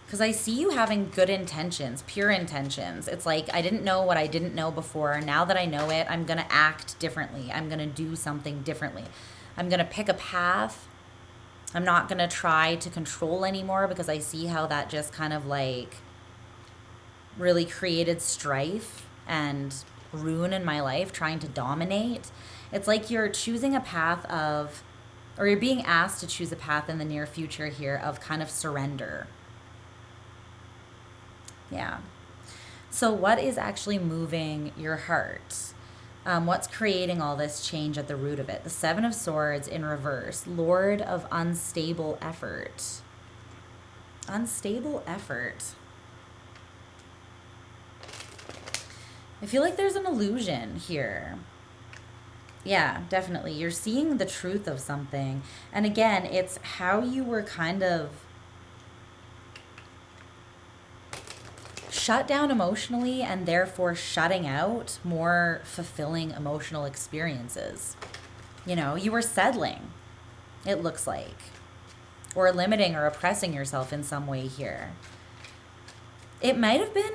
Because I see you having good intentions, pure intentions. It's like, I didn't know what I didn't know before. Now that I know it, I'm going to act differently. I'm going to do something differently. I'm going to pick a path. I'm not going to try to control anymore, because I see how that just kind of like really created strife and ruin in my life, trying to dominate. It's like you're choosing a path of, or you're being asked to choose a path in the near future here of kind of surrender. Yeah. So what is actually moving your heart? What's creating all this change at the root of it? The Seven of Swords in reverse. Lord of unstable effort. Unstable effort. I feel like there's an illusion here. Yeah, definitely. You're seeing the truth of something. And again, it's how you were kind of shut down emotionally, and therefore shutting out more fulfilling emotional experiences. You know, you were settling, it looks like, or limiting or oppressing yourself in some way here. It might have been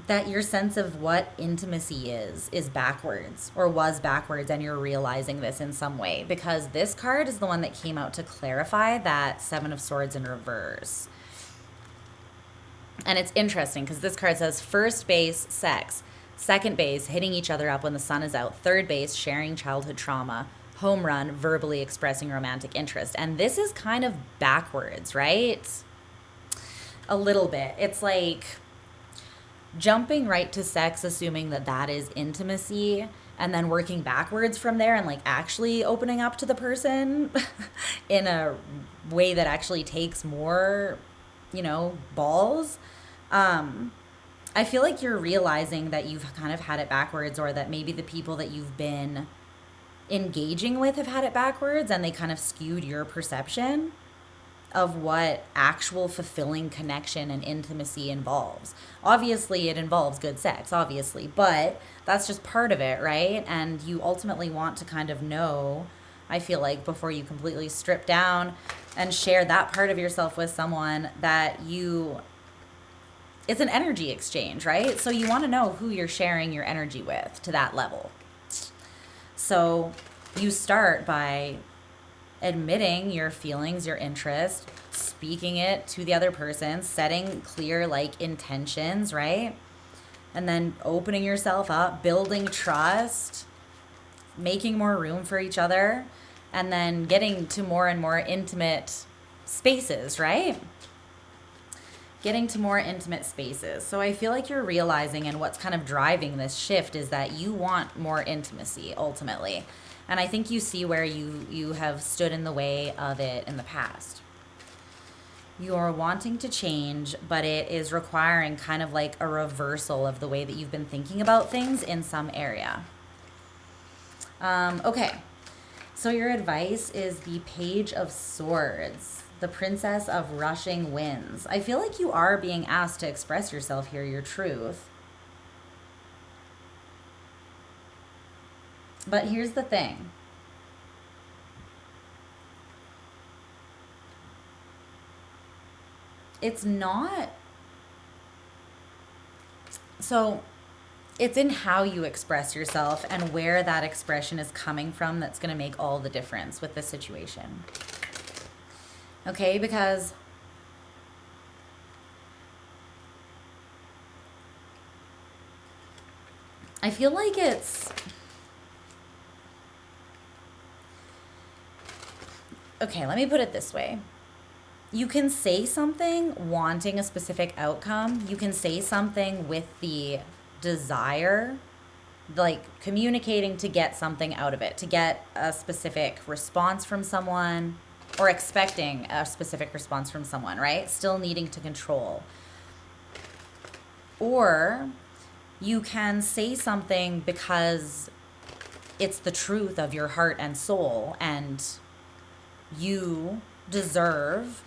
that your sense of what intimacy is backwards, or was backwards, and you're realizing this in some way, because this card is the one that came out to clarify that Seven of Swords in reverse. And it's interesting because this card says first base, sex. Second base, hitting each other up when the sun is out. Third base, sharing childhood trauma. Home run, verbally expressing romantic interest. And this is kind of backwards, right? A little bit. It's like jumping right to sex, assuming that that is intimacy, and then working backwards from there and like actually opening up to the person in a way that actually takes more, you know, balls. I feel like you're realizing that you've kind of had it backwards, or that maybe the people that you've been engaging with have had it backwards, and they kind of skewed your perception of what actual fulfilling connection and intimacy involves. Obviously, it involves good sex, obviously, but that's just part of it, right? And you ultimately want to kind of know, I feel like, before you completely strip down and share that part of yourself with someone, that it's an energy exchange, right? So you want to know who you're sharing your energy with to that level. So you start by admitting your feelings, your interest, speaking it to the other person, setting clear like intentions, right? And then opening yourself up, building trust, making more room for each other, and then getting to more and more intimate spaces, right? Getting to more intimate spaces. So I feel like you're realizing, and what's kind of driving this shift is that you want more intimacy ultimately. And I think you see where you have stood in the way of it in the past. You're wanting to change, but it is requiring kind of like a reversal of the way that you've been thinking about things in some area. Okay. So your advice is the Page of Swords. The Princess of Rushing Winds. I feel like you are being asked to express yourself here, your truth. But here's the thing. It's not, so it's in how you express yourself and where that expression is coming from that's going to make all the difference with the situation. Okay, because I feel like it's, okay, let me put it this way. You can say something wanting a specific outcome. You can say something with the desire, like communicating to get something out of it, to get a specific response from someone, or expecting a specific response from someone, right? Still needing to control. Or you can say something because it's the truth of your heart and soul, and you deserve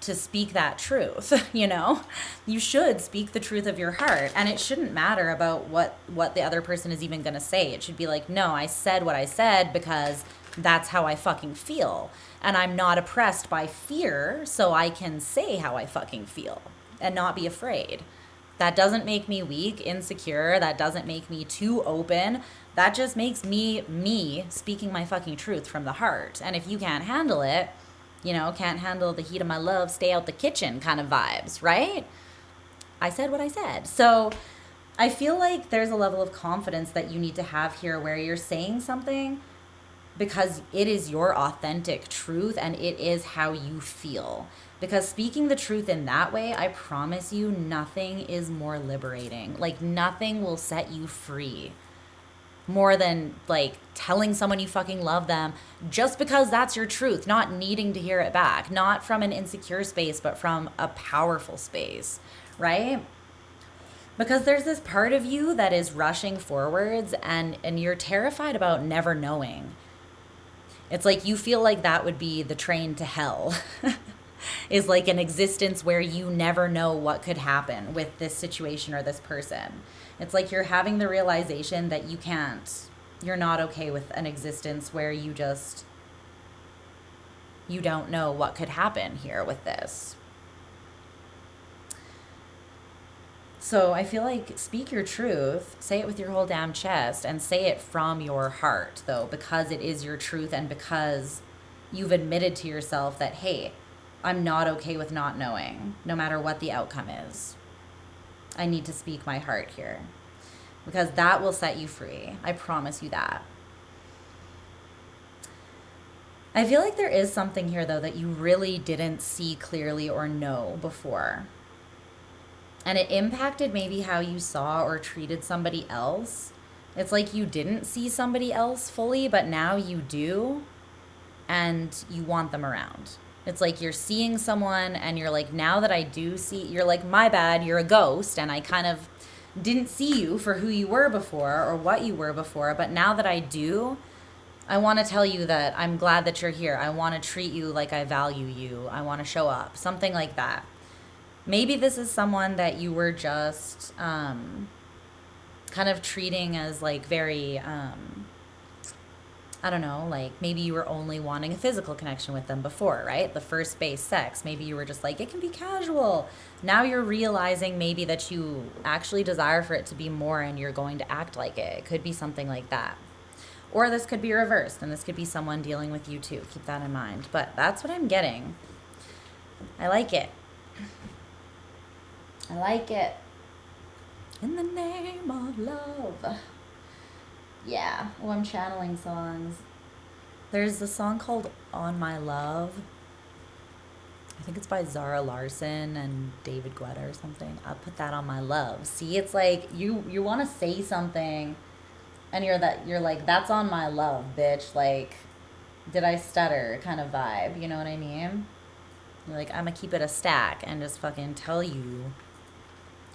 to speak that truth. You know, you should speak the truth of your heart, and it shouldn't matter about what the other person is even going to say. It should be like, no, I said what I said because that's how I fucking feel, and I'm not oppressed by fear, so I can say how I fucking feel and not be afraid. That doesn't make me weak, insecure. That doesn't make me too open. That just makes me speaking my fucking truth from the heart. And if you can't handle it, you know, can't handle the heat of my love, stay out the kitchen kind of vibes, right? I said what I said. So I feel like there's a level of confidence that you need to have here where you're saying something because it is your authentic truth and it is how you feel. Because speaking the truth in that way, I promise you, nothing is more liberating. Like, nothing will set you free more than like telling someone you fucking love them just because that's your truth, not needing to hear it back, not from an insecure space, but from a powerful space, right? Because there's this part of you that is rushing forwards, and you're terrified about never knowing. It's like you feel like that would be the train to hell. Is like an existence where you never know what could happen with this situation or this person. It's like you're having the realization that you're not okay with an existence where you don't know what could happen here with this. So I feel like speak your truth, say it with your whole damn chest, and say it from your heart, though, because it is your truth and because you've admitted to yourself that, hey, I'm not okay with not knowing, no matter what the outcome is. I need to speak my heart here because that will set you free. I promise you that. I feel like there is something here, though, that you really didn't see clearly or know before. And it impacted maybe how you saw or treated somebody else. It's like you didn't see somebody else fully, but now you do, and you want them around. It's like you're seeing someone and you're like, now that I do see, you're like, my bad, you're a ghost, and I kind of didn't see you for who you were before or what you were before, but now that I do, I want to tell you that I'm glad that you're here. I want to treat you like I value you. I want to show up. Something like that. Maybe this is someone that you were just kind of treating as like very, I don't know, like maybe you were only wanting a physical connection with them before, right? The first base sex. Maybe you were just like, it can be casual. Now you're realizing maybe that you actually desire for it to be more and you're going to act like it. It could be something like that. Or this could be reversed, and this could be someone dealing with you too. Keep that in mind. But that's what I'm getting. I like it. I like it. In the name of love. Yeah. Oh, I'm channeling songs. There's a song called On My Love. I think it's by Zara Larsson and David Guetta or something. I'll put that on my love. See, it's like you want to say something and you're like, that's on my love, bitch. Like, did I stutter kind of vibe. You know what I mean? You're like, I'm going to keep it a stack and just fucking tell you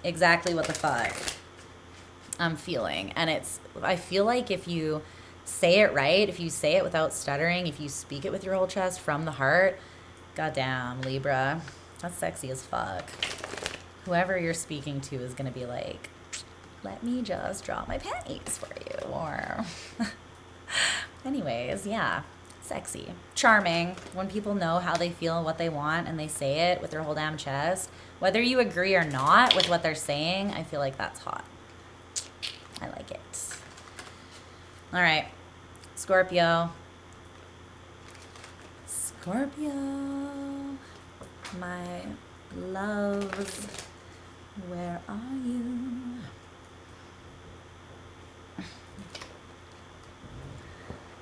exactly what the fuck I'm feeling. And I feel like if you say it right, if you say it without stuttering, if you speak it with your whole chest from the heart, goddamn, Libra, that's sexy as fuck. Whoever you're speaking to is going to be like, let me just drop my panties for you. Or Anyways, yeah, sexy, charming. When people know how they feel and what they want and they say it with their whole damn chest, whether you agree or not with what they're saying, I feel like that's hot. I like it. All right, Scorpio. Scorpio, my loves, where are you?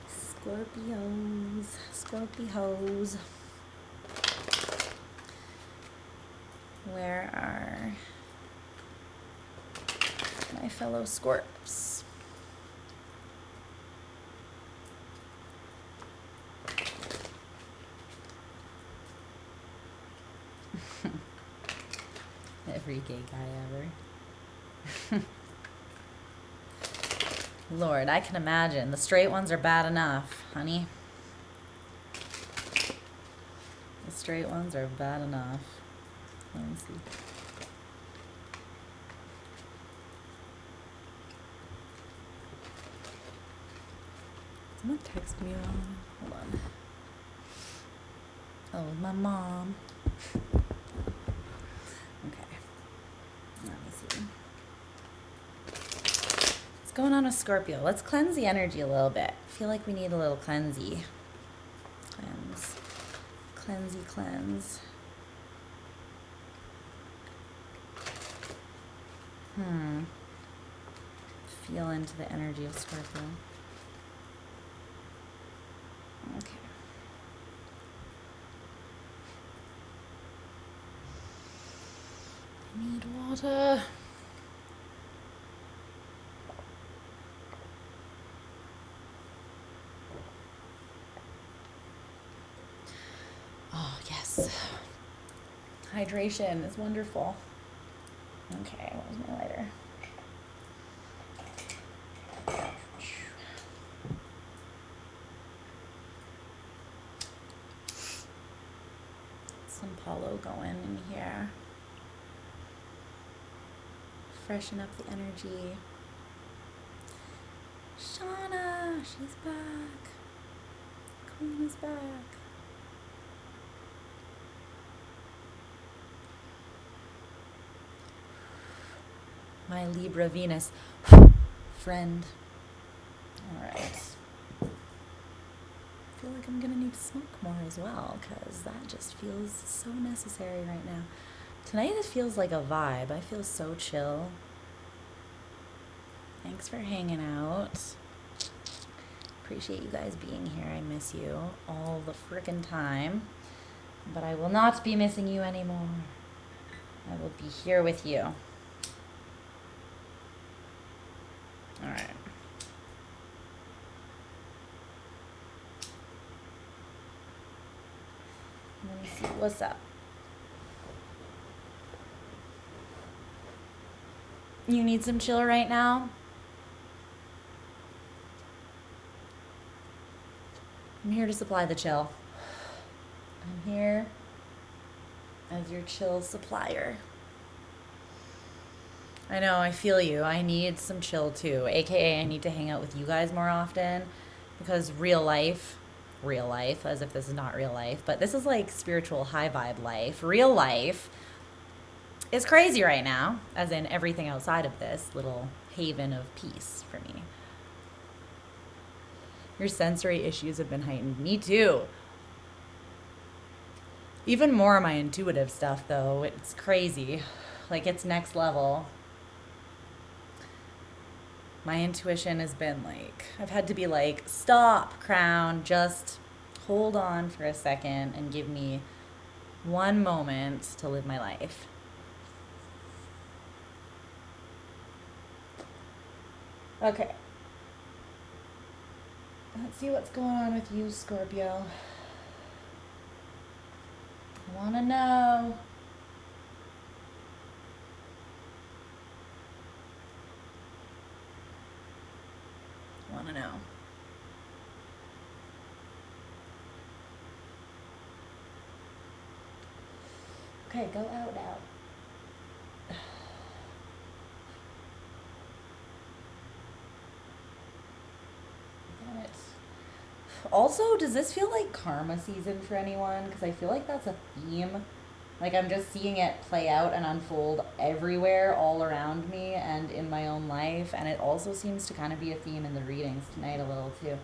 Scorpios, Scorpios. Where are my fellow Scorps? Every gay guy ever. Lord, I can imagine. The straight ones are bad enough, honey. The straight ones are bad enough. Let me see. Someone text me on. Hold on. Oh, my mom. Okay. Let me see. What's going on with Scorpio? Let's cleanse the energy a little bit. I feel like we need a little cleansey. Cleanse. Cleansey cleanse. Feel into the energy of Scorpio. Okay. I need water. Oh, yes. Hydration is wonderful. Okay, where's my lighter? Some Palo going in here. Freshen up the energy. Shawna, she's back. Queen is back. My Libra Venus friend. All right. I feel like I'm gonna need to smoke more as well because that just feels so necessary right now. Tonight it feels like a vibe. I feel so chill. Thanks for hanging out. Appreciate you guys being here. I miss you all the frickin' time. But I will not be missing you anymore. I will be here with you. All right. Let me see. What's up? You need some chill right now? I'm here to supply the chill. I'm here as your chill supplier. I know, I feel you. I need some chill too. AKA, I need to hang out with you guys more often because real life, as if this is not real life, but this is like spiritual high vibe life. Real life is crazy right now, as in everything outside of this little haven of peace for me. Your sensory issues have been heightened. Me too. Even more of my intuitive stuff, though. It's crazy. Like, it's next level. My intuition has been like, I've had to be like, stop, Crown. Just hold on for a second and give me one moment to live my life. Okay. Let's see what's going on with you, Scorpio. I want to know. Want to know. Okay, go out now. Damn it. Also, does this feel like karma season for anyone? Because I feel like that's a theme. Like, I'm just seeing it play out and unfold everywhere, all around me, and in my own life. And it also seems to kind of be a theme in the readings tonight, a little too,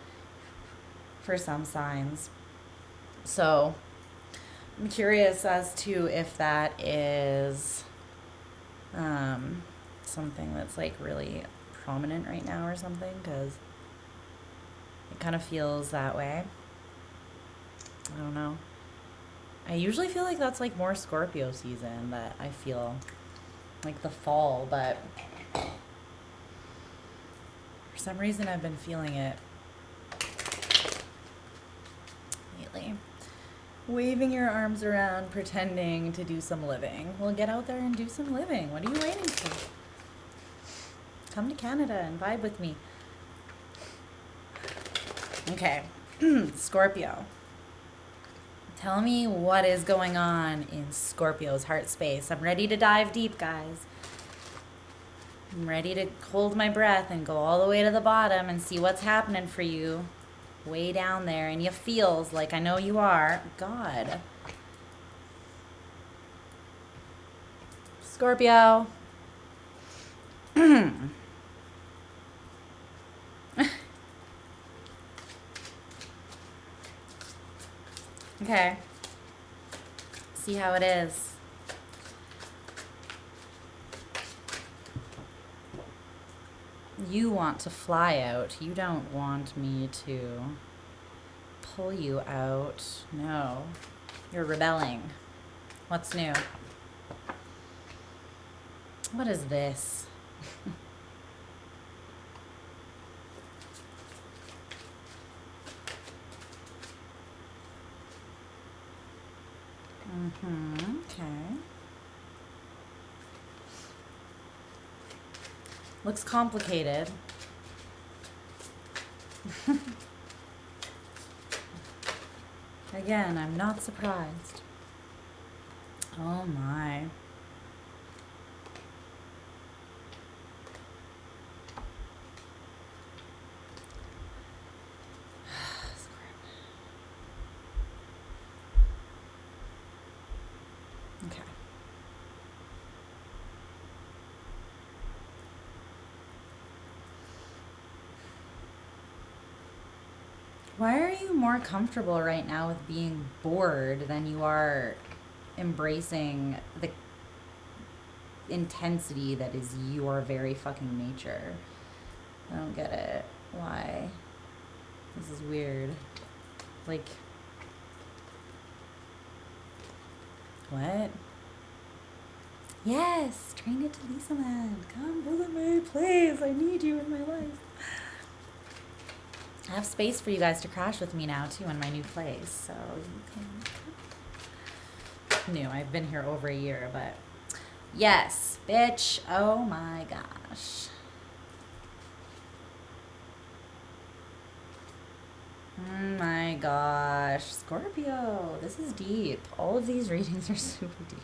for some signs. So, I'm curious as to if that is something that's like really prominent right now or something, because it kind of feels that way. I don't know. I usually feel like that's like more Scorpio season, that I feel like the fall, but for some reason I've been feeling it lately. Waving your arms around, pretending to do some living. Well, get out there and do some living. What are you waiting for? Come to Canada and vibe with me. Okay, Scorpio. Tell me what is going on in Scorpio's heart space. I'm ready to dive deep, guys. I'm ready to hold my breath and go all the way to the bottom and see what's happening for you. Way down there in your feels, like I know you are. God. Scorpio. Okay. See how it is. You want to fly out. You don't want me to pull you out. No. You're rebelling. What's new? What is this? Okay. Looks complicated. Again, I'm not surprised. Oh my. Okay. Why are you more comfortable right now with being bored than you are embracing the intensity that is your very fucking nature? I don't get it. Why? This is weird. Like, what? Yes, train it to Lisa Man. Come visit me, please. I need you in my life. I have space for you guys to crash with me now, too, in my new place. So you can... New. I've been here over a year, but... Yes, bitch. Oh, my gosh. Oh, my gosh. Scorpio. This is deep. All of these readings are super deep.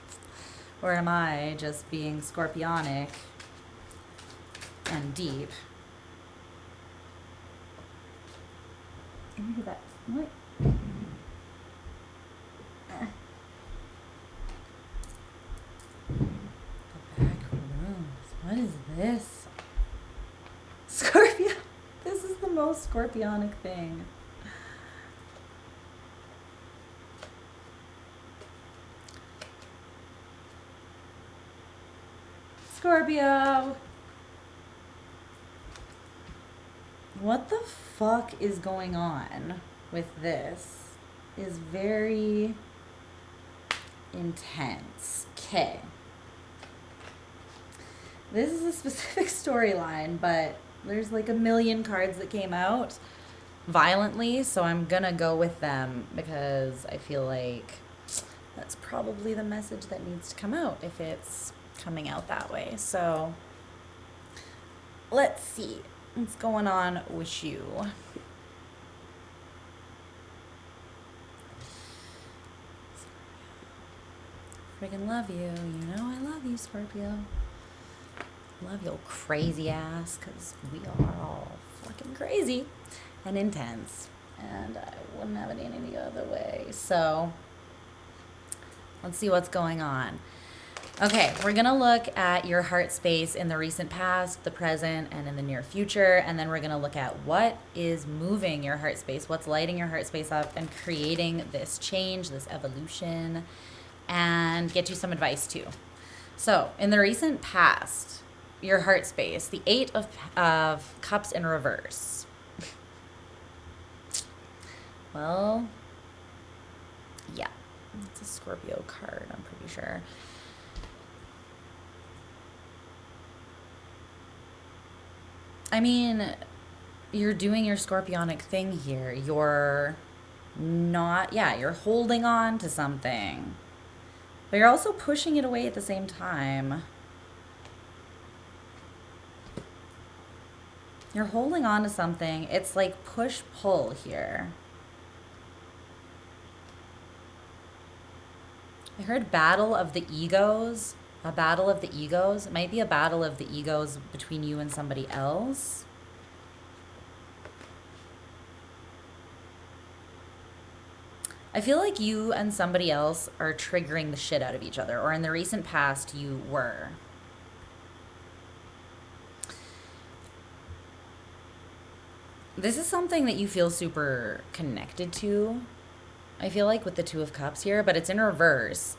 Or am I just being scorpionic and deep? Look at that. What? The back rooms. What is this? Scorpio. This is the most scorpionic thing. Scorpio. What the fuck is going on with this is very intense. Okay. This is a specific storyline, but there's like a million cards that came out violently, so I'm gonna go with them because I feel like that's probably the message that needs to come out if it's coming out that way. So let's see what's going on with you. Friggin' love you. You know I love you, Scorpio. Love your crazy ass, because we are all fucking crazy and intense. and I wouldn't have it any other way. So let's see what's going on. Okay, we're gonna look at your heart space in the recent past, the present, and in the near future, and then we're gonna look at what is moving your heart space, what's lighting your heart space up and creating this change, this evolution, and get you some advice too. So, in the recent past, your heart space, the 8 of Cups in reverse. Well, yeah, it's a Scorpio card, I'm pretty sure. I mean, you're doing your scorpionic thing here. You're not, yeah, you're holding on to something, but you're also pushing it away at the same time. You're holding on to something. It's like push-pull here. I heard battle of the egos. A battle of the egos. It might be a battle of the egos between you and somebody else. I feel like you and somebody else are triggering the shit out of each other, or in the recent past you were. This is something that you feel super connected to. I feel like with the 2 of Cups here, but it's in reverse.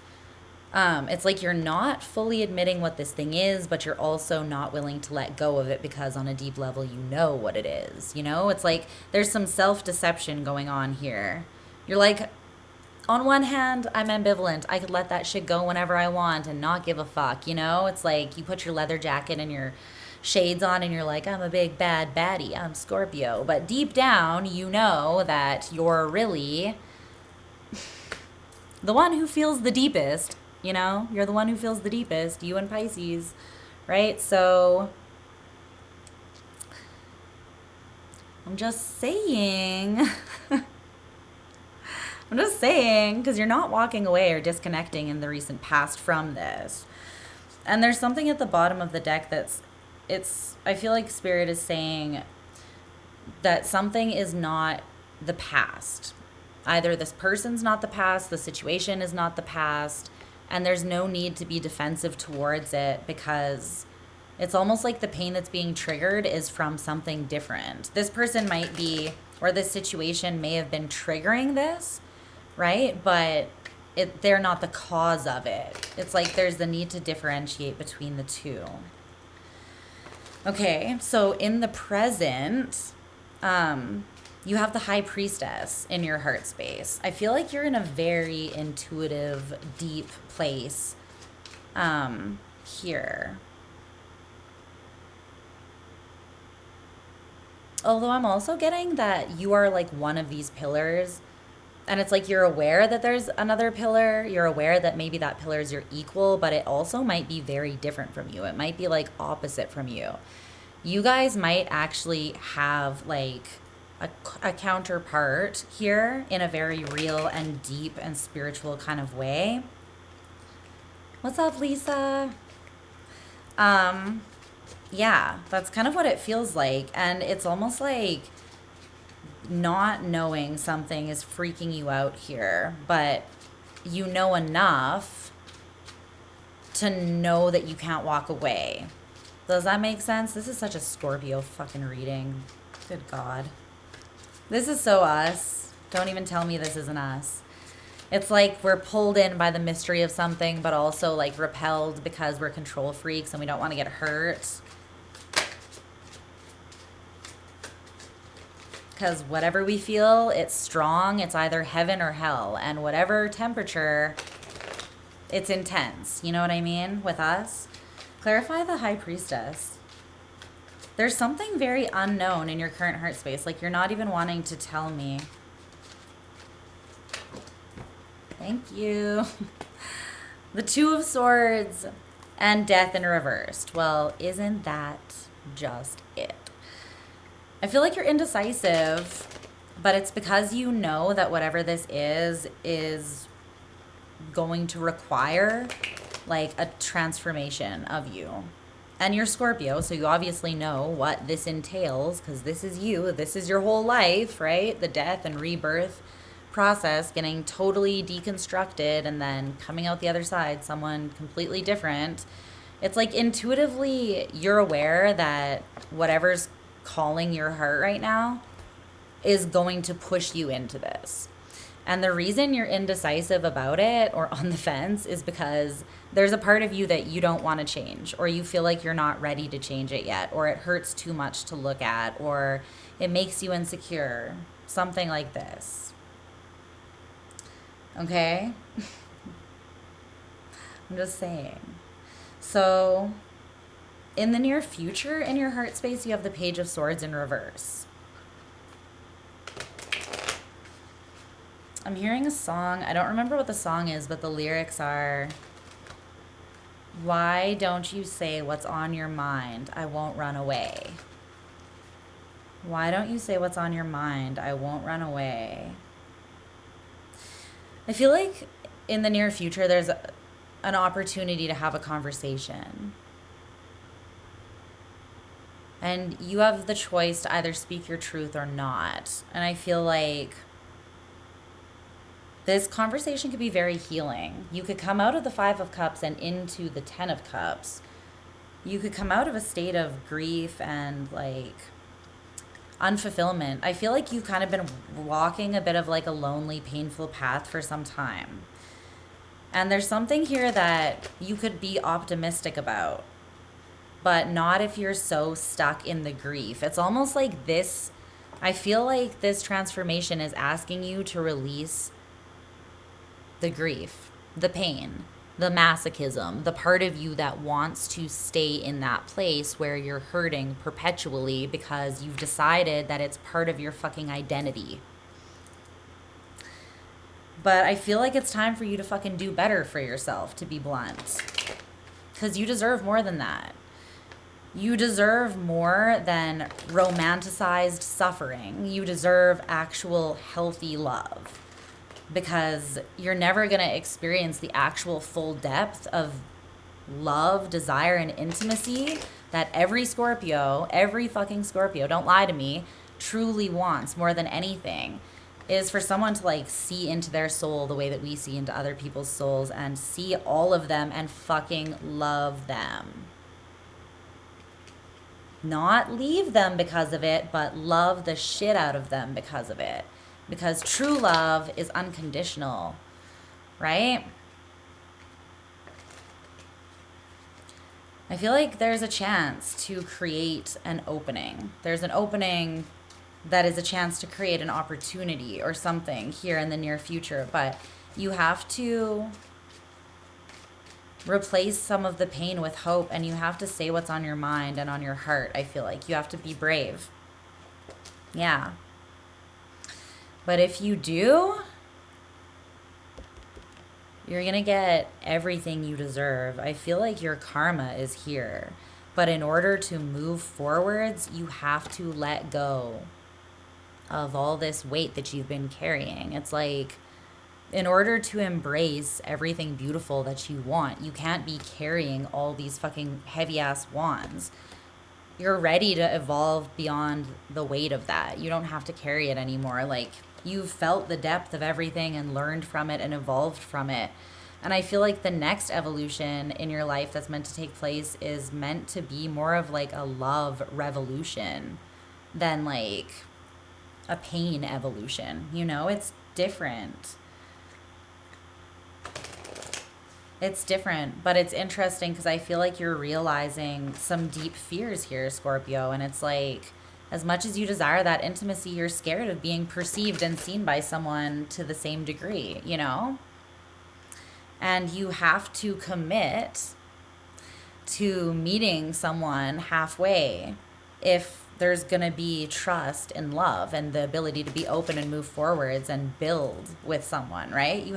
It's like you're not fully admitting what this thing is, but you're also not willing to let go of it because on a deep level you know what it is. You know, it's like there's some self-deception going on here. You're like, on one hand, I'm ambivalent. I could let that shit go whenever I want and not give a fuck, you know? It's like you put your leather jacket and your shades on and you're like, I'm a big bad baddie. I'm Scorpio. But deep down, you know that you're really the one who feels the deepest. You know, you're the one who feels the deepest, you and Pisces, right? So I'm just saying, because you're not walking away or disconnecting in the recent past from this. And there's something at the bottom of the deck I feel like Spirit is saying that something is not the past. Either this person's not the past, the situation is not the past, and there's no need to be defensive towards it because it's almost like the pain that's being triggered is from something different. This person might be, or this situation may have been triggering this, right? But they're not the cause of it. It's like there's the need to differentiate between the two. Okay, so in the present, you have the High Priestess in your heart space. I feel like you're in a very intuitive, deep place here. Although I'm also getting that you are like one of these pillars. And it's like you're aware that there's another pillar. You're aware that maybe that pillar is your equal, but it also might be very different from you. It might be like opposite from you. You guys might actually have like a counterpart here in a very real and deep and spiritual kind of way. What's up, Lisa? Yeah, that's kind of what it feels like. And it's almost like not knowing something is freaking you out here, but you know enough to know that you can't walk away. Does that make sense? This is such a Scorpio fucking reading. Good God. This is so us. Don't even tell me this isn't us. It's like we're pulled in by the mystery of something, but also like repelled because we're control freaks and we don't want to get hurt. Because whatever we feel, it's strong. It's either heaven or hell. And whatever temperature, it's intense. You know what I mean with us? Clarify the High Priestess. There's something very unknown in your current heart space. Like you're not even wanting to tell me. Thank you. The Two of Swords and Death in reversed. Well, isn't that just it? I feel like you're indecisive, but it's because you know that whatever this is going to require like a transformation of you. And you're Scorpio, so you obviously know what this entails, because this is you. This is your whole life, right? The death and rebirth process, getting totally deconstructed and then coming out the other side, someone completely different. It's like intuitively you're aware that whatever's calling your heart right now is going to push you into this. And the reason you're indecisive about it or on the fence is because there's a part of you that you don't want to change, or you feel like you're not ready to change it yet, or it hurts too much to look at, or it makes you insecure. Something like this. Okay? I'm just saying. So, in the near future, in your heart space, you have the Page of Swords in reverse. I'm hearing a song. I don't remember what the song is, but the lyrics are, why don't you say what's on your mind? I won't run away. Why don't you say what's on your mind? I won't run away. I feel like in the near future, there's an opportunity to have a conversation. And you have the choice to either speak your truth or not. And I feel like this conversation could be very healing. You could come out of the Five of Cups and into the Ten of Cups. You could come out of a state of grief and like unfulfillment. I feel like you've kind of been walking a bit of like a lonely, painful path for some time. And there's something here that you could be optimistic about, but not if you're so stuck in the grief. It's almost like this, I feel like this transformation is asking you to release the grief, the pain, the masochism, the part of you that wants to stay in that place where you're hurting perpetually because you've decided that it's part of your fucking identity. But I feel like it's time for you to fucking do better for yourself, to be blunt. Because you deserve more than that. You deserve more than romanticized suffering. You deserve actual healthy love. Because you're never going to experience the actual full depth of love, desire, and intimacy that every Scorpio, every fucking Scorpio, don't lie to me, truly wants more than anything, is for someone to like see into their soul the way that we see into other people's souls and see all of them and fucking love them. Not leave them because of it, but love the shit out of them because of it. Because true love is unconditional, right? I feel like there's a chance to create an opening. There's an opening that is a chance to create an opportunity or something here in the near future. But you have to replace some of the pain with hope, and you have to say what's on your mind and on your heart. I feel like you have to be brave. Yeah. But if you do, you're going to get everything you deserve. I feel like your karma is here. But in order to move forwards, you have to let go of all this weight that you've been carrying. It's like, in order to embrace everything beautiful that you want, you can't be carrying all these fucking heavy-ass wands. You're ready to evolve beyond the weight of that. You don't have to carry it anymore. Like, you've felt the depth of everything and learned from it and evolved from it. And I feel like the next evolution in your life that's meant to take place is meant to be more of like a love revolution than like a pain evolution. You know, it's different. It's different, but it's interesting because I feel like you're realizing some deep fears here, Scorpio. And it's like, as much as you desire that intimacy, you're scared of being perceived and seen by someone to the same degree, you know? And you have to commit to meeting someone halfway if there's going to be trust and love and the ability to be open and move forwards and build with someone, right? You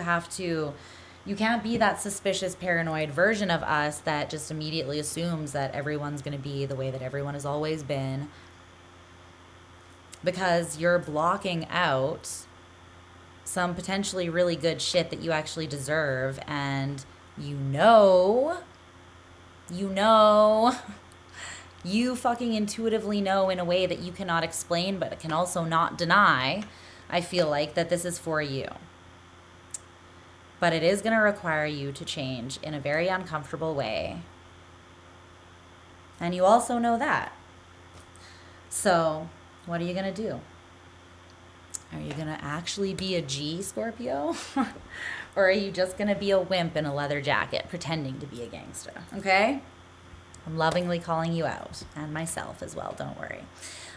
can't be that suspicious, paranoid version of us that just immediately assumes that everyone's going to be the way that everyone has always been, because you're blocking out some potentially really good shit that you actually deserve. And you know You fucking intuitively know in a way that you cannot explain, but can also not deny, I feel like, that this is for you. But it is going to require you to change in a very uncomfortable way. And you also know that. So, what are you going to do? Are you going to actually be a G, Scorpio? Or are you just going to be a wimp in a leather jacket pretending to be a gangster? Okay? I'm lovingly calling you out, and myself as well, don't worry.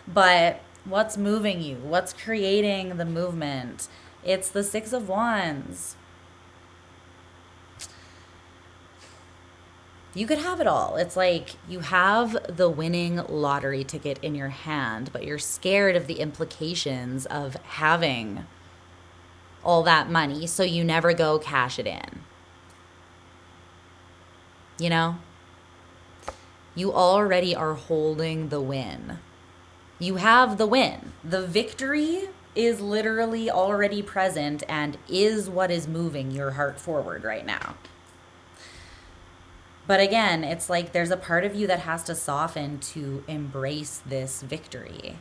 But what's moving you? What's creating the movement? It's the Six of Wands. You could have it all. It's like you have the winning lottery ticket in your hand, but you're scared of the implications of having all that money, so you never go cash it in. You know? You already are holding the win. You have the win. The victory is literally already present and is what is moving your heart forward right now. But again, it's like there's a part of you that has to soften to embrace this victory.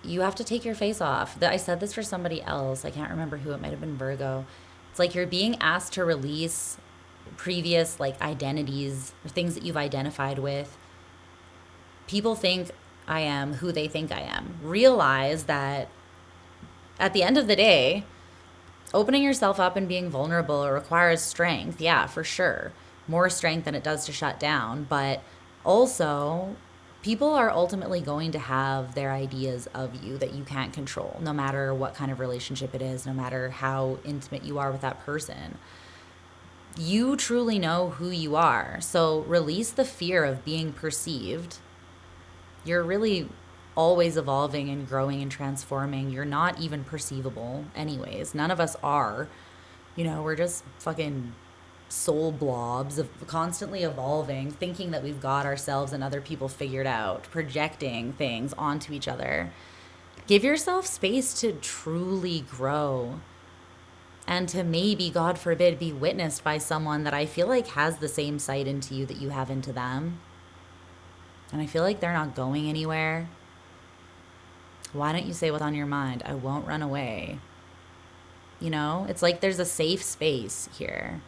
You have to take your face off. I said this for somebody else. I can't remember who. It might have been Virgo. It's like you're being asked to release previous like identities or things that you've identified with. People think I am who they think I am. Realize that at the end of the day, opening yourself up and being vulnerable requires strength. Yeah, for sure. More strength than it does to shut down. But also, people are ultimately going to have their ideas of you that you can't control, no matter what kind of relationship it is, no matter how intimate you are with that person. You truly know who you are. So release the fear of being perceived. You're really always evolving and growing and transforming. You're not even perceivable anyways. None of us are. You know, we're just fucking soul blobs of constantly evolving, thinking that we've got ourselves and other people figured out, projecting things onto each other. Give yourself space to truly grow and to maybe, God forbid, be witnessed by someone that I feel like has the same sight into you that you have into them. And I feel like they're not going anywhere. Why don't you say what's on your mind? I won't run away. You know, it's like there's a safe space here.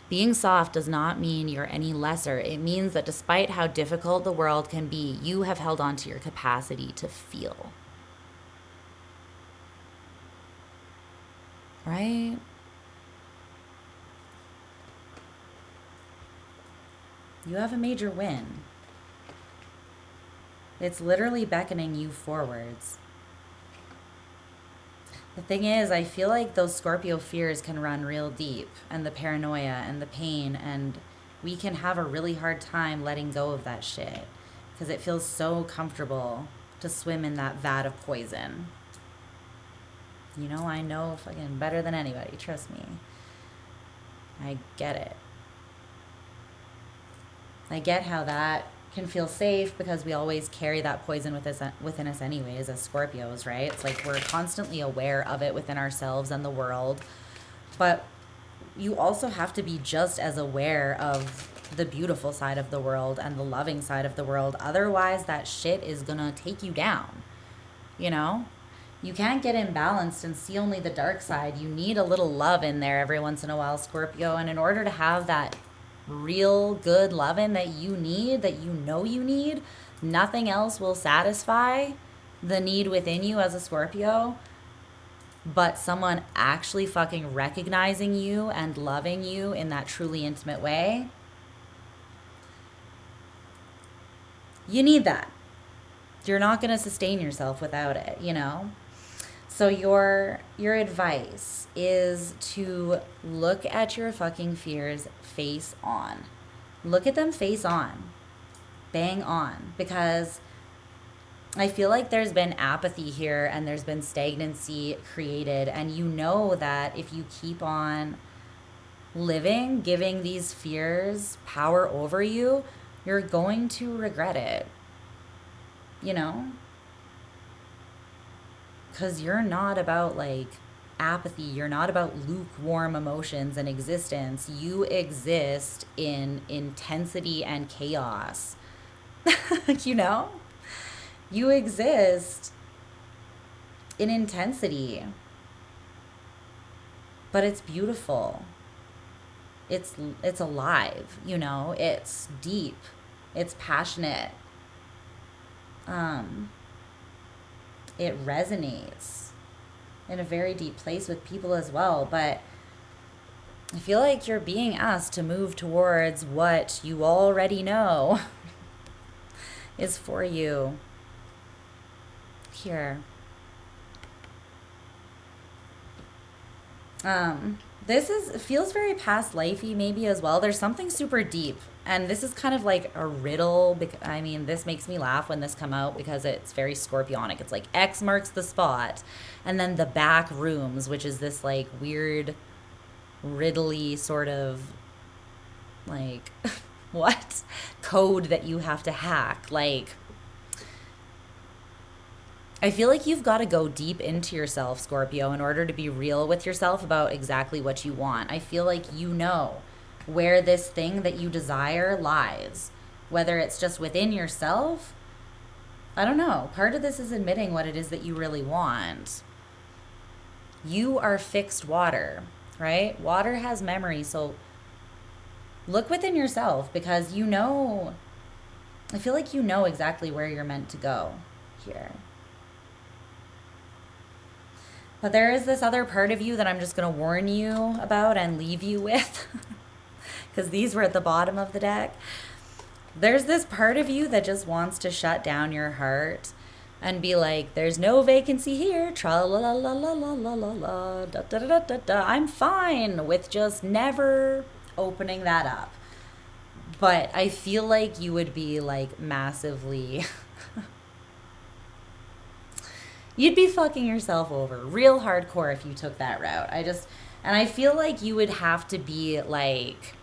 Being soft does not mean you're any lesser. It means that despite how difficult the world can be, you have held on to your capacity to feel. Right? You have a major win. It's literally beckoning you forwards. The thing is, I feel like those Scorpio fears can run real deep, and the paranoia and the pain, and we can have a really hard time letting go of that shit because it feels so comfortable to swim in that vat of poison. You know, I know fucking better than anybody, trust me. I get it. I get how that can feel safe because we always carry that poison within us anyways as Scorpios, right? It's like we're constantly aware of it within ourselves and the world. But you also have to be just as aware of the beautiful side of the world and the loving side of the world. Otherwise, that shit is gonna take you down, you know? You can't get imbalanced and see only the dark side. You need a little love in there every once in a while, Scorpio. And in order to have that real good loving that you need, that you know you need, nothing else will satisfy the need within you as a Scorpio but someone actually fucking recognizing you and loving you in that truly intimate way. You need that. You're not going to sustain yourself without it, you know? So your advice is to look at your fucking fears face on. Look at them face on. Bang on. Because I feel like there's been apathy here and there's been stagnancy created. And you know that if you keep on living, giving these fears power over you, you're going to regret it. You know? Because you're not about like apathy. You're not about lukewarm emotions and existence. You exist in intensity and chaos. You know? You exist in intensity. But it's beautiful. It's alive, you know? It's deep. It's passionate. It resonates in a very deep place with people as well. But I feel like you're being asked to move towards what you already know is for you. Here. This feels very past lifey maybe as well. There's something super deep. And this is kind of like a riddle. I mean, this makes me laugh when this come out because it's very scorpionic. It's like X marks the spot. And then the back rooms, which is this like weird, riddly sort of like, what? Code that you have to hack. Like, I feel like you've got to go deep into yourself, Scorpio, in order to be real with yourself about exactly what you want. I feel like you know where this thing that you desire lies, whether it's just within yourself. I don't know. Part of this is admitting what it is that you really want. You are fixed water, right? Water has memory, so look within yourself because you know, I feel like you know exactly where you're meant to go here. But there is this other part of you that I'm just going to warn you about and leave you with. Because these were at the bottom of the deck. There's this part of you that just wants to shut down your heart and be like, there's no vacancy here. Tra la la la la la la la la da da da da da. I'm fine with just never opening that up. But I feel like you would be like massively you'd be fucking yourself over real hardcore if you took that route. And I feel like you would have to be like,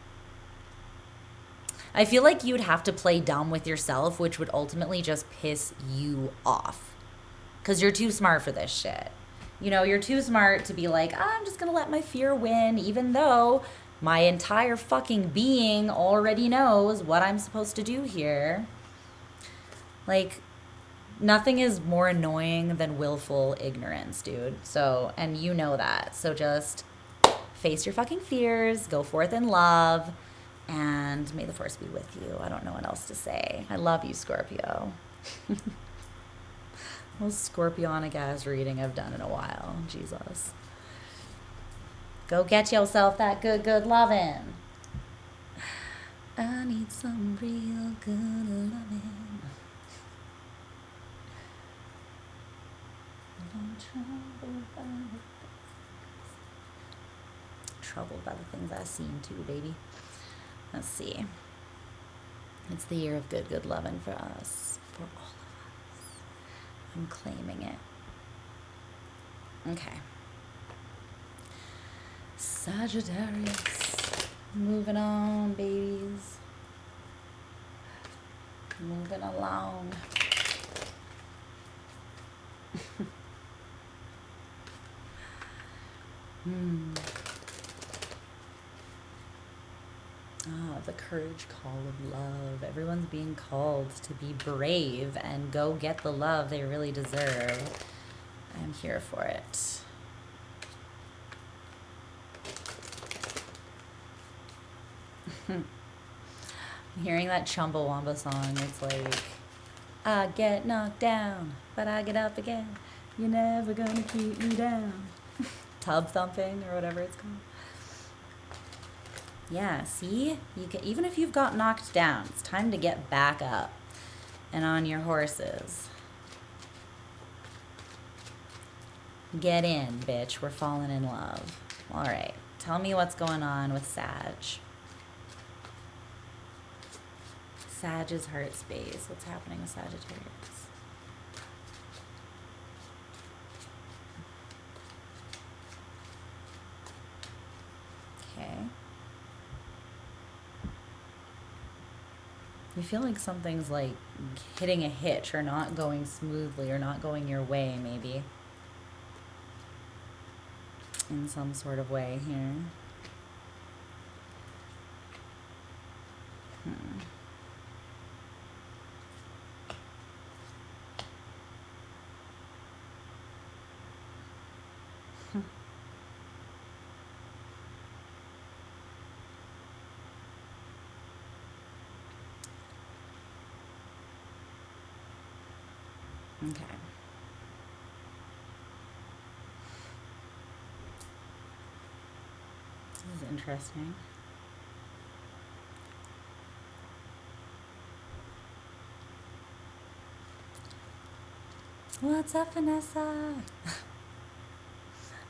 I feel like you'd have to play dumb with yourself, which would ultimately just piss you off. Because you're too smart for this shit. You know, you're too smart to be like, I'm just going to let my fear win, even though my entire fucking being already knows what I'm supposed to do here. Like, nothing is more annoying than willful ignorance, dude. So, and you know that. So just face your fucking fears, go forth in love, and may the force be with you. I don't know what else to say. I love you, Scorpio. Most scorpionic ass reading I've done in a while. Jesus. Go get yourself that good lovin'. I need some real good lovin'. Troubled by the things I've seen too, baby. Let's see. It's the year of good loving for us, for all of us. I'm claiming it. Okay. Sagittarius. Moving on, babies. Moving along. The courage call of love. Everyone's being called to be brave and go get the love they really deserve. I'm here for it. I'm hearing that Chumbawamba song. It's like, I get knocked down, but I get up again. You're never gonna keep me down. Tub thumping or whatever it's called. Yeah, see? You can, even if you've got knocked down, it's time to get back up and on your horses. Get in, bitch. We're falling in love. All right. Tell me what's going on with Sag. Sag's heart space. What's happening with Sagittarius? Okay. You feel like something's like hitting a hitch or not going smoothly or not going your way, maybe. in some sort of way here. Okay. This is interesting. What's up, Vanessa?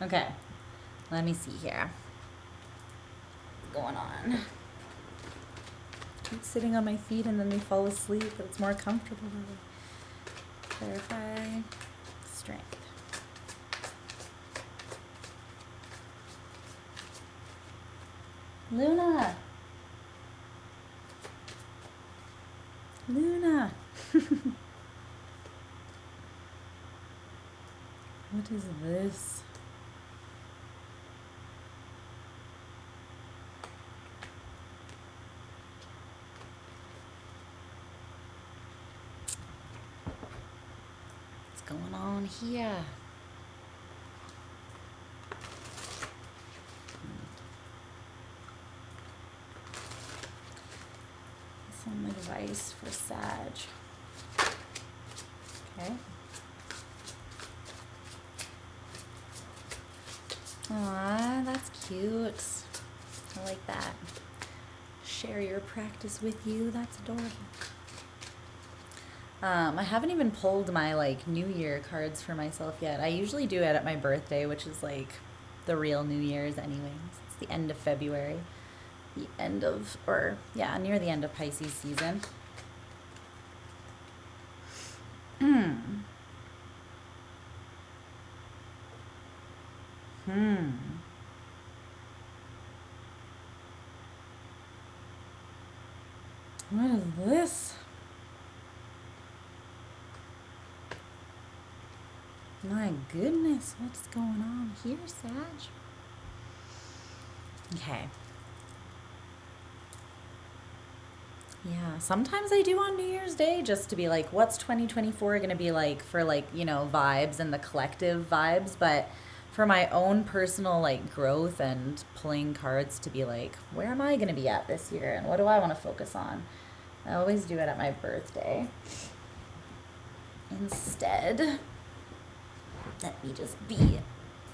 Okay, let me see here. What's going on? Keep sitting on my feet and then they fall asleep, but it's more comfortable. Clarify strength. Luna! Luna! What is this? What's going on here? Some advice for Sag. Okay. Aw, that's cute. I like that. Share your practice with you. That's adorable. I haven't even pulled my like New Year cards for myself yet. I usually do it at my birthday, which is like the real New Year's anyways. It's the end of February. The end of, or yeah, near the end of Pisces season. What is this? My goodness, what's going on here, Sag? Okay. Yeah, sometimes I do on New Year's Day just to be like, what's 2024 going to be like for like, you know, vibes and the collective vibes, but for my own personal like growth and pulling cards to be like, where am I going to be at this year and what do I want to focus on? I always do it at my birthday. Instead, let me just be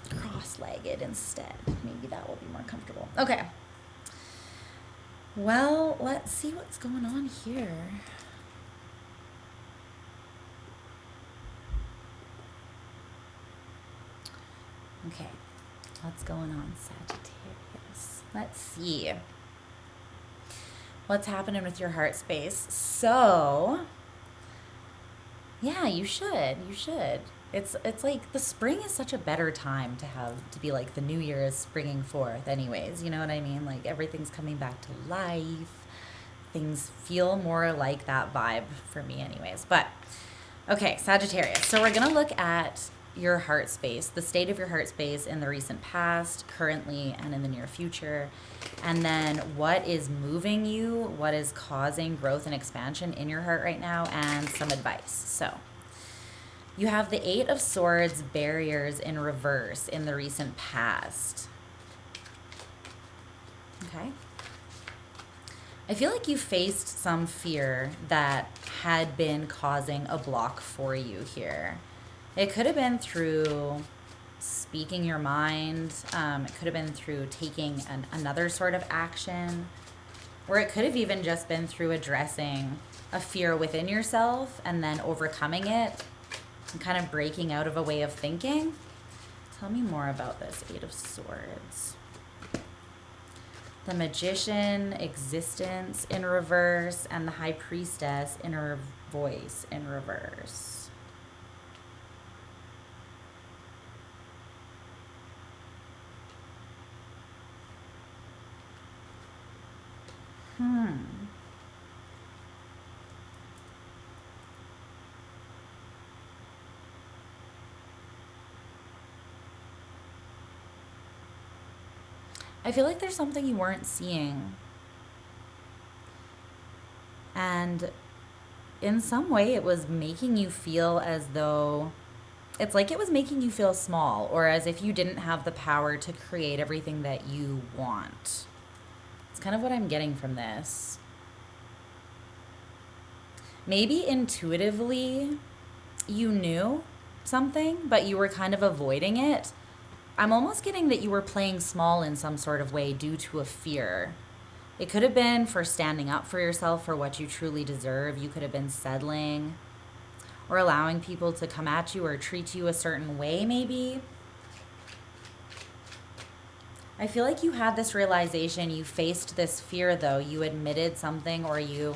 cross-legged instead. Maybe that will be more comfortable. Okay. Well, let's see what's going on here. Okay. What's going on, Sagittarius? Let's see. What's happening with your heart space? So, yeah, you should. You should. It's like the spring is such a better time to be like the new year is springing forth anyways, you know what I mean? Like everything's coming back to life. Things feel more like that vibe for me anyways. But okay, Sagittarius. So we're going to look at your heart space, the state of your heart space in the recent past, currently, and in the near future. And then what is moving you, what is causing growth and expansion in your heart right now, and some advice. So you have the 8 of Swords barriers in reverse in the recent past. Okay. I feel like you faced some fear that had been causing a block for you here. It could have been through speaking your mind. It could have been through taking another sort of action. Or it could have even just been through addressing a fear within yourself and then overcoming it and kind of breaking out of a way of thinking. Tell me more about this 8 of Swords. The Magician, Existence in reverse, and the High Priestess, Inner Voice in reverse. I feel like there's something you weren't seeing. And in some way, it was making you feel as though it's like it was making you feel small, or as if you didn't have the power to create everything that you want. It's kind of what I'm getting from this. Maybe intuitively you knew something, but you were kind of avoiding it. I'm almost getting that you were playing small in some sort of way due to a fear. It could have been for standing up for yourself for what you truly deserve. You could have been settling or allowing people to come at you or treat you a certain way, maybe. I feel like you had this realization. You faced this fear, though. You admitted something, or you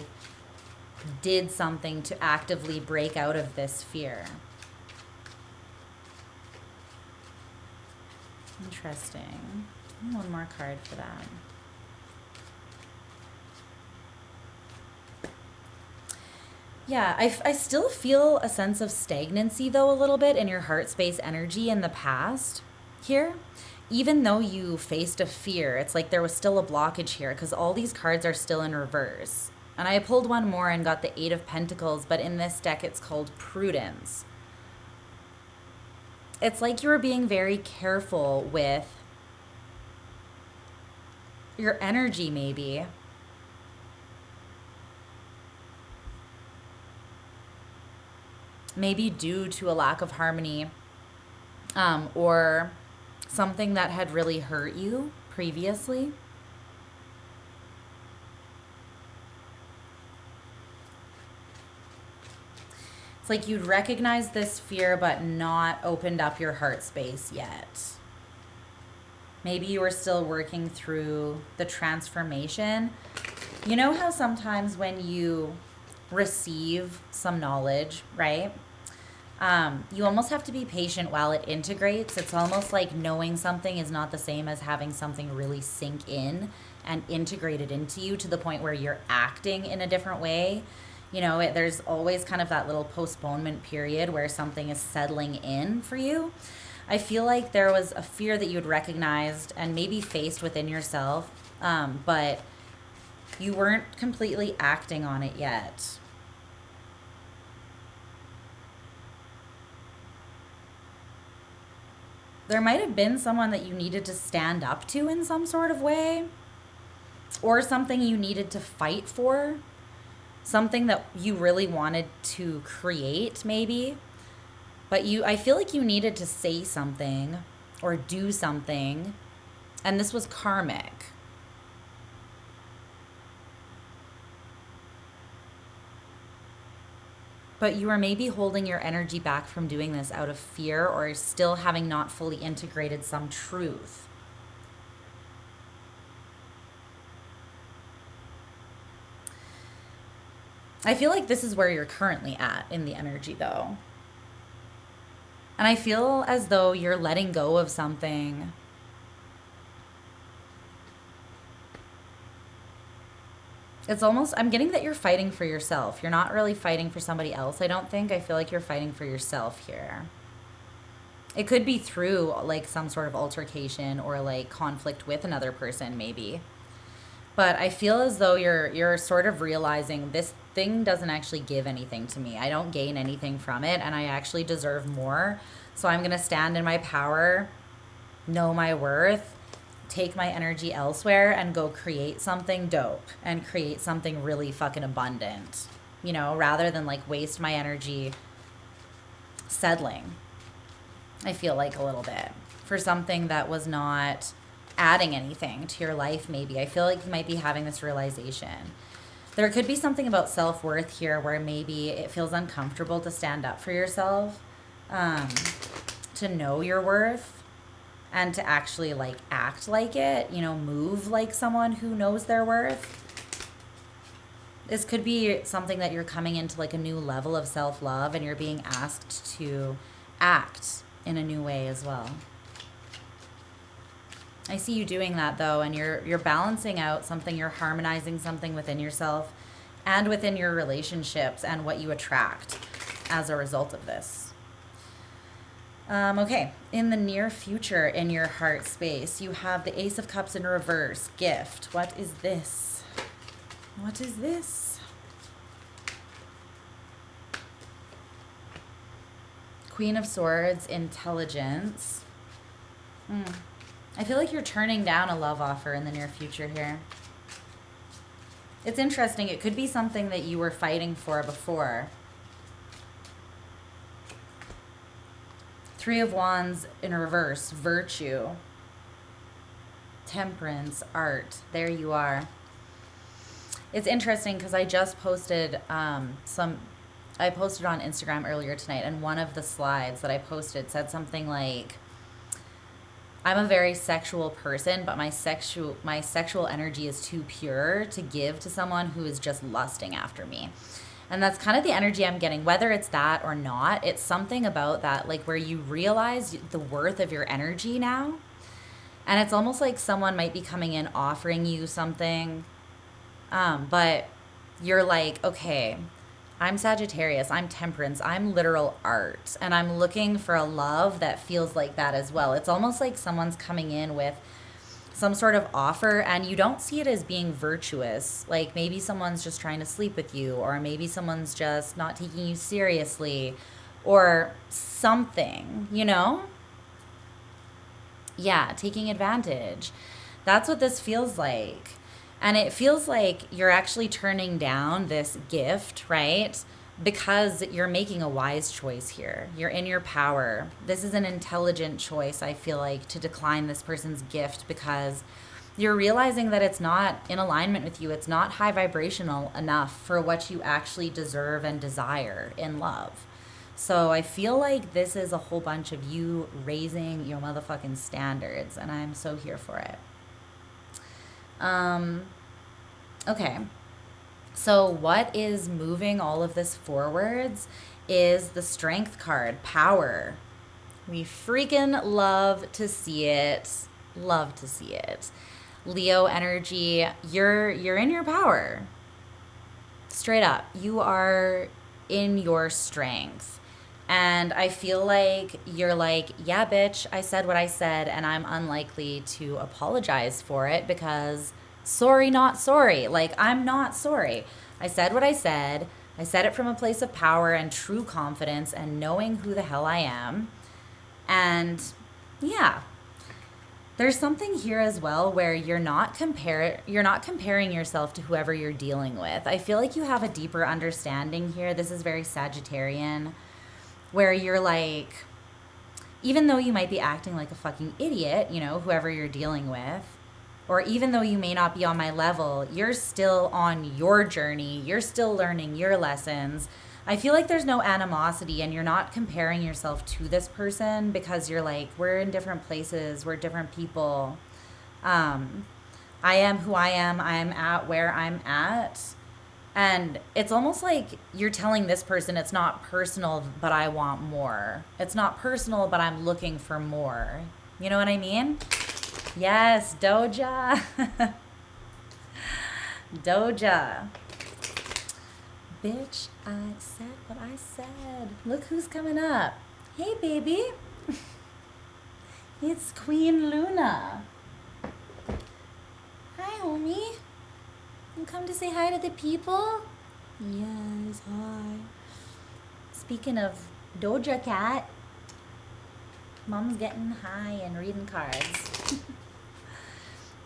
did something to actively break out of this fear. Interesting. One more card for that. Yeah, I still feel a sense of stagnancy, though, a little bit in your heart space energy in the past here. Even though you faced a fear, it's like there was still a blockage here because all these cards are still in reverse. And I pulled one more and got the Eight of Pentacles, but in this deck it's called Prudence. It's like you were being very careful with your energy, maybe. Maybe due to a lack of harmony, or something that had really hurt you previously. It's like you'd recognize this fear but not opened up your heart space yet. Maybe you were still working through the transformation. You know how sometimes when you receive some knowledge, right? You almost have to be patient while it integrates. It's almost like knowing something is not the same as having something really sink in and integrated into you to the point where you're acting in a different way. You know, there's always kind of that little postponement period where something is settling in for you. I feel like there was a fear that you had recognized and maybe faced within yourself, but you weren't completely acting on it yet. There might have been someone that you needed to stand up to in some sort of way, or something you needed to fight for, something that you really wanted to create maybe, but I feel like you needed to say something or do something, and this was karmic. But you are maybe holding your energy back from doing this out of fear, or still having not fully integrated some truth. I feel like this is where you're currently at in the energy, though. And I feel as though you're letting go of something. It's almost, I'm getting that you're fighting for yourself. You're not really fighting for somebody else, I don't think. I feel like you're fighting for yourself here. It could be through like some sort of altercation or like conflict with another person maybe. But I feel as though you're sort of realizing this thing doesn't actually give anything to me. I don't gain anything from it, and I actually deserve more. So I'm going to stand in my power, know my worth, take my energy elsewhere, and go create something dope and create something really fucking abundant, you know, rather than like waste my energy settling. I feel like a little bit for something that was not adding anything to your life. Maybe I feel like you might be having this realization. There could be something about self-worth here where maybe it feels uncomfortable to stand up for yourself, to know your worth, and to actually like act like it, you know, move like someone who knows their worth. This could be something that you're coming into like a new level of self-love, and you're being asked to act in a new way as well. I see you doing that though, and you're balancing out something, you're harmonizing something within yourself and within your relationships and what you attract as a result of this. Okay, in the near future, in your heart space, you have the Ace of Cups in reverse, gift. What is this? What is this? Queen of Swords, intelligence. I feel like you're turning down a love offer in the near future here. It's interesting. It could be something that you were fighting for before. Three of Wands in reverse, virtue. Temperance, art. There you are. It's interesting because I just posted I posted on Instagram earlier tonight, and one of the slides that I posted said something like, I'm a very sexual person, but my sexual energy is too pure to give to someone who is just lusting after me. And that's kind of the energy I'm getting, whether it's that or not. It's something about that, like where you realize the worth of your energy now. And it's almost like someone might be coming in offering you something, but you're like, okay, I'm Sagittarius, I'm temperance, I'm literal art, and I'm looking for a love that feels like that as well. It's almost like someone's coming in with some sort of offer and you don't see it as being virtuous. Like maybe someone's just trying to sleep with you, or maybe someone's just not taking you seriously or something, you know? Yeah, taking advantage. That's what this feels like. And it feels like you're actually turning down this gift, right? Because you're making a wise choice here. You're in your power. This is an intelligent choice, I feel like, to decline this person's gift because you're realizing that it's not in alignment with you. It's not high vibrational enough for what you actually deserve and desire in love. So I feel like this is a whole bunch of you raising your motherfucking standards, and I'm so here for it. Okay. So what is moving all of this forwards is the Strength card, power. We freaking love to see it. Love to see it. Leo energy, you're in your power. Straight up. You are in your strength. And I feel like you're like, yeah, bitch, I said what I said, and I'm unlikely to apologize for it because sorry, not sorry. Like, I'm not sorry. I said what I said. I said it from a place of power and true confidence and knowing who the hell I am. And yeah, there's something here as well where you're not comparing yourself to whoever you're dealing with. I feel like you have a deeper understanding here. This is very Sagittarian, where you're like, even though you might be acting like a fucking idiot, you know, whoever you're dealing with, or even though you may not be on my level, you're still on your journey. You're still learning your lessons. I feel like there's no animosity and you're not comparing yourself to this person because you're like, we're in different places. We're different people. I am who I am. I'm at where I'm at. And it's almost like you're telling this person it's not personal, but I want more. It's not personal, but I'm looking for more. You know what I mean? Yes, Doja. Doja. Bitch, I said what I said. Look who's coming up. Hey, baby. It's Queen Luna. Hi, homie. You come to say hi to the people? Yes, hi. Speaking of Doja Cat, Mom's getting high and reading cards.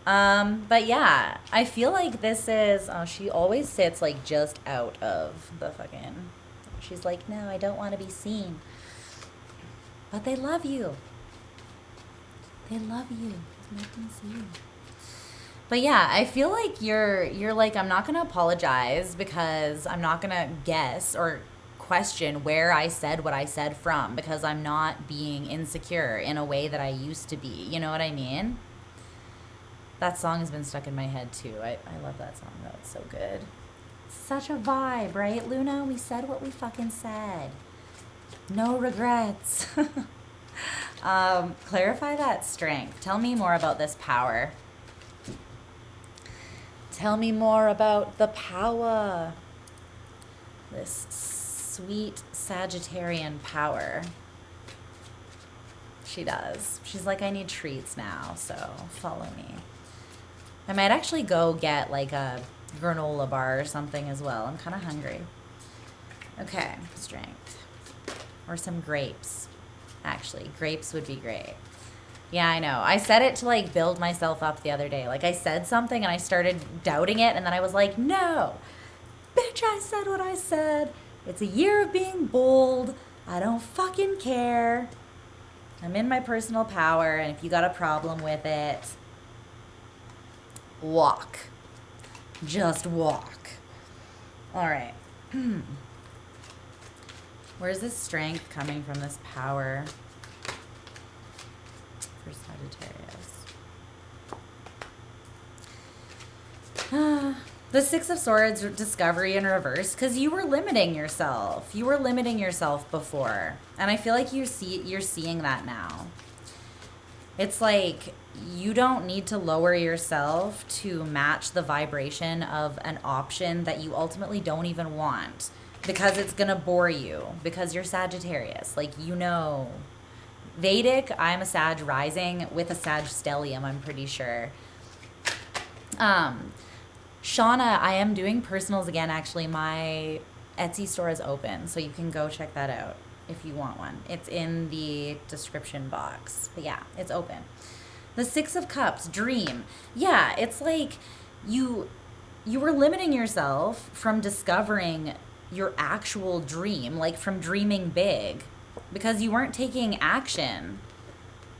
But yeah, I feel like this is, she always sits like just out of the fucking, she's like, no, I don't want to be seen. But they love you. They love you. Just make them see you. But yeah, I feel like you're like, I'm not going to apologize because I'm not going to guess or question where I said what I said from because I'm not being insecure in a way that I used to be. You know what I mean? That song has been stuck in my head too. I love that song though. It's so good. Such a vibe, right, Luna? We said what we fucking said. No regrets. Clarify that strength. Tell me more about this power. Tell me more about the power. This sweet Sagittarian power. She does. She's like, I need treats now, so follow me. I might actually go get like a granola bar or something as well. I'm kind of hungry. Okay, strength. Or some grapes. Actually, grapes would be great. Yeah, I know. I said it to like build myself up the other day. Like I said something and I started doubting it, and then I was like, no, bitch, I said what I said. It's a year of being bold. I don't fucking care. I'm in my personal power, and if you got a problem with it, walk. Just walk. All right. Where's this strength coming from, this power for Sagittarius? The Six of Swords, discovery in reverse, because you were limiting yourself. You were limiting yourself before, and I feel like you're seeing that now. It's like you don't need to lower yourself to match the vibration of an option that you ultimately don't even want, because it's gonna bore you, because you're Sagittarius. Like, you know, Vedic, I'm a Sag rising with a Sag stellium, I'm pretty sure. Shawna, I am doing personals again, actually. My Etsy store is open, so you can go check that out if you want one. It's in the description box. But yeah, it's open. The Six of Cups, dream. Yeah, it's like you were limiting yourself from discovering your actual dream, like from dreaming big, because you weren't taking action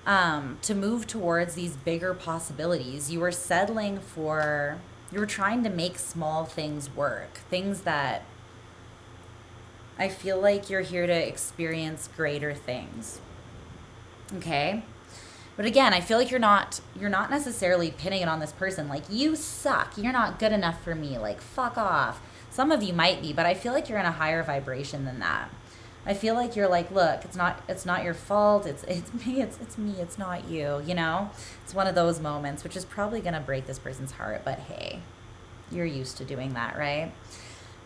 to move towards these bigger possibilities. You were settling for... You were trying to make small things work, things that I feel like you're here to experience greater things. Okay? But again, I feel like you're not necessarily pinning it on this person. Like, you suck. You're not good enough for me. Like, fuck off. Some of you might be, but I feel like you're in a higher vibration than that. I feel like you're like, look, it's not your fault. It's me. It's me. It's not you. You know, it's one of those moments, which is probably going to break this person's heart. But hey, you're used to doing that, right?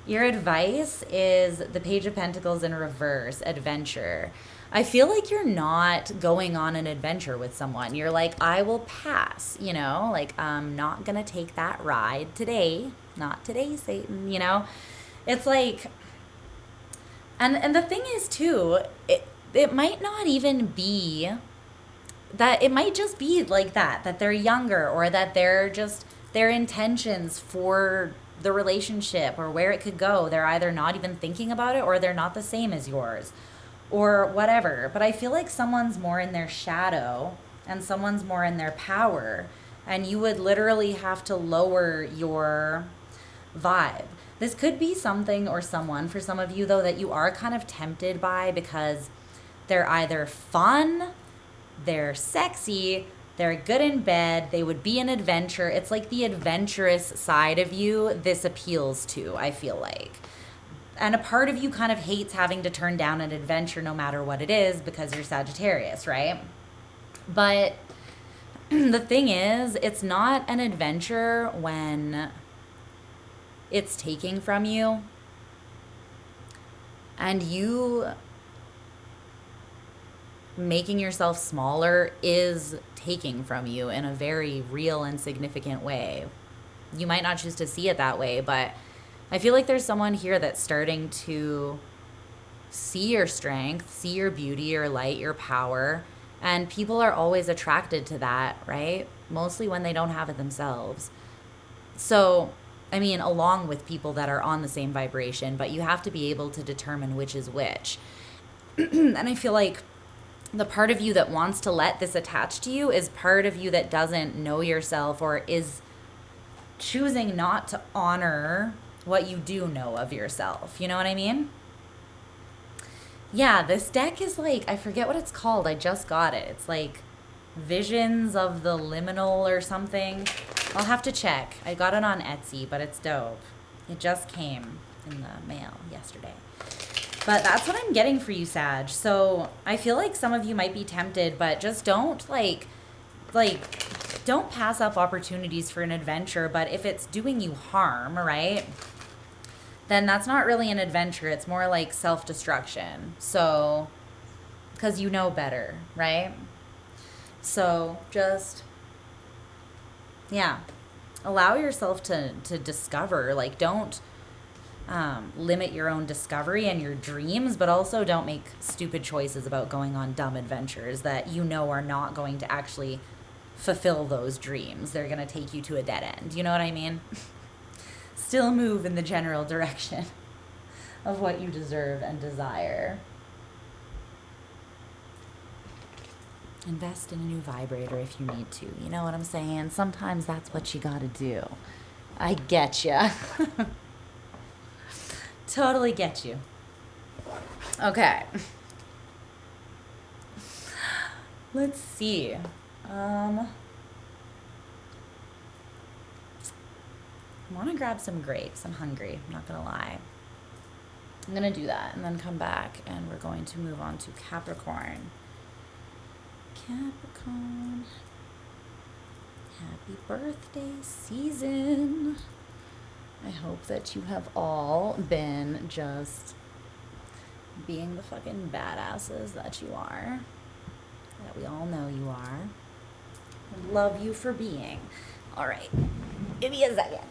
Your advice is the Page of Pentacles in reverse, adventure. I feel like you're not going on an adventure with someone. You're like, I will pass, you know, like, I'm not going to take that ride today. Not today, Satan, you know? It's like... And the thing is, too, it might not even be that, it might just be like that they're younger, or that they're just, their intentions for the relationship or where it could go, they're either not even thinking about it, or they're not the same as yours, or whatever. But I feel like someone's more in their shadow and someone's more in their power, and you would literally have to lower your vibe. This could be something or someone, for some of you, though, that you are kind of tempted by, because they're either fun, they're sexy, they're good in bed, they would be an adventure. It's like the adventurous side of you this appeals to, I feel like. And a part of you kind of hates having to turn down an adventure no matter what it is, because you're Sagittarius, right? But the thing is, it's not an adventure when it's taking from you, and you making yourself smaller is taking from you in a very real and significant way. You might not choose to see it that way, but I feel like there's someone here that's starting to see your strength, see your beauty, your light, your power, and people are always attracted to that, right? Mostly when they don't have it themselves. So, I mean, along with people that are on the same vibration, but you have to be able to determine which is which. And I feel like the part of you that wants to let this attach to you is part of you that doesn't know yourself, or is choosing not to honor what you do know of yourself. You know what I mean? Yeah, this deck is like, I forget what it's called. I just got it. It's like Visions of the Liminal or something. I'll have to check. I got it on Etsy, but it's dope. It just came in the mail yesterday. But that's what I'm getting for you, Sag. So I feel like some of you might be tempted, but just don't don't pass up opportunities for an adventure. But if it's doing you harm, right, then that's not really an adventure. It's more like self-destruction. So, because you know better, right? So just, yeah, allow yourself to discover. Like, don't limit your own discovery and your dreams, but also don't make stupid choices about going on dumb adventures that you know are not going to actually fulfill those dreams. They're going to take you to a dead end. You know what I mean? Still move in the general direction of what you deserve and desire. Invest in a new vibrator if you need to. You know what I'm saying? Sometimes that's what you gotta do. I get ya. Totally get you. Okay. Let's see. I want to grab some grapes. I'm hungry. I'm not gonna lie. I'm gonna do that and then come back, and we're going to move on to Capricorn. Capricorn, happy birthday season. I hope that you have all been just being the fucking badasses that you are, that we all know you are. I love you for being. All right, give me a second.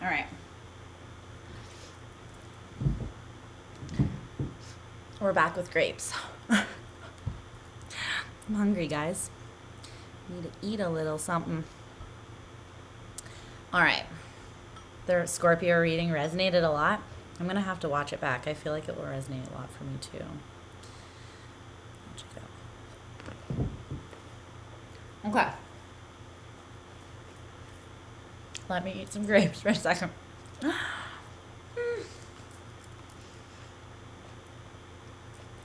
All right. We're back with grapes. I'm hungry, guys. Need to eat a little something. All right. The Scorpio reading resonated a lot. I'm going to have to watch it back. I feel like it will resonate a lot for me, too. Check it out. Okay. Let me eat some grapes for a second.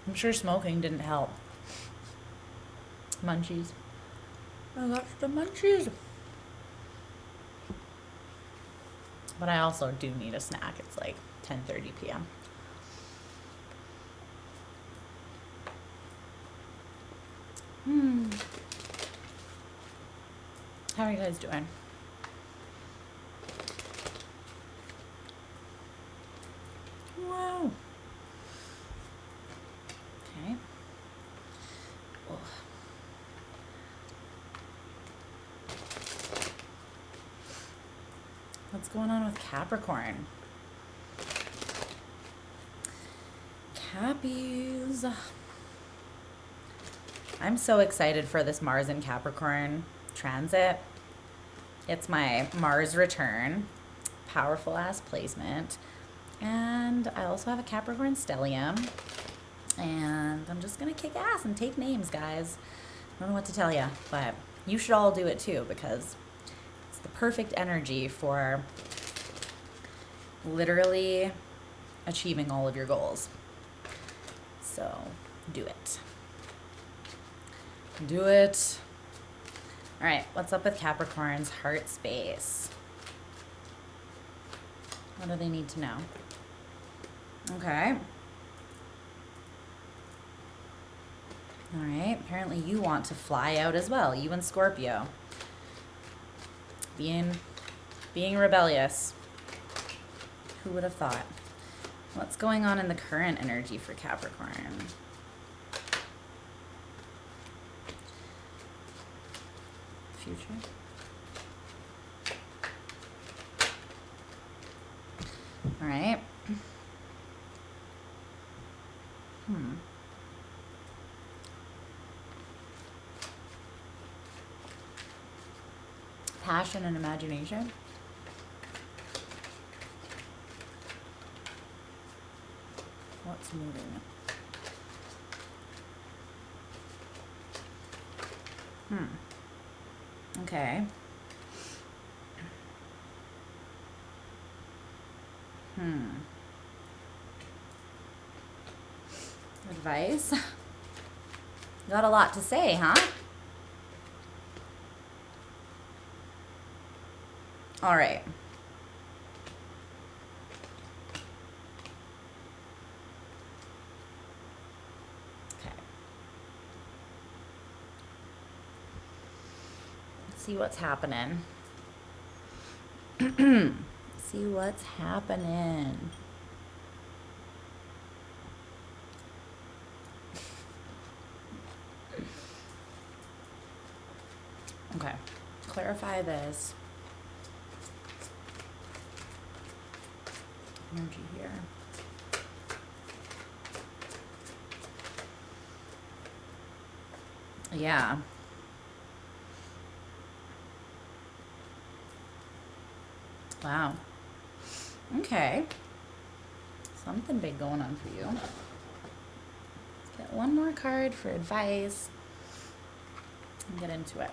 I'm sure smoking didn't help. Munchies. I got the munchies. But I also do need a snack. It's like 10:30 p.m. How are you guys doing? Wow. Okay. Oh. What's going on with Capricorn? Cappies. I'm so excited for this Mars in Capricorn transit. It's my Mars return. Powerful ass placement. And I also have a Capricorn stellium. And I'm just going to kick ass and take names, guys. I don't know what to tell you, but you should all do it too, because it's the perfect energy for literally achieving all of your goals. So do it. Do it. All right, what's up with Capricorn's heart space? What do they need to know? Okay. All right, apparently you want to fly out as well, you and Scorpio. Being rebellious. Who would have thought? What's going on in the current energy for Capricorn? Future. All right. Passion and imagination. What's moving? Okay. Advice? Got a lot to say, huh? All right. Okay. Let's see what's happening. See what's happening. Okay. Clarify this. Energy here. Yeah. Wow. Okay. Something big going on for you. Let's get one more card for advice and get into it.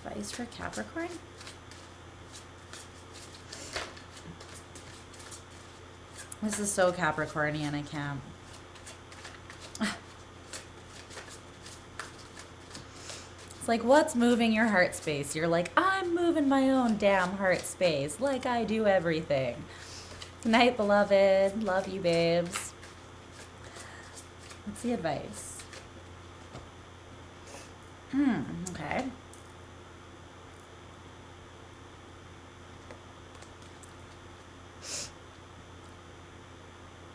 Advice for Capricorn? This is so Capricornian, I can't. It's like, what's moving your heart space? You're like, I'm moving my own damn heart space, like I do everything. Good night, beloved. Love you, babes. What's the advice? Okay.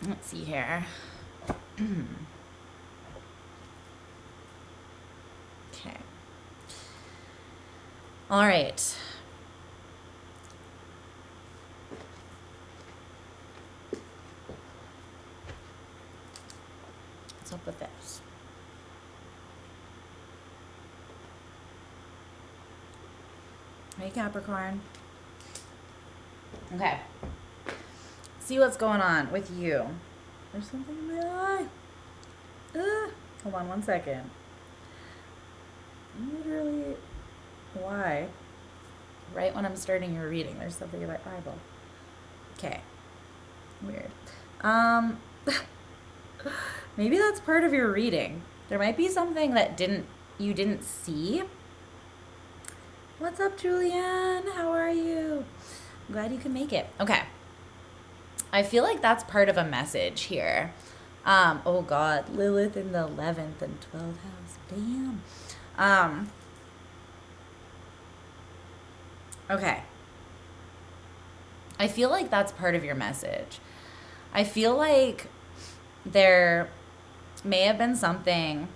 Let's see here. Okay. All right. What's up with this? Hey, Capricorn. Okay. See what's going on with you. There's something in my eye. Hold on one second. Literally, why? Right when I'm starting your reading, there's something in my eyeball. Okay. Weird. Maybe that's part of your reading. There might be something that you didn't see. What's up, Julianne? How are you? I'm glad you can make it. Okay. I feel like that's part of a message here. Oh God, Lilith in the 11th and 12th house. Damn. Okay. I feel like that's part of your message. I feel like there may have been something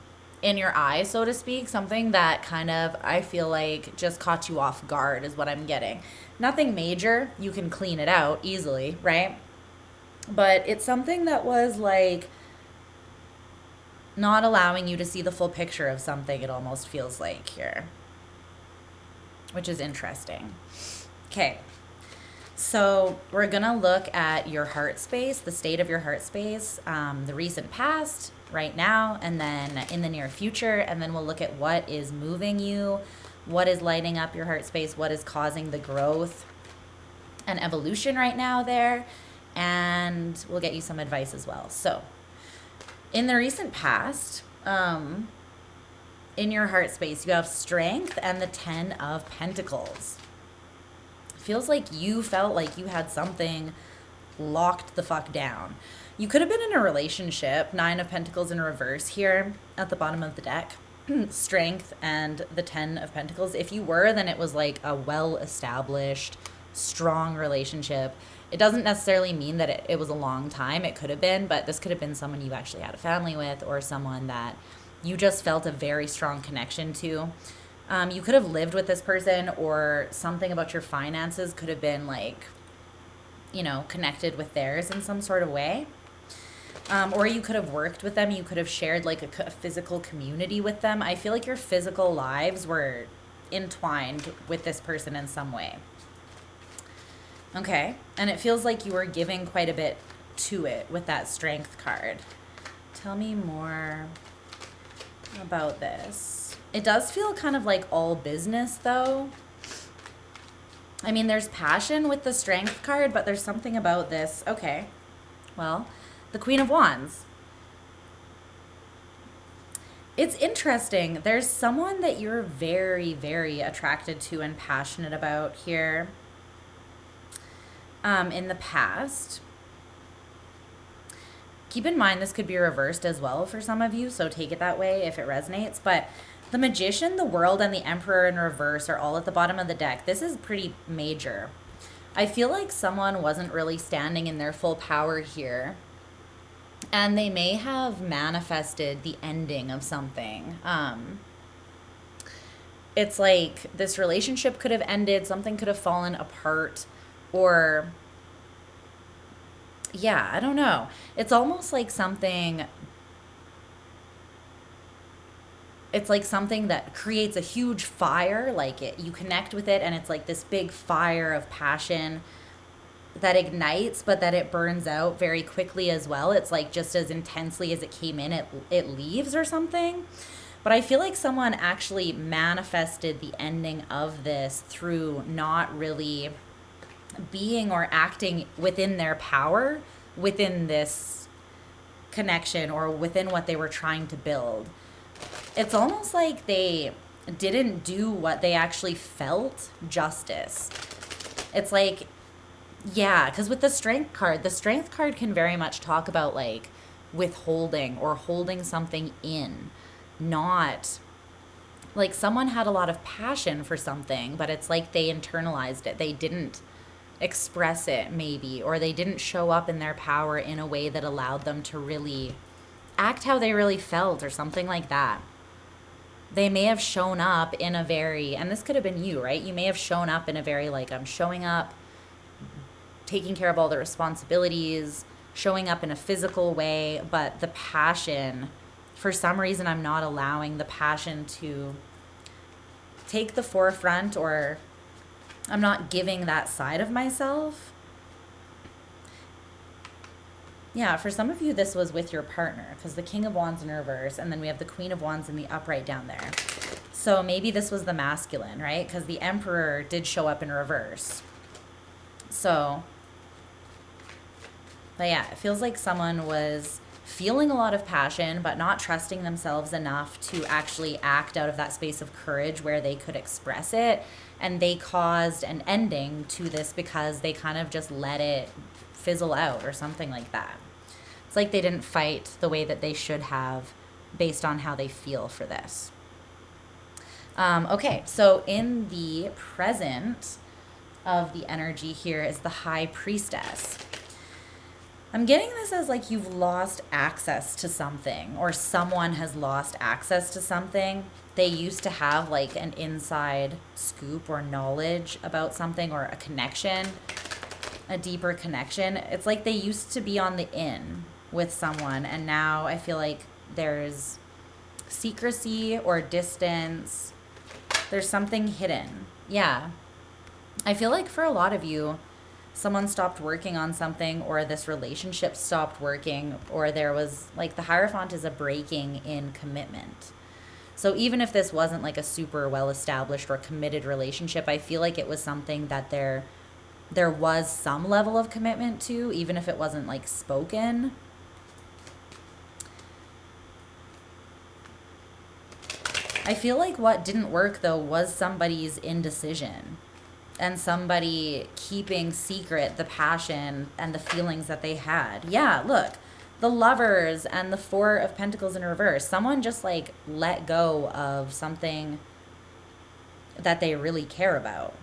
in your eye, so to speak, something that kind of, I feel like, just caught you off guard is what I'm getting. Nothing major. You can clean it out easily, right? But it's something that was like not allowing you to see the full picture of something, it almost feels like here, which is interesting. Okay. So we're going to look at your heart space, the state of your heart space, the recent past, right now, and then in the near future. And then we'll look at what is moving you, what is lighting up your heart space, what is causing the growth and evolution right now there. And we'll get you some advice as well. So in the recent past, in your heart space, you have strength and the 10 of Pentacles. Feels like you felt like you had something locked the fuck down. You could have been in a relationship, 9 of Pentacles in reverse here at the bottom of the deck. Strength and the 10 of Pentacles. If you were, then it was like a well-established, strong relationship. It doesn't necessarily mean that it was a long time. It could have been, but this could have been someone you actually had a family with, or someone that you just felt a very strong connection to. You could have lived with this person, or something about your finances could have been like, you know, connected with theirs in some sort of way. Or you could have worked with them. You could have shared like a physical community with them. I feel like your physical lives were entwined with this person in some way. Okay. And it feels like you were giving quite a bit to it with that Strength card. Tell me more about this. It does feel kind of like all business though. I mean, there's passion with the Strength card, but there's something about this. Okay. Well, the Queen of Wands. It's interesting. There's someone that you're very, very attracted to and passionate about here in the past. Keep in mind, this could be reversed as well for some of you, so take it that way if it resonates. But the Magician, the World, and the Emperor in reverse are all at the bottom of the deck. This is pretty major. I feel like someone wasn't really standing in their full power here, and they may have manifested the ending of something. It's like this relationship could have ended, something could have fallen apart, or yeah, I don't know. It's almost like something, it's like something that creates a huge fire, like you connect with it and it's like this big fire of passion that ignites, but that it burns out very quickly as well. It's like just as intensely as it came in, it leaves or something. But I feel like someone actually manifested the ending of this through not really being or acting within their power, within this connection or within what they were trying to build. It's almost like they didn't do what they actually felt justice. It's like, yeah, because with the Strength card can very much talk about like withholding or holding something in. Not like someone had a lot of passion for something, but it's like they internalized it. They didn't express it maybe, or they didn't show up in their power in a way that allowed them to really act how they really felt or something like that. They may have shown up in a very, and this could have been you, right? You may have shown up in a very like, I'm showing up, taking care of all the responsibilities, showing up in a physical way, but the passion, for some reason, I'm not allowing the passion to take the forefront, or I'm not giving that side of myself. Yeah, for some of you, this was with your partner, because the King of Wands in reverse, and then we have the Queen of Wands in the upright down there. So maybe this was the masculine, right? Because the Emperor did show up in reverse. So, but yeah, it feels like someone was feeling a lot of passion, but not trusting themselves enough to actually act out of that space of courage where they could express it. And they caused an ending to this because they kind of just let it fizzle out or something like that. It's like they didn't fight the way that they should have based on how they feel for this. Okay, so in the present of the energy here is the High Priestess. I'm getting this as like you've lost access to something, or someone has lost access to something. They used to have like an inside scoop or knowledge about something, or a connection, a deeper connection. It's like they used to be on the in with someone, and now I feel like there's secrecy or distance. There's something hidden. Yeah. I feel like for a lot of you, someone stopped working on something, or this relationship stopped working, or there was like the Hierophant is a breaking in commitment. So even if this wasn't like a super well established or committed relationship, I feel like it was something that there was some level of commitment to, even if it wasn't like spoken. I feel like what didn't work though was somebody's indecision. And somebody keeping secret the passion and the feelings that they had. Yeah, look, the Lovers and the Four of Pentacles in reverse. Someone just like let go of something that they really care about.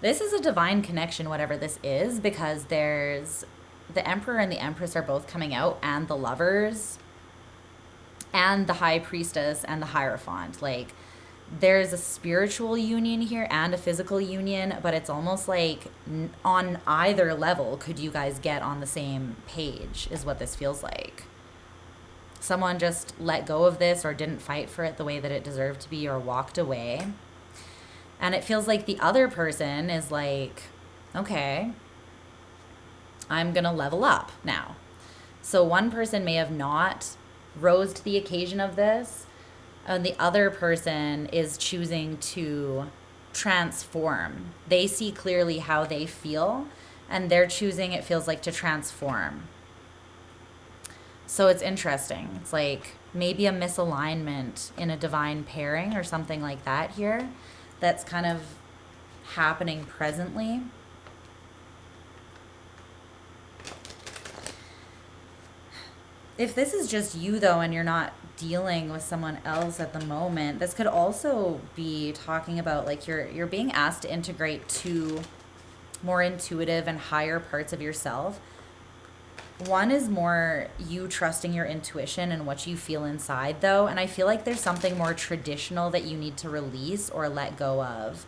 This is a divine connection, whatever this is, because there's the Emperor and the Empress are both coming out, and the Lovers, and the High Priestess, and the Hierophant. Like, there's a spiritual union here and a physical union, but it's almost like on either level could you guys get on the same page, is what this feels like. Someone just let go of this or didn't fight for it the way that it deserved to be, or walked away. And it feels like the other person is like, okay, I'm going to level up now. So one person may have not rose to the occasion of this, and the other person is choosing to transform. They see clearly how they feel, and they're choosing, it feels like, to transform. So it's interesting. It's like maybe a misalignment in a divine pairing or something like that here. That's kind of happening presently. If this is just you, though, and you're not dealing with someone else at the moment, this could also be talking about like you're being asked to integrate two more intuitive and higher parts of yourself. One is more you trusting your intuition and what you feel inside, though. And I feel like there's something more traditional that you need to release or let go of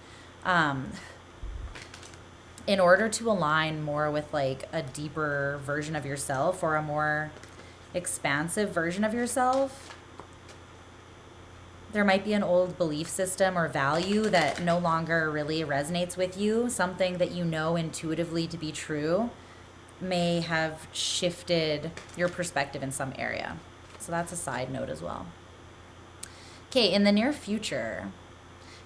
in order to align more with like a deeper version of yourself, or a more expansive version of yourself. There might be an old belief system or value that no longer really resonates with you. Something that you know intuitively to be true may have shifted your perspective in some area. So that's a side note as well. Okay, in the near future,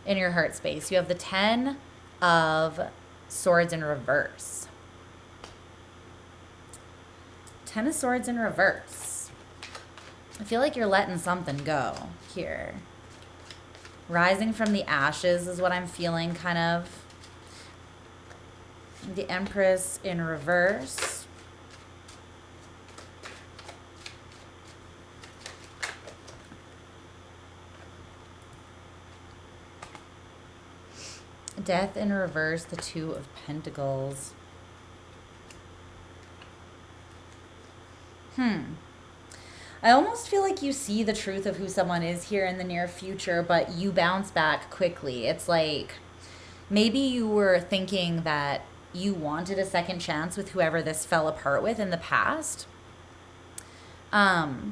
in your heart space, you have the 10 of Swords in reverse. 10 of Swords in reverse. I feel like you're letting something go here. Rising from the ashes is what I'm feeling, kind of. The Empress in reverse. Death in reverse, the Two of Pentacles. I almost feel like you see the truth of who someone is here in the near future, but you bounce back quickly. It's like maybe you were thinking that you wanted a second chance with whoever this fell apart with in the past. I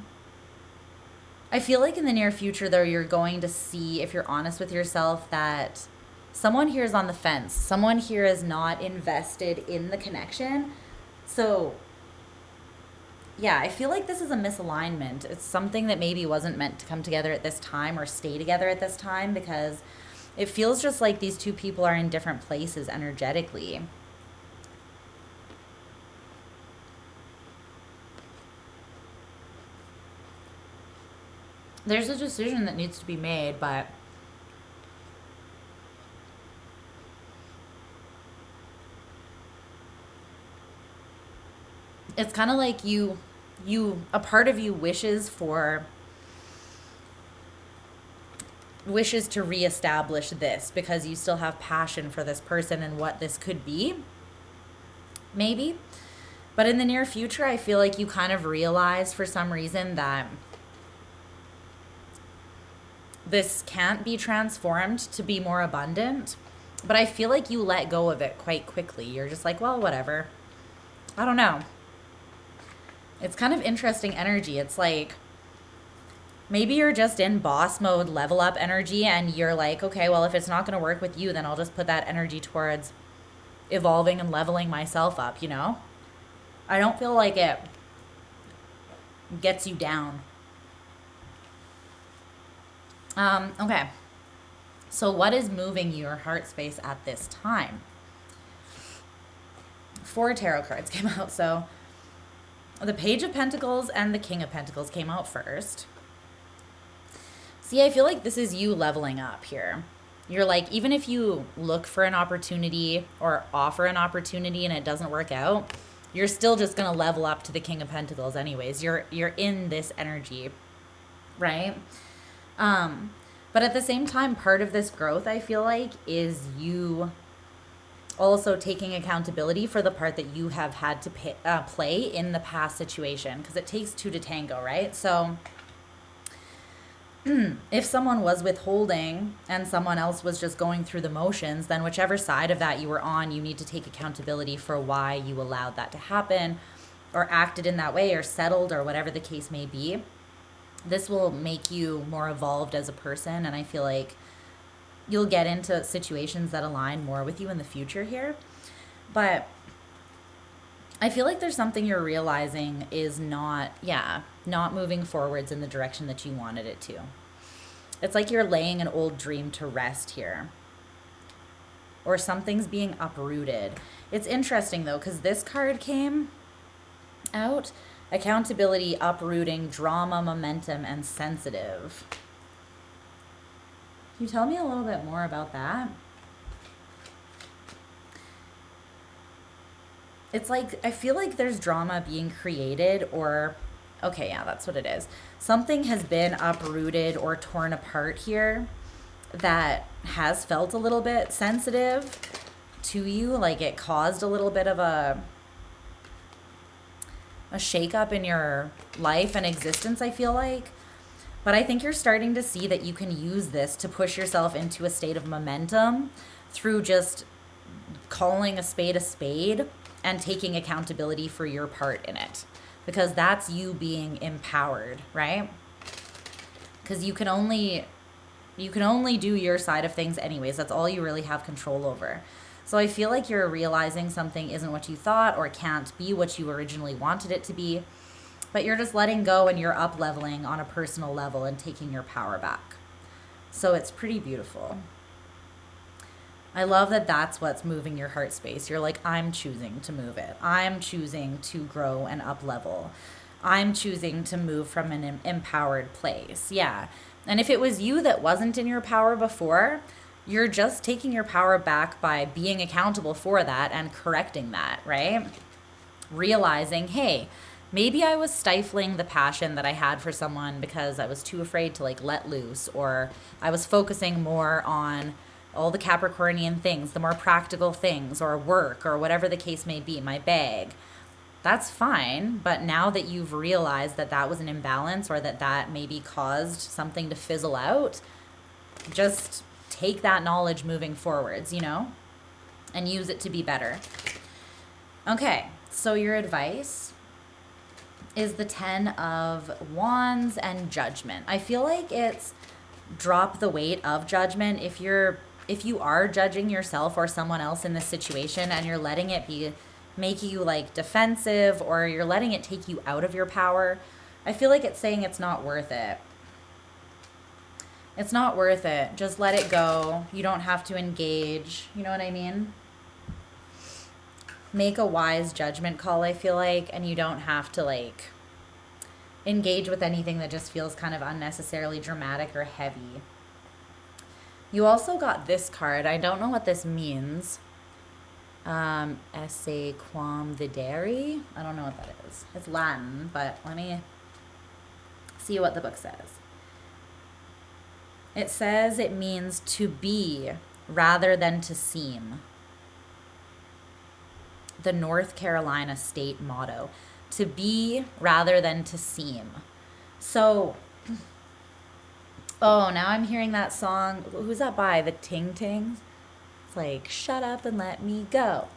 feel like in the near future, though, you're going to see, if you're honest with yourself, that someone here is on the fence. Someone here is not invested in the connection. So yeah, I feel like this is a misalignment. It's something that maybe wasn't meant to come together at this time or stay together at this time, because it feels just like these two people are in different places energetically. There's a decision that needs to be made, but it's kind of like a part of you wishes to reestablish this because you still have passion for this person and what this could be, maybe. But in the near future, I feel like you kind of realize for some reason that this can't be transformed to be more abundant. But I feel like you let go of it quite quickly. You're just like, well, whatever. I don't know. It's kind of interesting energy. It's like maybe you're just in boss mode, level up energy, and you're like, okay, well, if it's not going to work with you, then I'll just put that energy towards evolving and leveling myself up, you know? I don't feel like it gets you down. Okay. So what is moving your heart space at this time? 4 tarot cards came out. So the Page of Pentacles and the King of Pentacles came out first. See, I feel like this is you leveling up here. You're like, even if you look for an opportunity or offer an opportunity and it doesn't work out, you're still just going to level up to the King of Pentacles anyways. You're in this energy, right? But at the same time, part of this growth, I feel like, is you also taking accountability for the part that you have had to play in the past situation, because it takes two to tango, right? So if someone was withholding and someone else was just going through the motions, then whichever side of that you were on, you need to take accountability for why you allowed that to happen or acted in that way or settled or whatever the case may be. This will make you more evolved as a person, and I feel like you'll get into situations that align more with you in the future here. But I feel like there's something you're realizing is not moving forwards in the direction that you wanted it to. It's like you're laying an old dream to rest here. Or something's being uprooted. It's interesting though, because this card came out: accountability, uprooting, drama, momentum, and sensitive. Can you tell me a little bit more about that? It's like, I feel like there's drama being created, or, okay, yeah, that's what it is. Something has been uprooted or torn apart here that has felt a little bit sensitive to you. Like it caused a little bit of a shakeup in your life and existence, I feel like. But I think you're starting to see that you can use this to push yourself into a state of momentum through just calling a spade and taking accountability for your part in it. Because that's you being empowered, right? Because you can only do your side of things anyways. That's all you really have control over. So I feel like you're realizing something isn't what you thought or can't be what you originally wanted it to be. But you're just letting go and you're up leveling on a personal level and taking your power back. So it's pretty beautiful. I love that that's what's moving your heart space. You're like, I'm choosing to move it. I'm choosing to grow and up level. I'm choosing to move from an empowered place. Yeah. And if it was you that wasn't in your power before, you're just taking your power back by being accountable for that and correcting that, right? Realizing, hey, maybe I was stifling the passion that I had for someone because I was too afraid to like let loose, or I was focusing more on all the Capricornian things, the more practical things, or work, or whatever the case may be, my bag. That's fine. But now that you've realized that that was an imbalance, or that maybe caused something to fizzle out, just take that knowledge moving forwards, and use it to be better. Okay, so your advice is the 10 of Wands and Judgment. I feel like it's drop the weight of judgment. If you are judging yourself or someone else in this situation and you're letting it make you like defensive, or you're letting it take you out of your power, I feel like it's saying it's not worth it. It's not worth it. Just let it go. You don't have to engage. You know what I mean? Make a wise judgment call, I feel like, and you don't have to like engage with anything that just feels kind of unnecessarily dramatic or heavy. You also got this card. I don't know what this means. Esse quam videri. I don't know what that is. It's Latin, but let me see what the book says. It says it means to be rather than to seem. The North Carolina state motto: to be rather than to seem. So, oh, now I'm hearing that song. Who's that by? The Ting Tings? It's like, shut up and let me go.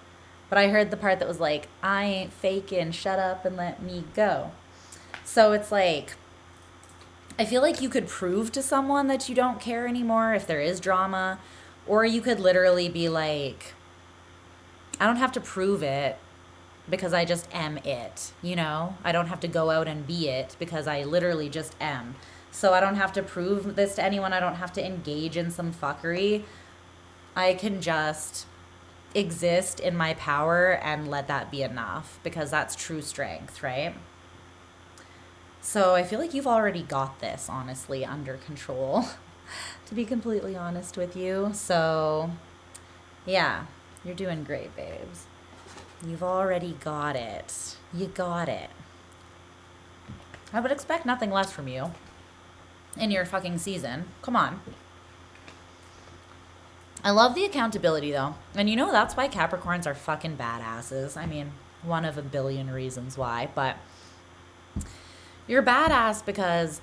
But I heard the part that was like, I ain't faking, shut up and let me go. So it's like, I feel like you could prove to someone that you don't care anymore if there is drama, or you could literally be like, I don't have to prove it because I just am it, I don't have to go out and be it because I literally just am. So I don't have to prove this to anyone. I don't have to engage in some fuckery. I can just exist in my power and let that be enough, because that's true strength, right? So I feel like you've already got this, honestly, under control. to be completely honest with you. So, yeah, you're doing great, babes. You've already got it. You got it. I would expect nothing less from you in your fucking season. Come on. I love the accountability, though. And you know, that's why Capricorns are fucking badasses. I mean, one of a billion reasons why. But you're badass because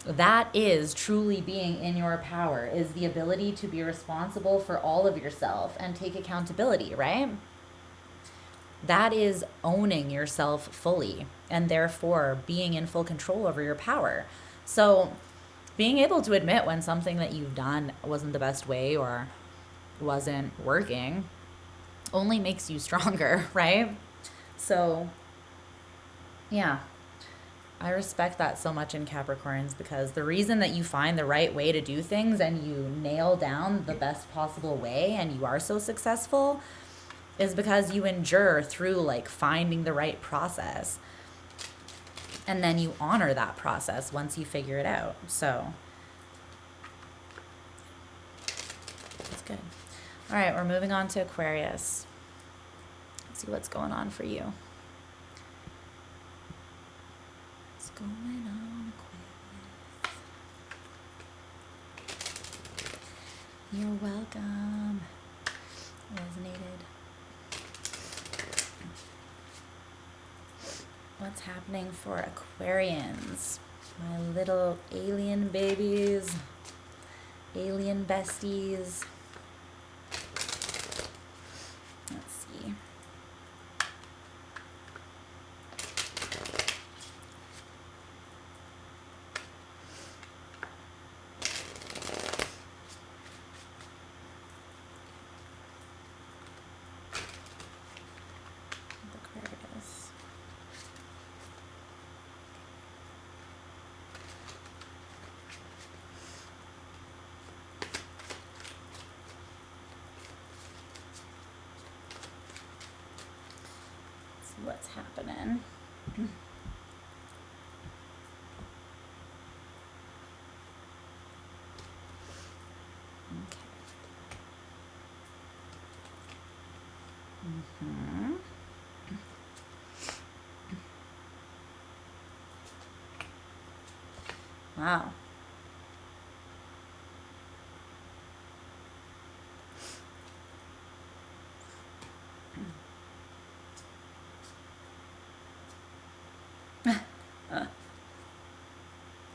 that is truly being in your power, is the ability to be responsible for all of yourself and take accountability, right? That is owning yourself fully and therefore being in full control over your power. So being able to admit when something that you've done wasn't the best way or wasn't working only makes you stronger, right? So yeah, I respect that so much in Capricorns, because the reason that you find the right way to do things and you nail down the best possible way and you are so successful is because you endure through like finding the right process. And then you honor that process once you figure it out. So that's good. All right, we're moving on to Aquarius. Let's see what's going on for you. What's going on, Aquarius? You're welcome. Resonated. What's happening for Aquarians? My little alien babies, alien besties. Let's see. Aquarius. What's happening? Okay. Wow.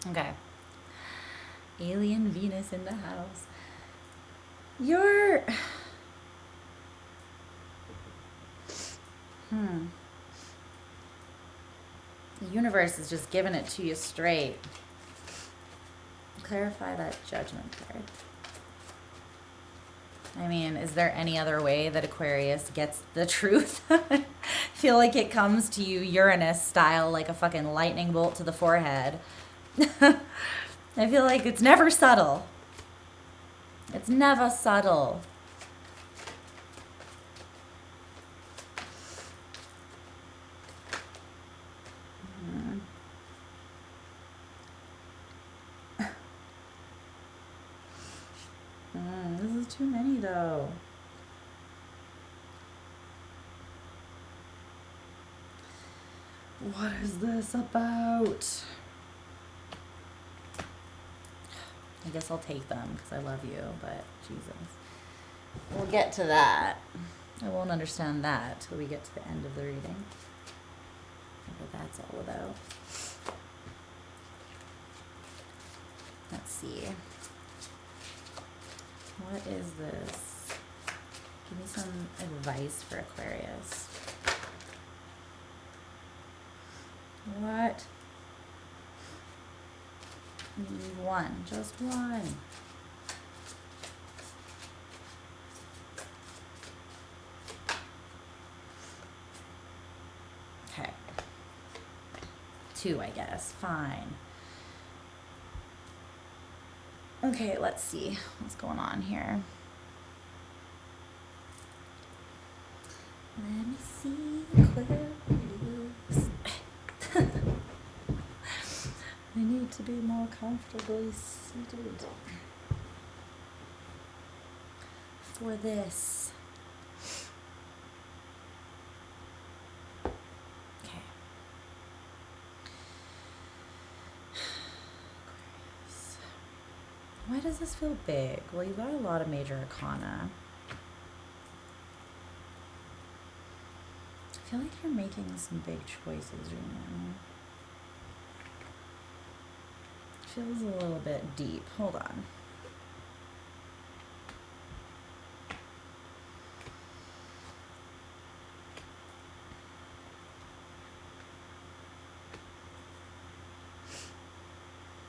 Okay. Alien Venus in the house. You're... The universe is just giving it to you straight. Clarify that Judgment card. I mean, is there any other way that Aquarius gets the truth? I feel like it comes to you Uranus style, like a fucking lightning bolt to the forehead. I feel like it's never subtle. It's never subtle. This is too many though. What is this about? I guess I'll take them because I love you, but Jesus. We'll get to that. I won't understand that till we get to the end of the reading. What that's all about. Let's see. What is this? Give me some advice for Aquarius. What? Need one, just one. Okay. Two, I guess. Fine. Okay, let's see what's going on here. Let me see Aquarius. I need to be more comfortably seated. for this. Okay. Aquarius. Why does this feel big? Well, you got a lot of major arcana. I feel like you're making some big choices right now. Feels a little bit deep. Hold on.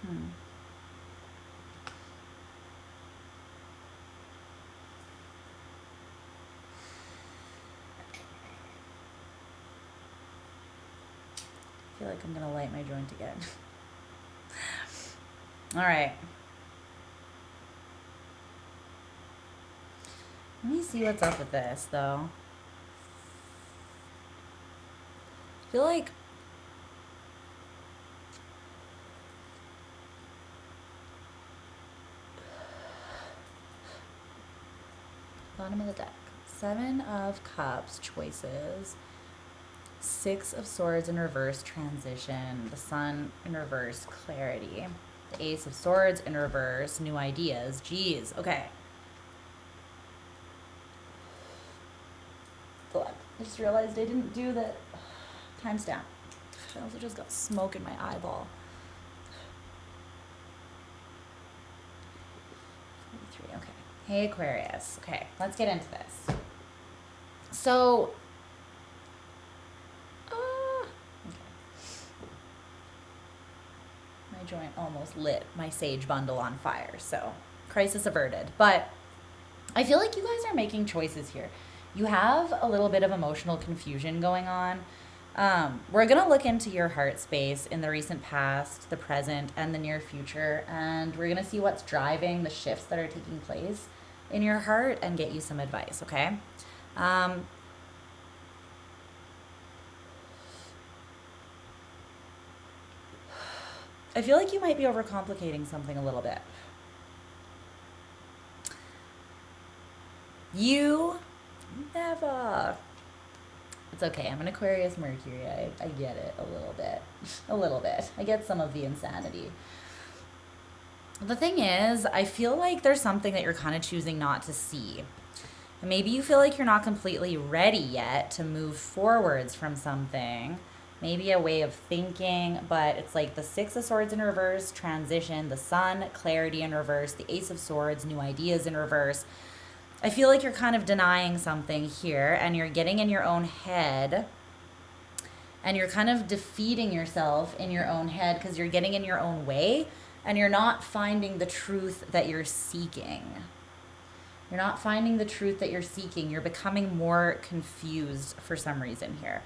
I feel like I'm gonna light my joint again. All right. Let me see what's up with this, though. I feel like bottom of the deck. 7 of Cups, choices. 6 of Swords in reverse, transition. The Sun in reverse, clarity. The Ace of Swords in reverse, new ideas. Jeez, okay. I just realized I didn't do the timestamp. I also just got smoke in my eyeball. 43, okay. Hey, Aquarius. Okay, let's get into this. So, okay. My joint almost lit my sage bundle on fire, so crisis averted. But I feel like you guys are making choices here. You have a little bit of emotional confusion going on. We're going to look into your heart space in the recent past, the present, and the near future, and we're going to see what's driving the shifts that are taking place in your heart and get you some advice, okay? I feel like you might be overcomplicating something a little bit. You never. It's okay. I'm an Aquarius Mercury. I get it a little bit. A little bit. I get some of the insanity. The thing is, I feel like there's something that you're kind of choosing not to see. And maybe you feel like you're not completely ready yet to move forwards from something. Maybe a way of thinking, but it's like the 6 of Swords in reverse, transition, the Sun, clarity in reverse, the Ace of Swords, new ideas in reverse. I feel like you're kind of denying something here, and you're getting in your own head, and you're kind of defeating yourself in your own head because you're getting in your own way, and you're not finding the truth that you're seeking. You're not finding the truth that you're seeking. You're becoming more confused for some reason here.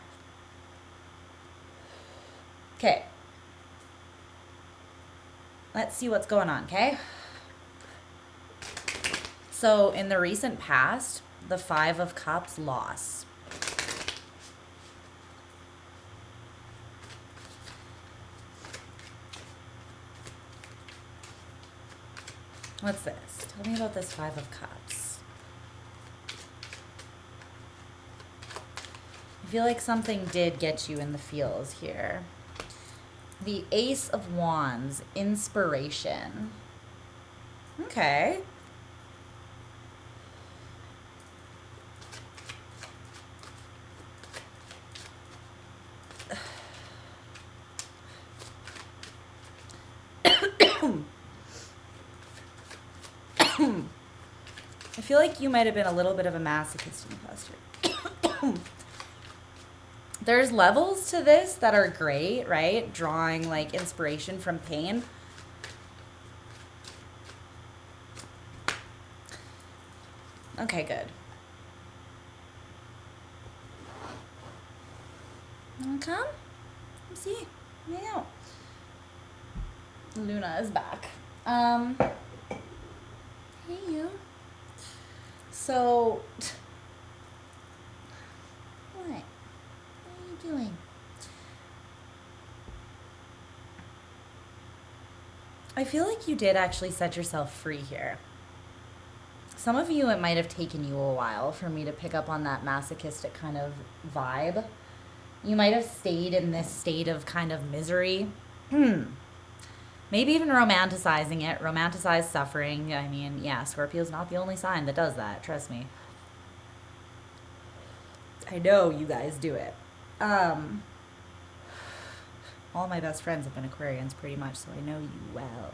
Okay. Let's see what's going on, okay? So in the recent past, the 5 of Cups, loss. What's this? Tell me about this 5 of Cups. I feel like something did get you in the feels here. The Ace of Wands, inspiration. Okay. I feel like you might have been a little bit of a masochist in the past year. There's levels to this that are great, right? Drawing like inspiration from pain. Okay, good. Wanna come? Let's see. Hang out. Luna is back. Hey, you. So, what? What are you doing? I feel like you did actually set yourself free here. Some of you, it might have taken you a while for me to pick up on that masochistic kind of vibe. You might have stayed in this state of kind of misery. Maybe even romanticizing it, romanticize suffering. I mean, yeah, Scorpio's not the only sign that does that, trust me. I know you guys do it. All my best friends have been Aquarians pretty much, so I know you well.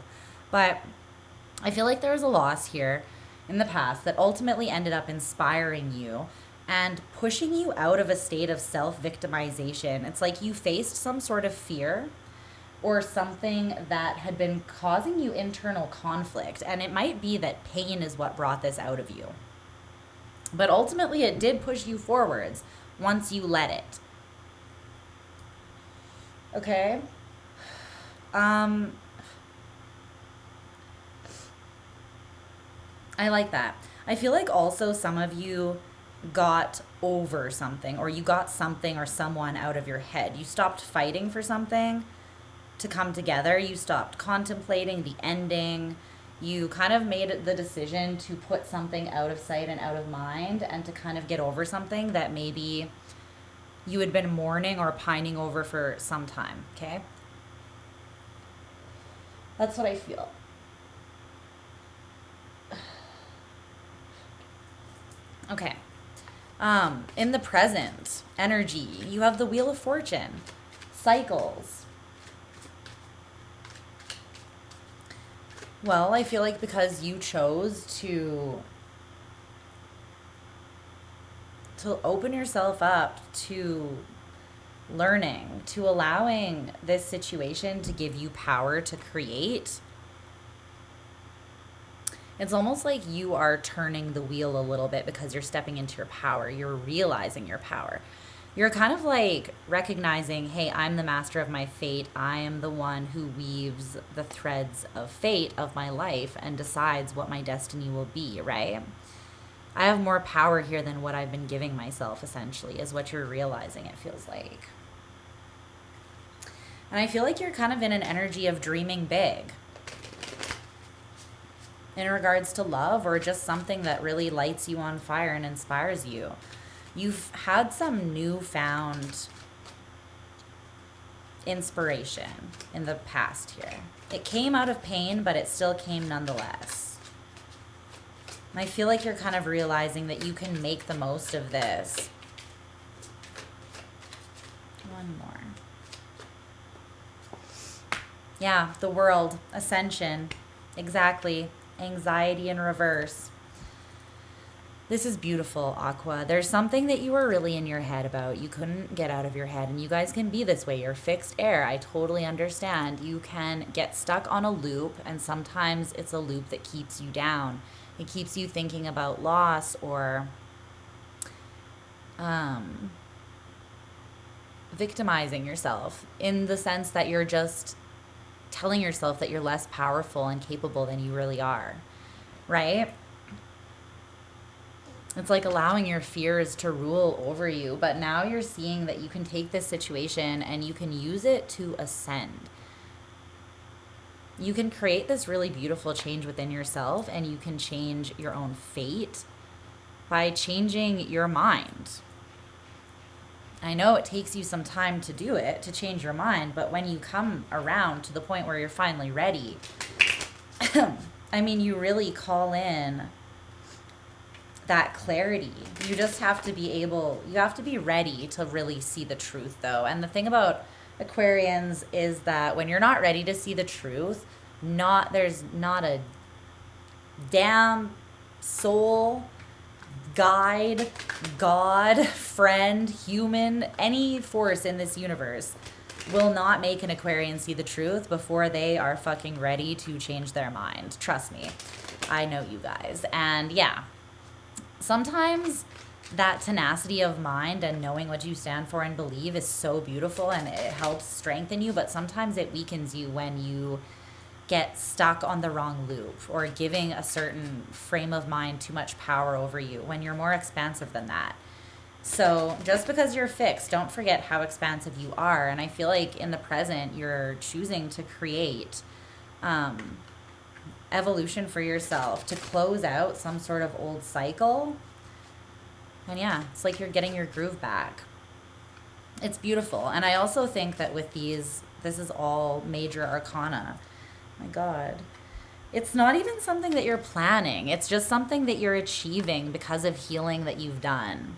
But I feel like there was a loss here in the past that ultimately ended up inspiring you and pushing you out of a state of self-victimization. It's like you faced some sort of fear or something that had been causing you internal conflict. And it might be that pain is what brought this out of you. But ultimately, it did push you forwards once you let it. Okay? I like that. I feel like also some of you got over something, or you got something or someone out of your head. You stopped fighting for something to come together. You stopped contemplating the ending. You kind of made the decision to put something out of sight and out of mind, and to kind of get over something that maybe you had been mourning or pining over for some time, okay? That's what I feel. Okay. In the present energy, you have the Wheel of Fortune, cycles. Well, I feel like because you chose to open yourself up to learning, to allowing this situation to give you power to create, it's almost like you are turning the wheel a little bit because you're stepping into your power. You're realizing your power. You're kind of like recognizing, hey, I'm the master of my fate. I am the one who weaves the threads of fate of my life and decides what my destiny will be, right? I have more power here than what I've been giving myself, essentially, is what you're realizing, it feels like. And I feel like you're kind of in an energy of dreaming big in regards to love, or just something that really lights you on fire and inspires you. You've had some newfound inspiration in the past here. It came out of pain, but it still came nonetheless. And I feel like you're kind of realizing that you can make the most of this. One more. Yeah, the World, Ascension, exactly. Anxiety in reverse. This is beautiful, Aqua. There's something that you were really in your head about. You couldn't get out of your head, and you guys can be this way. You're fixed air. I totally understand. You can get stuck on a loop, and sometimes it's a loop that keeps you down. It keeps you thinking about loss, or victimizing yourself, in the sense that you're just telling yourself that you're less powerful and capable than you really are, right? It's like allowing your fears to rule over you. But now you're seeing that you can take this situation and you can use it to ascend. You can create this really beautiful change within yourself, and you can change your own fate by changing your mind. I know it takes you some time to do it, to change your mind, but when you come around to the point where you're finally ready, I mean, you really call in that clarity. You just have to be you have to be ready to really see the truth, though. And the thing about Aquarians is that when you're not ready to see the truth, there's not a damn soul, guide, God, friend, human, any force in this universe will not make an Aquarian see the truth before they are fucking ready to change their mind. Trust me. I know you guys. And yeah, sometimes that tenacity of mind and knowing what you stand for and believe is so beautiful, and it helps strengthen you, but sometimes it weakens you when you get stuck on the wrong loop, or giving a certain frame of mind too much power over you when you're more expansive than that. So just because you're fixed, don't forget how expansive you are. And I feel like in the present, you're choosing to create evolution for yourself, to close out some sort of old cycle. And yeah, it's like you're getting your groove back. It's beautiful. And I also think that with these, this is all major arcana. My God. It's not even something that you're planning. It's just something that you're achieving because of healing that you've done.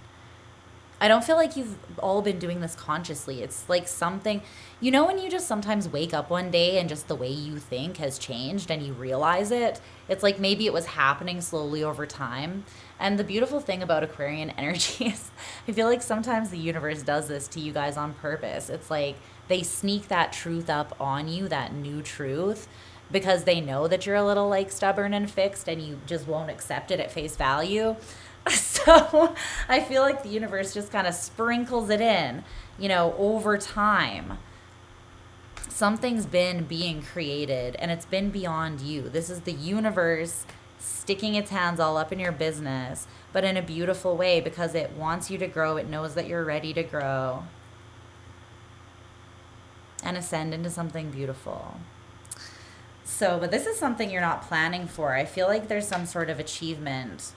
I don't feel like you've all been doing this consciously. It's like something, you know, when you just sometimes wake up one day and just the way you think has changed and you realize it, it's like maybe it was happening slowly over time. And the beautiful thing about Aquarian energy is I feel like sometimes the universe does this to you guys on purpose. It's like they sneak that truth up on you, that new truth, because they know that you're a little like stubborn and fixed and you just won't accept it at face value. So I feel like the universe just kind of sprinkles it in, you know, over time. Something's been being created and it's been beyond you. This is the universe sticking its hands all up in your business, but in a beautiful way because it wants you to grow. It knows that you're ready to grow and ascend into something beautiful. So, but this is something you're not planning for. I feel like there's some sort of achievement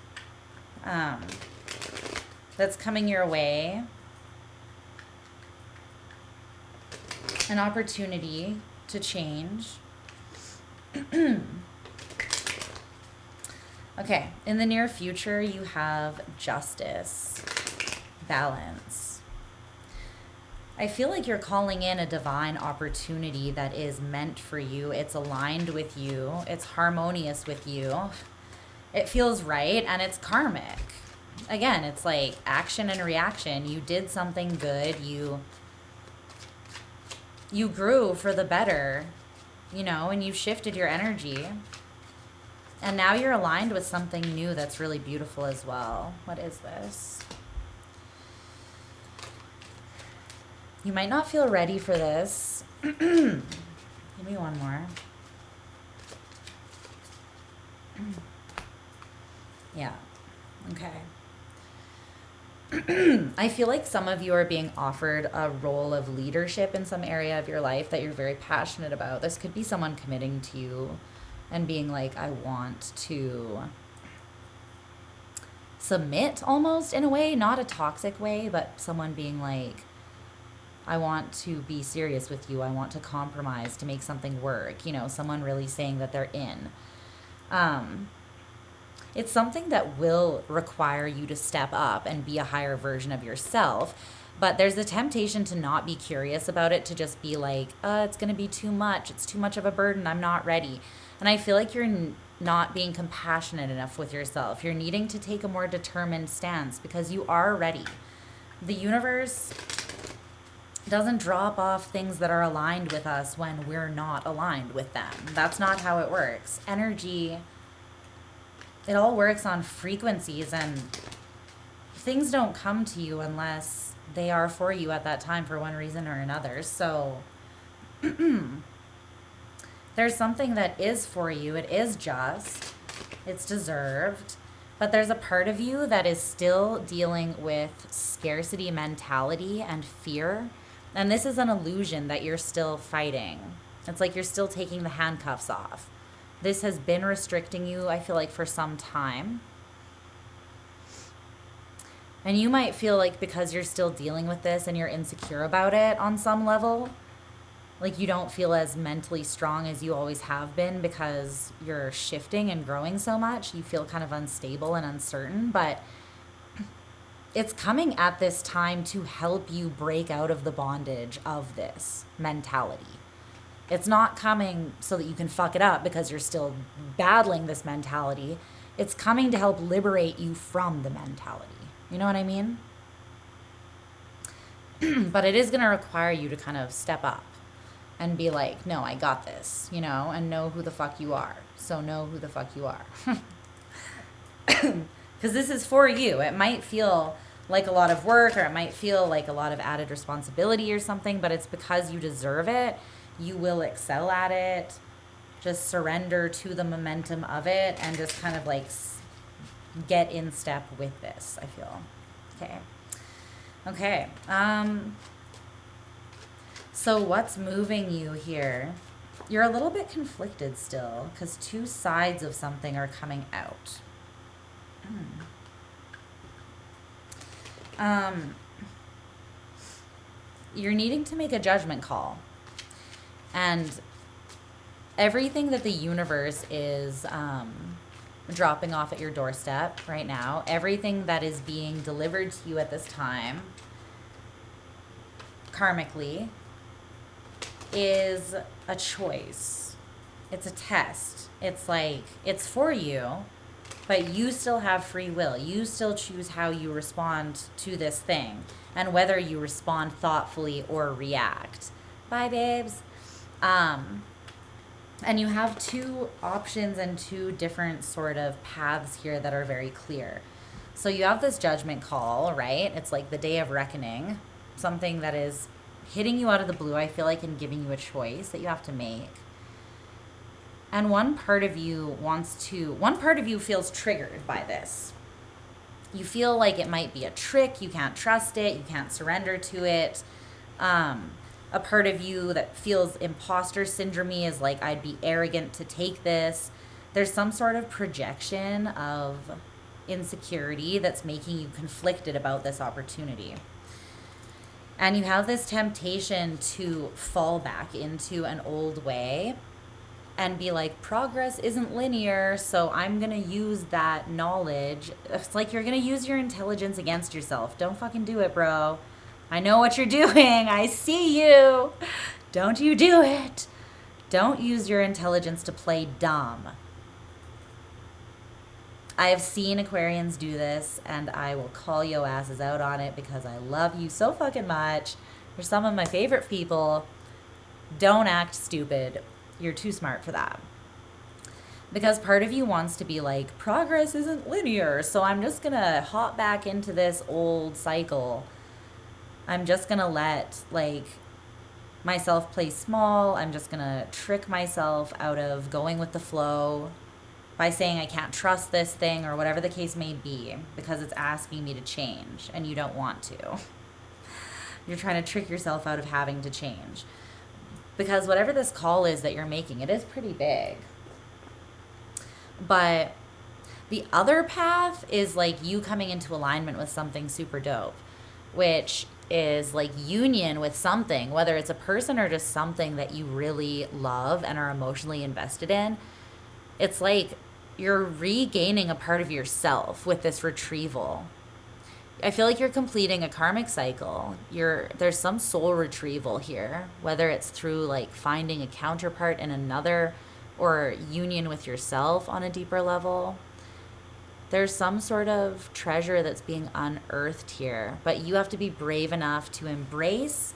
that's coming your way. An opportunity to change. Okay, in the near future, you have justice, balance. I feel like you're calling in a divine opportunity that is meant for you. It's aligned with you. It's harmonious with you. It feels right, and it's karmic. Again, it's like action and reaction. You did something good. You grew for the better, you know, and you shifted your energy. And now you're aligned with something new that's really beautiful as well. What is this? You might not feel ready for this. Give me one more. Yeah. Okay. I feel like some of you are being offered a role of leadership in some area of your life that you're very passionate about. This could be someone committing to you and being like, I want to submit almost in a way, not a toxic way, but someone being like, I want to be serious with you. I want to compromise to make something work. You know, someone really saying that they're in. It's something that will require you to step up and be a higher version of yourself. But there's a temptation to not be curious about it, to just be like, it's going to be too much. It's too much of a burden. I'm not ready. And I feel like you're not being compassionate enough with yourself. You're needing to take a more determined stance because you are ready. The universe doesn't drop off things that are aligned with us when we're not aligned with them. That's not how it works. Energy, it all works on frequencies, and things don't come to you unless they are for you at that time for one reason or another. So there's something that is for you. It is just. It's deserved. But there's a part of you that is still dealing with scarcity mentality and fear. And this is an illusion that you're still fighting. It's like you're still taking the handcuffs off. This has been restricting you, I feel like, for some time. And you might feel like because you're still dealing with this and you're insecure about it on some level, like you don't feel as mentally strong as you always have been because you're shifting and growing so much. You feel kind of unstable and uncertain, but it's coming at this time to help you break out of the bondage of this mentality. It's not coming so that you can fuck it up because you're still battling this mentality. It's coming to help liberate you from the mentality. You know what I mean? But it is going to require you to kind of step up and be like, no, I got this, you know, and know who the fuck you are. So know who the fuck you are. Because this is for you. It might feel like a lot of work, or it might feel like a lot of added responsibility or something, but it's because you deserve it. You will excel at it. Just surrender to the momentum of it and just kind of like get in step with this, I feel. Okay. So what's moving you here? You're a little bit conflicted still because two sides of something are coming out. You're needing to make a judgment call. And everything that the universe is dropping off at your doorstep right now, everything that is being delivered to you at this time, karmically, is a choice. It's a test. It's like, it's for you, but you still have free will. You still choose how you respond to this thing and whether you respond thoughtfully or react. Bye, babes. And you have two options and two different sort of paths here that are very clear. So you have this judgment call, right? It's like the day of reckoning, something that is hitting you out of the blue, I feel like, and giving you a choice that you have to make. And one part of you feels triggered by this. You feel like it might be a trick, you can't trust it, you can't surrender to it. A part of you that feels imposter syndrome is like, I'd be arrogant to take this. There's some sort of projection of insecurity that's making you conflicted about this opportunity. And you have this temptation to fall back into an old way and be like, progress isn't linear, so I'm going to use that knowledge. It's like you're going to use your intelligence against yourself. Don't fucking do it, bro. I know what you're doing. I see you. Don't you do it. Don't use your intelligence to play dumb. I have seen Aquarians do this, and I will call yo asses out on it because I love you so fucking much. You're some of my favorite people. Don't act stupid. You're too smart for that. Because part of you wants to be like, progress isn't linear, so I'm just going to hop back into this old cycle. I'm just going to let, like, myself play small. I'm just going to trick myself out of going with the flow by saying I can't trust this thing or whatever the case may be because it's asking me to change and you don't want to. You're trying to trick yourself out of having to change. Because whatever this call is that you're making, it is pretty big. But the other path is like you coming into alignment with something super dope, which is like union with something, whether it's a person or just something that you really love and are emotionally invested in. It's like you're regaining a part of yourself with this retrieval. I feel like you're completing a karmic cycle. There's some soul retrieval here, whether it's through like finding a counterpart in another or union with yourself on a deeper level. There's some sort of treasure that's being unearthed here, but you have to be brave enough to embrace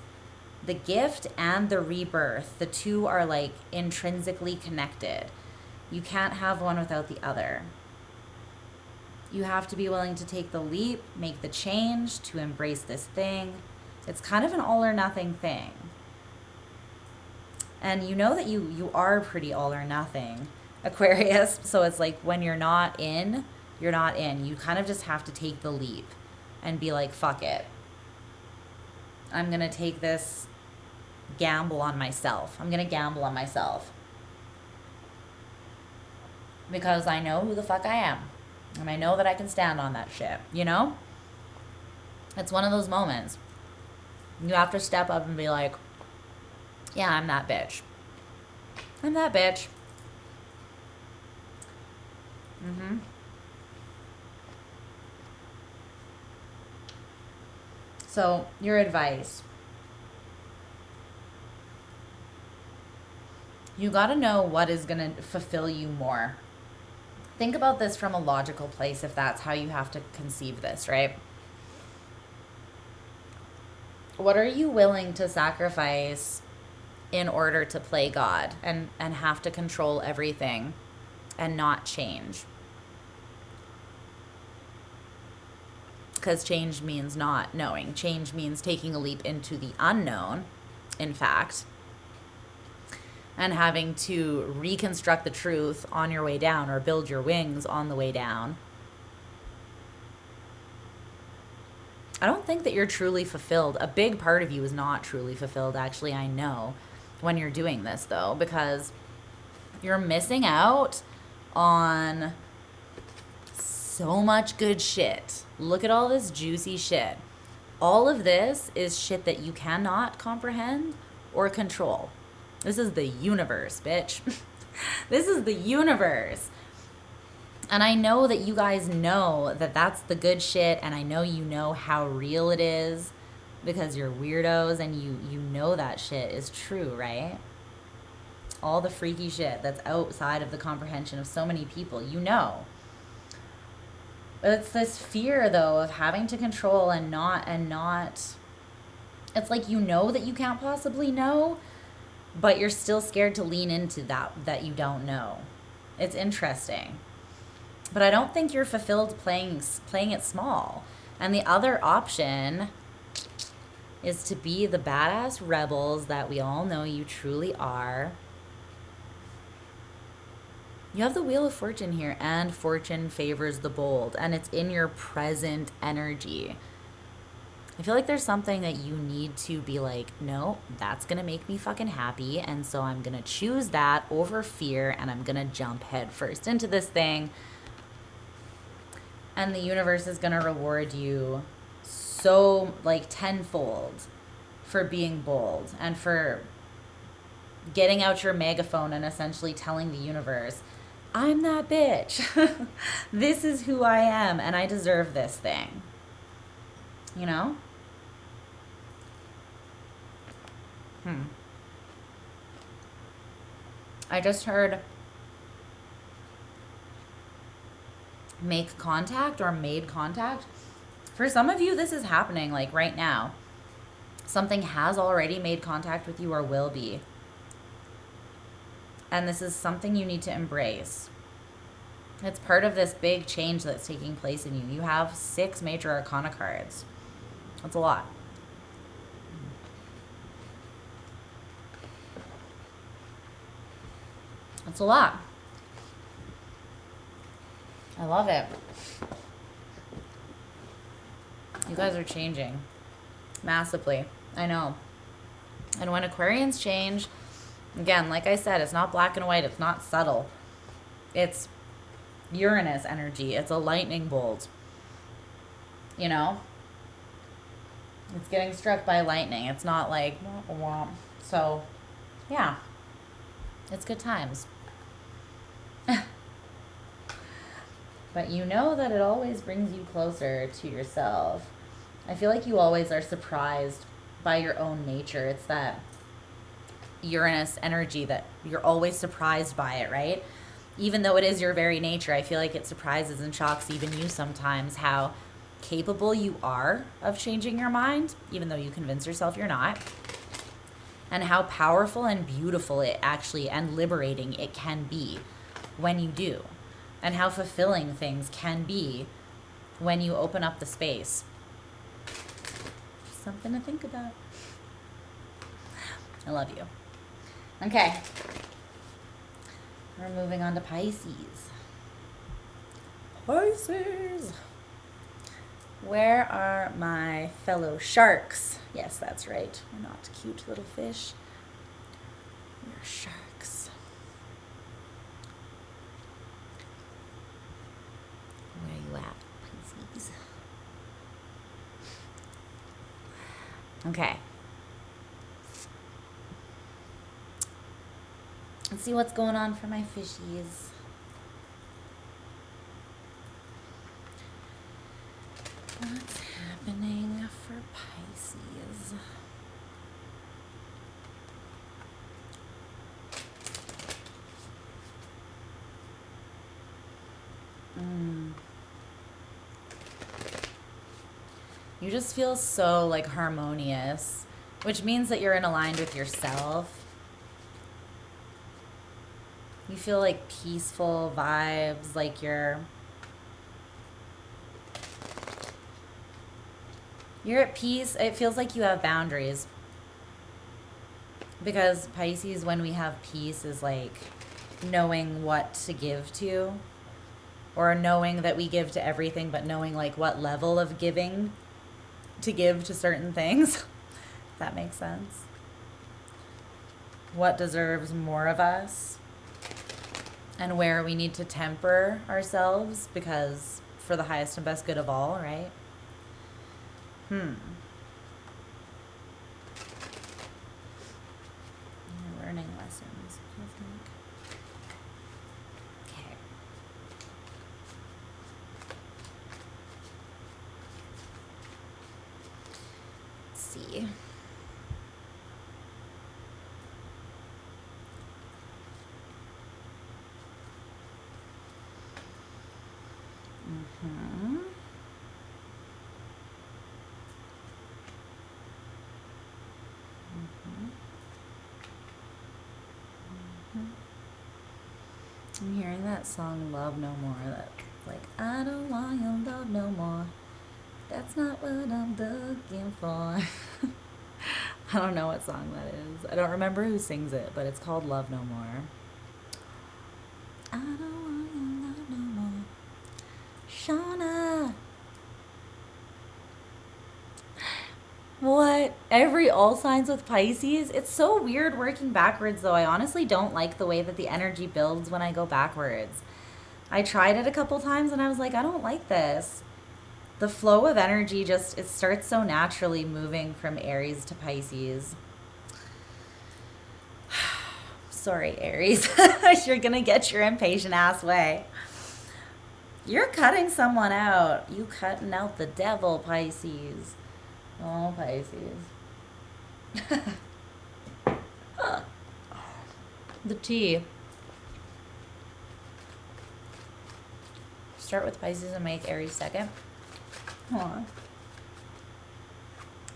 the gift and the rebirth. The two are like intrinsically connected. You can't have one without the other. You have to be willing to take the leap, make the change, to embrace this thing. It's kind of an all or nothing thing. And you know that you are pretty all or nothing, Aquarius. So it's like when you're not in, you're not in. You kind of just have to take the leap and be like, fuck it. I'm going to take this gamble on myself. I'm going to gamble on myself. Because I know who the fuck I am. And I know that I can stand on that shit, you know? It's one of those moments. You have to step up and be like, yeah, I'm that bitch. I'm that bitch. Mm-hmm. So, your advice. You gotta know what is gonna fulfill you more. Think about this from a logical place if that's how you have to conceive this, right? What are you willing to sacrifice in order to play God and have to control everything and not change? Because change means not knowing. Change means taking a leap into the unknown, in fact, and having to reconstruct the truth on your way down or build your wings on the way down. I don't think that you're truly fulfilled. A big part of you is not truly fulfilled, actually, I know. when you're doing this, though, because you're missing out on so much good shit. Look at all this juicy shit. All of this is shit that you cannot comprehend or control. This is the universe, bitch. This is the universe. And I know that you guys know that that's the good shit, and I know you know how real it is because you're weirdos and you know that shit is true, right? All the freaky shit that's outside of the comprehension of so many people, you know. But it's this fear, though, of having to control and not. It's like you know that you can't possibly know, but you're still scared to lean into that you don't know. It's interesting. But I don't think you're fulfilled playing it small. And the other option is to be the badass rebels that we all know you truly are. You have the Wheel of Fortune here, and fortune favors the bold, and it's in your present energy. I feel like there's something that you need to be like, no, that's going to make me fucking happy, and so I'm going to choose that over fear, and I'm going to jump head first into this thing. And the universe is going to reward you so, like, tenfold for being bold and for getting out your megaphone and essentially telling the universe, I'm that bitch. This is who I am, and I deserve this thing. You know? I just heard make contact or made contact. For some of you, this is happening like right now. Something has already made contact with you or will be. And this is something you need to embrace. It's part of this big change that's taking place in you. You have 6 major arcana cards. That's a lot. That's a lot. I love it. You guys are changing massively. I know. And when Aquarians change, again, like I said, it's not black and white. It's not subtle. It's Uranus energy. It's a lightning bolt. You know? It's getting struck by lightning. It's not like, womp womp. So, yeah. It's good times. But you know that it always brings you closer to yourself. I feel like you always are surprised by your own nature. It's that Uranus energy that you're always surprised by it, right? Even though it is your very nature, I feel like it surprises and shocks even you sometimes how capable you are of changing your mind, even though you convince yourself you're not. And how powerful and beautiful it actually and liberating it can be when you do. And how fulfilling things can be when you open up the space. Something to think about. I love you. Okay. We're moving on to Pisces. Pisces. Where are my fellow sharks? Yes, that's right. We're not cute little fish. We're sharks. Where are you at, Pisces? Okay. Let's see what's going on for my fishies. What's happening for Pisces? You just feel so like harmonious, which means that you're in aligned with yourself. You feel like peaceful vibes, like you're at peace. It feels like you have boundaries. Because Pisces, when we have peace, is like knowing what to give to. Or knowing that we give to everything, but knowing like what level of giving to give to certain things. If that makes sense. what deserves more of us and where we need to temper ourselves because for the highest and best good of all, right? Learning lessons, I think. Okay. Let's see. I'm hearing that song Love No More, that's like, I don't want your love no more, that's not what I'm looking for. I don't know what song that is. I don't remember who sings it, but it's called Love No More. I don't want your love no more. Shawna. What? Every all signs with Pisces? It's so weird working backwards, though. I honestly don't like the way that the energy builds when I go backwards. I tried it a couple times and I was like, I don't like this. The flow of energy just, it starts so naturally moving from Aries to Pisces. Sorry, Aries. You're going to get your impatient ass way. You're cutting someone out. You cutting out the devil, Pisces. Oh, Pisces. The tea. Start with Pisces and make Aries second. Aw.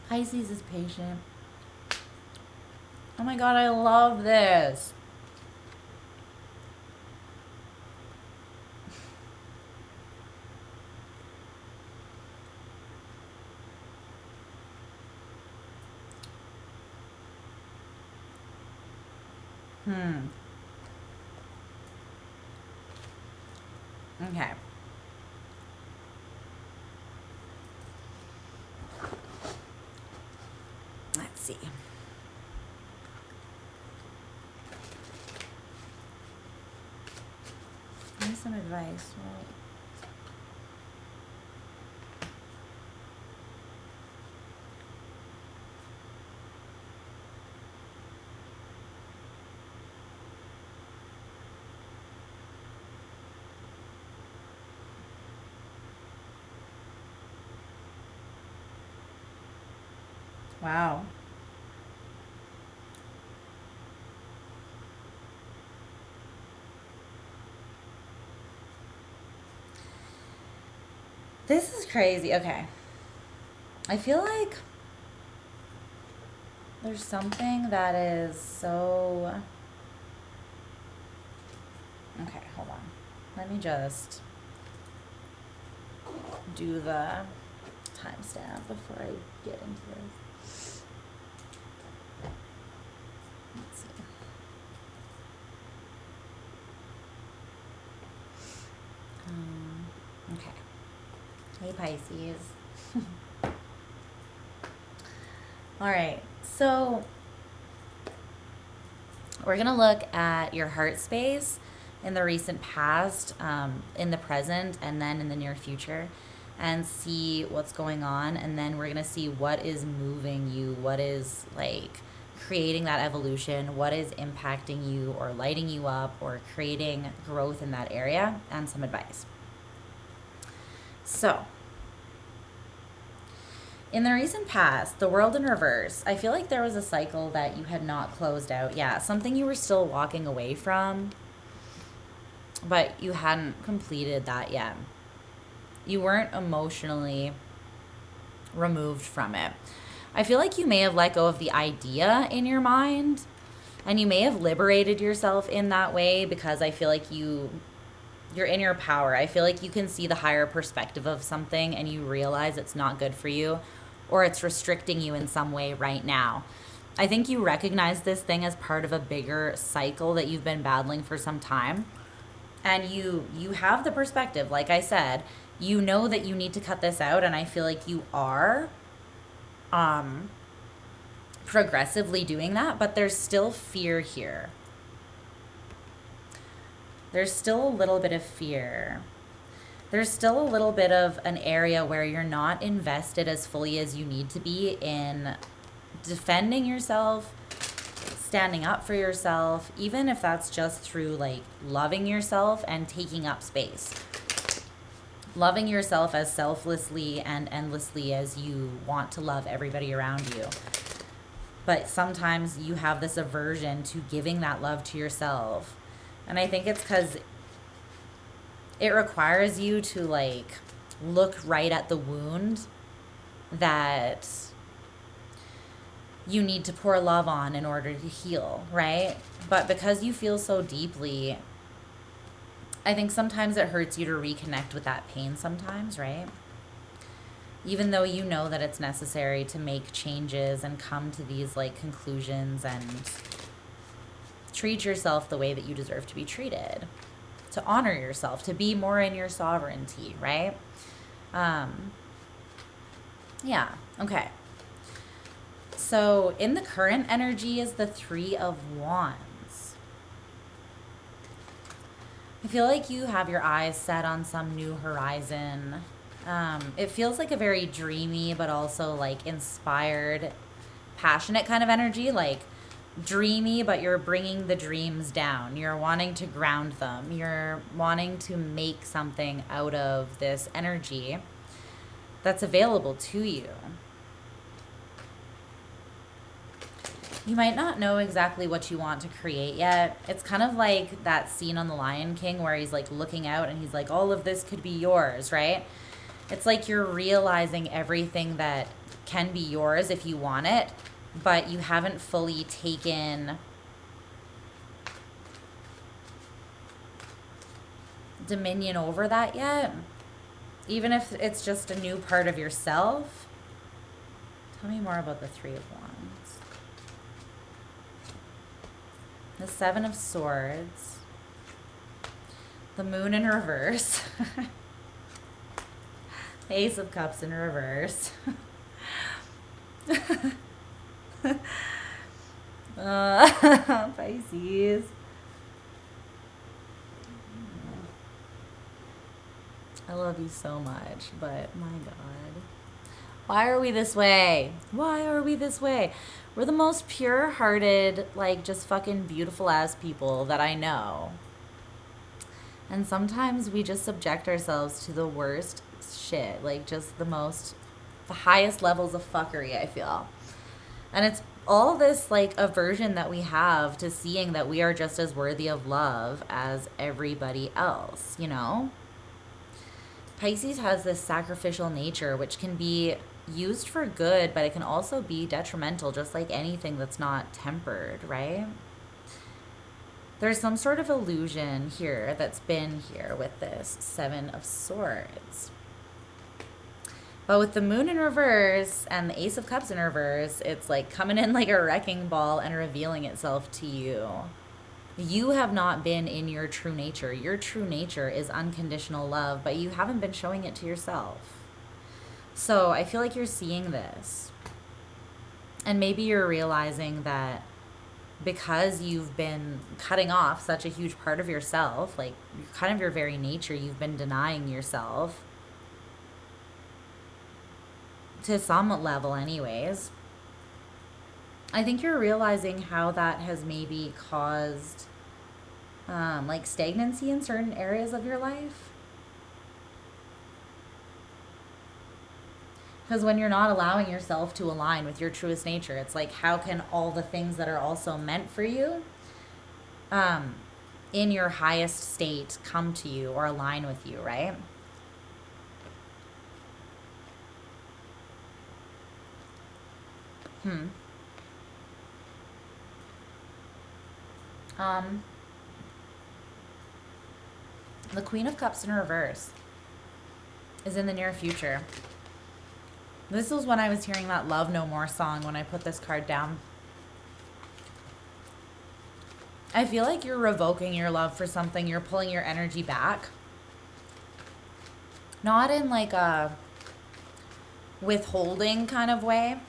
Pisces is patient. Oh my god, I love this. Okay. Let's see. Give me some advice, right? Wow. This is crazy. Okay. I feel like there's something that is so... Okay, hold on. Let me just do the timestamp before I get into this. Let's see. Okay. Hey, Pisces. All right, so we're going to look at your heart space in the recent past, in the present, and then in the near future, and see what's going on. And then we're going to see what is moving you, what is like creating that evolution, what is impacting you or lighting you up or creating growth in that area, and some advice. So, in the recent past, the world in reverse, I feel like there was a cycle that you had not closed out. Yeah, something you were still walking away from, but you hadn't completed that yet. You weren't emotionally removed from it. I feel like you may have let go of the idea in your mind, and you may have liberated yourself in that way because I feel like you're in your power. I feel like you can see the higher perspective of something and you realize it's not good for you or it's restricting you in some way right now. I think you recognize this thing as part of a bigger cycle that you've been battling for some time. And you have the perspective, like I said, you know that you need to cut this out, and I feel like you are. progressively doing that, but there's still fear here. There's still a little bit of fear. There's still a little bit of an area where you're not invested as fully as you need to be in defending yourself, standing up for yourself, even if that's just through like loving yourself and taking up space. Loving yourself as selflessly and endlessly as you want to love everybody around you. But sometimes you have this aversion to giving that love to yourself. And I think it's because it requires you to like look right at the wound that you need to pour love on in order to heal, right? But because you feel so deeply, I think sometimes it hurts you to reconnect with that pain sometimes, right? Even though you know that it's necessary to make changes and come to these like conclusions and treat yourself the way that you deserve to be treated, to honor yourself, to be more in your sovereignty, right? Yeah, okay. So in the current energy is the 3 of Wands. I feel like you have your eyes set on some new horizon. It feels like a very dreamy, but also like inspired, passionate kind of energy, like dreamy, but you're bringing the dreams down. You're wanting to ground them. You're wanting to make something out of this energy that's available to you. You might not know exactly what you want to create yet. It's kind of like that scene on The Lion King where he's like looking out and he's like, all of this could be yours, right? It's like you're realizing everything that can be yours if you want it, but you haven't fully taken dominion over that yet. Even if it's just a new part of yourself. Tell me more about the 3 of Wands. The 7 of Swords. The Moon in reverse. The Ace of Cups in reverse. Pisces. I love you so much, but my God. Why are we this way? Why are we this way? We're the most pure-hearted, like, just fucking beautiful-ass people that I know. And sometimes we just subject ourselves to the worst shit. Like, just the highest levels of fuckery, I feel. And it's all this, like, aversion that we have to seeing that we are just as worthy of love as everybody else, you know? Pisces has this sacrificial nature, which can be used for good, but it can also be detrimental, just like anything that's not tempered, right? There's some sort of illusion here that's been here with this 7 of Swords. But with the Moon in reverse and the Ace of Cups in reverse, it's like coming in like a wrecking ball and revealing itself to you. You have not been in your true nature. Your true nature is unconditional love, but you haven't been showing it to yourself. So I feel like you're seeing this. And maybe you're realizing that because you've been cutting off such a huge part of yourself, like kind of your very nature, you've been denying yourself. To some level anyways. I think you're realizing how that has maybe caused like stagnancy in certain areas of your life. Because when you're not allowing yourself to align with your truest nature, it's like, how can all the things that are also meant for you in your highest state come to you or align with you, right? The Queen of Cups in reverse is in the near future. This was when I was hearing that Love No More song when I put this card down. I feel like you're revoking your love for something. You're pulling your energy back. Not in like a withholding kind of way.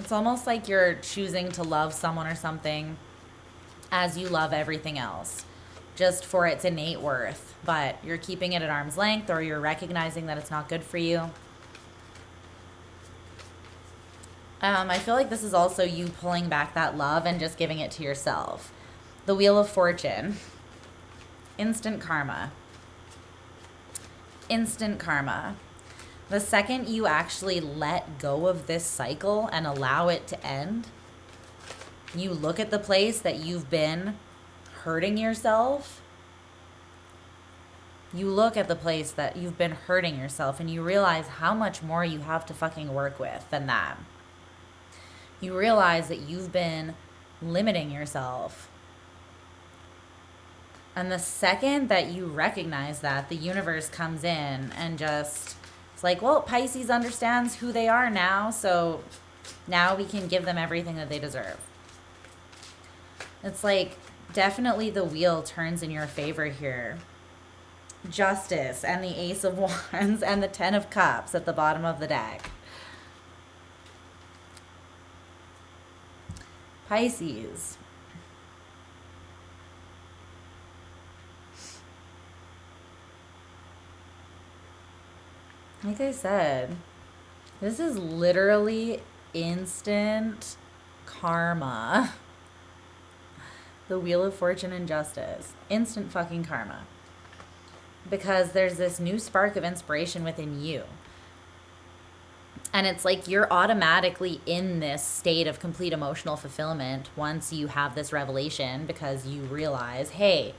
It's almost like you're choosing to love someone or something as you love everything else, just for its innate worth, but you're keeping it at arm's length, or you're recognizing that it's not good for you. I feel like this is also you pulling back that love and just giving it to yourself. The Wheel of Fortune. Instant karma. Instant karma. The second you actually let go of this cycle and allow it to end, you look at the place that you've been hurting yourself. You look at the place that you've been hurting yourself and you realize how much more you have to fucking work with than that. You realize that you've been limiting yourself. And the second that you recognize that, the universe comes in and just, it's like, well, Pisces understands who they are now, so now we can give them everything that they deserve. It's like, definitely the wheel turns in your favor here. Justice and the Ace of Wands and the Ten of Cups at the bottom of the deck. Pisces. Like I said, this is literally instant karma. The Wheel of Fortune and Justice. Instant fucking karma. Because there's this new spark of inspiration within you. And it's like you're automatically in this state of complete emotional fulfillment once you have this revelation, because you realize, hey,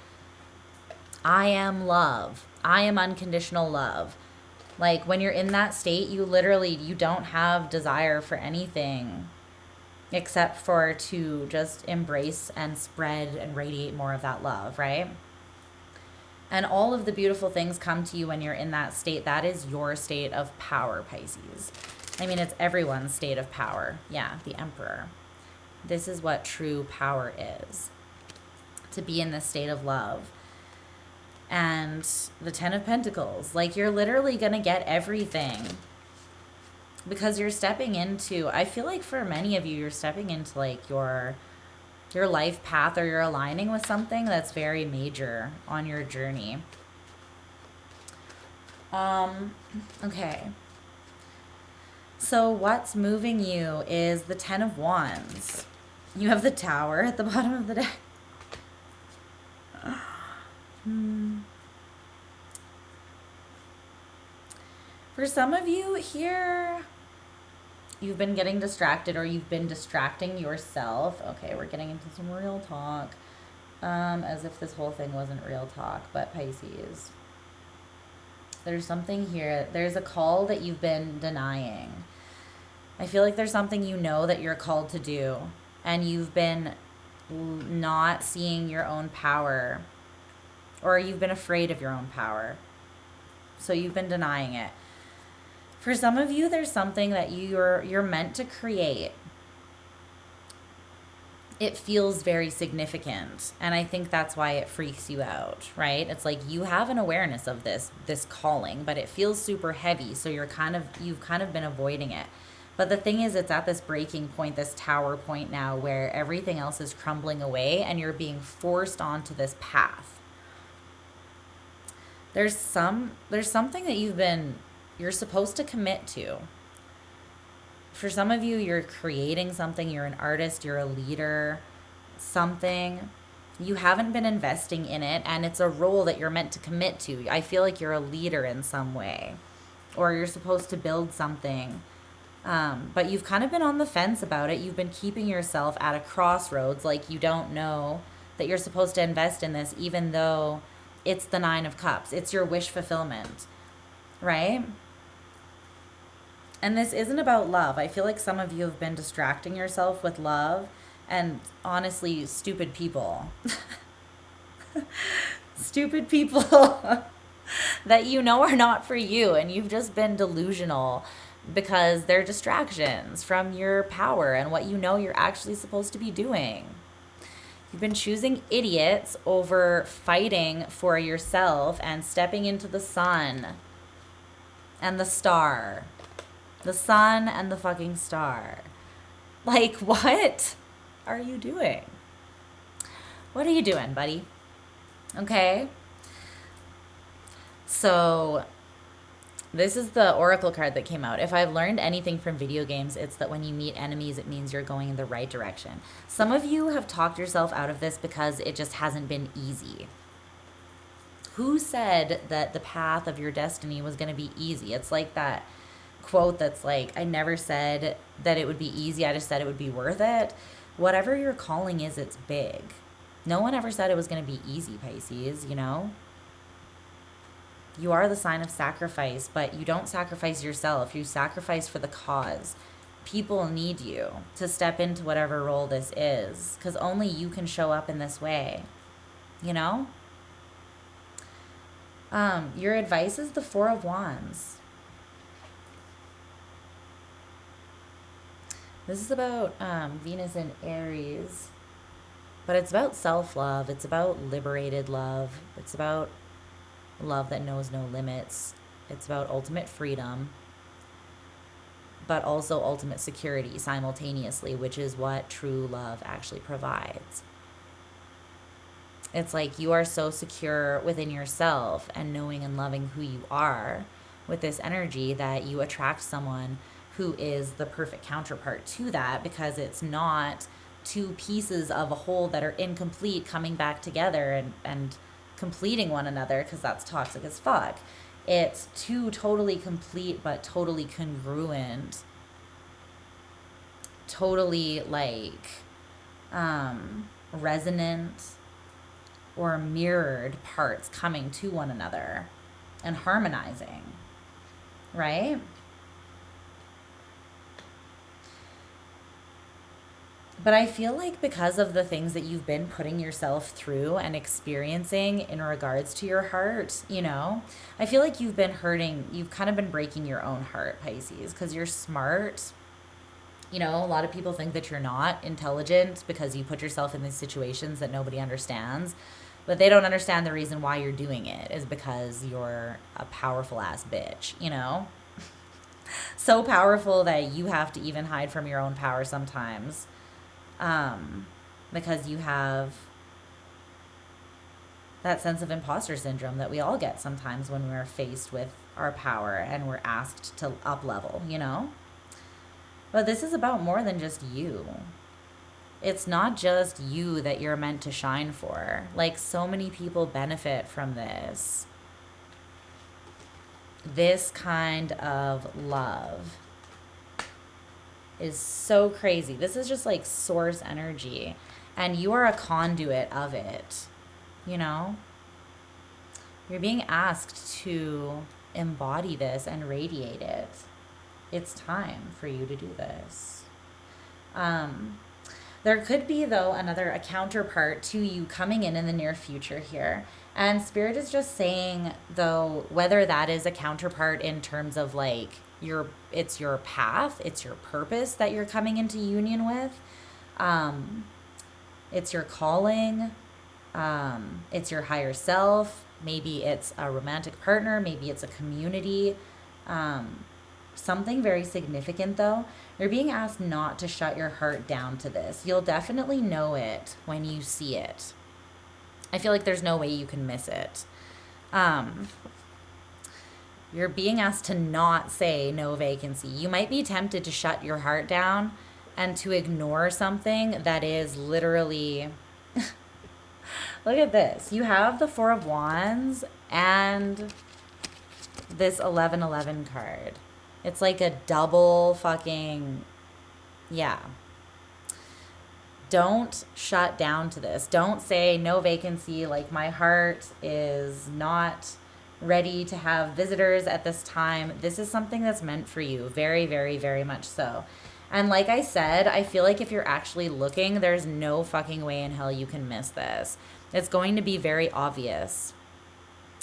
I am love. I am unconditional love. Like when you're in that state, you don't have desire for anything except for to just embrace and spread and radiate more of that love, right? And all of the beautiful things come to you when you're in that state. That is your state of power, Pisces. I mean, it's everyone's state of power. Yeah, the Emperor. This is what true power is. To be in this state of love. And the Ten of Pentacles. Like, you're literally going to get everything. Because you're stepping into, I feel like for many of you, you're stepping into like your life path, or you're aligning with something that's very major on your journey. Okay. So what's moving you is the Ten of Wands. You have the Tower at the bottom of the deck. For some of you here, you've been getting distracted, or you've been distracting yourself. Okay, we're getting into some real talk. As if this whole thing wasn't real talk, but Pisces. There's something here. There's a call that you've been denying. I feel like there's something you know that you're called to do, and you've been not seeing your own power, or you've been afraid of your own power. So you've been denying it. For some of you, there's something that you're meant to create. It feels very significant, and I think that's why it freaks you out, right? It's like you have an awareness of this calling, but it feels super heavy, so you've kind of been avoiding it. But the thing is, it's at this breaking point, this tower point now, where everything else is crumbling away and you're being forced onto this path. There's something that you're supposed to commit to. For some of you, you're creating something, you're an artist, you're a leader, something. You haven't been investing in it, and it's a role that you're meant to commit to. I feel like you're a leader in some way, or you're supposed to build something. But you've kind of been on the fence about it. You've been keeping yourself at a crossroads, like you don't know that you're supposed to invest in this, even though it's the Nine of Cups. It's your wish fulfillment, right? And this isn't about love. I feel like some of you have been distracting yourself with love and, honestly, stupid people. Stupid people that you know are not for you, and you've just been delusional because they're distractions from your power and what you know you're actually supposed to be doing. You've been choosing idiots over fighting for yourself and stepping into the sun and the star. The sun and the fucking star. Like, what are you doing? What are you doing, buddy? Okay. So this is the Oracle card that came out. If I've learned anything from video games, it's that when you meet enemies, it means you're going in the right direction. Some of you have talked yourself out of this because it just hasn't been easy. Who said that the path of your destiny was going to be easy? It's like that quote that's like, I never said that it would be easy. I just said it would be worth it. Whatever your calling is, it's big. No one ever said it was going to be easy, Pisces, you know? You are the sign of sacrifice, but you don't sacrifice yourself. You sacrifice for the cause. People need you to step into whatever role this is, because only you can show up in this way, you know? Your advice is the Four of Wands. This is about Venus in Aries, but it's about self-love. It's about liberated love. It's about love that knows no limits. It's about ultimate freedom, but also ultimate security simultaneously, which is what true love actually provides. It's like you are so secure within yourself and knowing and loving who you are with this energy that you attract someone who is the perfect counterpart to that, because it's not two pieces of a whole that are incomplete coming back together and completing one another, because that's toxic as fuck. It's two totally complete but totally congruent, totally like resonant or mirrored parts coming to one another and harmonizing, right? But I feel like because of the things that you've been putting yourself through and experiencing in regards to your heart, you know, I feel like you've been hurting, you've kind of been breaking your own heart, Pisces, because you're smart. You know, a lot of people think that you're not intelligent because you put yourself in these situations that nobody understands. But they don't understand the reason why you're doing it is because you're a powerful ass bitch, you know? So powerful that you have to even hide from your own power sometimes. Because you have that sense of imposter syndrome that we all get sometimes when we're faced with our power and we're asked to up level, you know? But this is about more than just you. It's not just you that you're meant to shine for. Like, so many people benefit from this. This kind of love is so crazy. This is just like source energy. And you are a conduit of it. You know? You're being asked to embody this and radiate it. It's time for you to do this. There could be, though, a counterpart to you coming in the near future here. And Spirit is just saying, though, whether that is a counterpart in terms of like it's your path, it's your purpose that you're coming into union with. It's your calling. It's your higher self. Maybe it's a romantic partner. Maybe it's a community. Something very significant, though. You're being asked not to shut your heart down to this. You'll definitely know it when you see it. I feel like there's no way you can miss it. You're being asked to not say no vacancy. You might be tempted to shut your heart down and to ignore something that is literally... Look at this. You have the Four of Wands and this 1111 card. It's like a double fucking, yeah. Don't shut down to this. Don't say no vacancy, like my heart is not ready to have visitors at this time. This is something that's meant for you. Very, very, very much so. And like I said, I feel like if you're actually looking, there's no fucking way in hell you can miss this. It's going to be very obvious.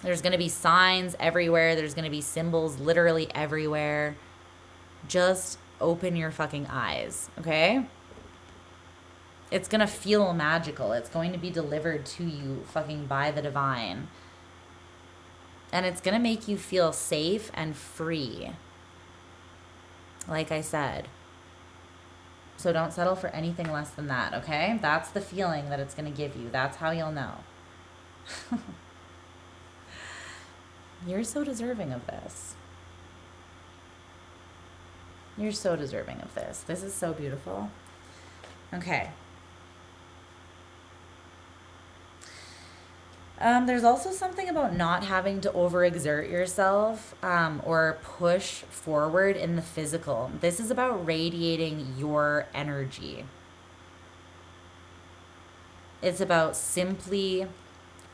There's going to be signs everywhere. There's going to be symbols literally everywhere. Just open your fucking eyes, okay? It's going to feel magical. It's going to be delivered to you fucking by the divine. And it's going to make you feel safe and free. Like I said. So don't settle for anything less than that, okay? That's the feeling that it's going to give you. That's how you'll know. You're so deserving of this. You're so deserving of this. This is so beautiful. Okay. There's also something about not having to overexert yourself or push forward in the physical. This is about radiating your energy. It's about simply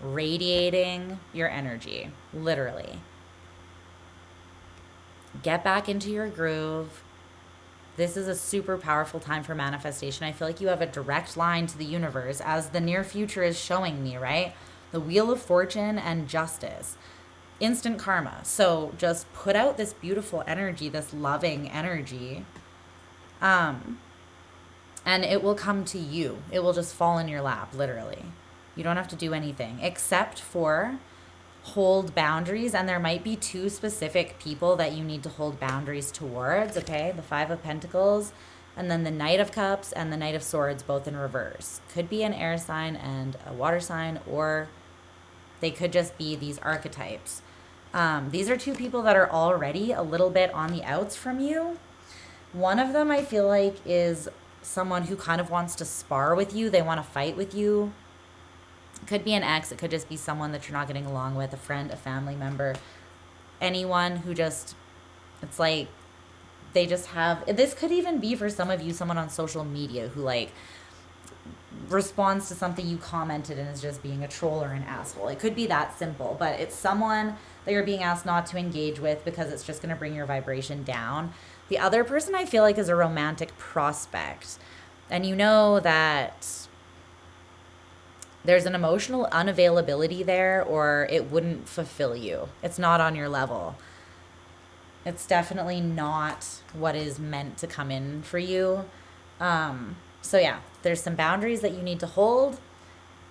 radiating your energy, literally. Get back into your groove. This is a super powerful time for manifestation. I feel like you have a direct line to the universe, as the near future is showing me, right? The Wheel of Fortune and Justice. Instant karma. So just put out this beautiful energy, this loving energy, and it will come to you. It will just fall in your lap, literally. You don't have to do anything except for hold boundaries, and there might be two specific people that you need to hold boundaries towards, okay? The Five of Pentacles, and then the Knight of Cups and the Knight of Swords, both in reverse. Could be an air sign and a water sign, or they could just be these archetypes. These are two people that are already a little bit on the outs from you. One of them, I feel like, is someone who kind of wants to spar with you. They want to fight with you. It could be an ex. It could just be someone that you're not getting along with, a friend, a family member, anyone who just, it's like, they just have, this could even be for some of you, someone on social media who like responds to something you commented and is just being a troll or an asshole. It could be that simple, but it's someone that you're being asked not to engage with because it's just going to bring your vibration down. The other person I feel like is a romantic prospect, and you know that there's an emotional unavailability there, or it wouldn't fulfill you. It's not on your level. It's definitely not what is meant to come in for you. So yeah, there's some boundaries that you need to hold,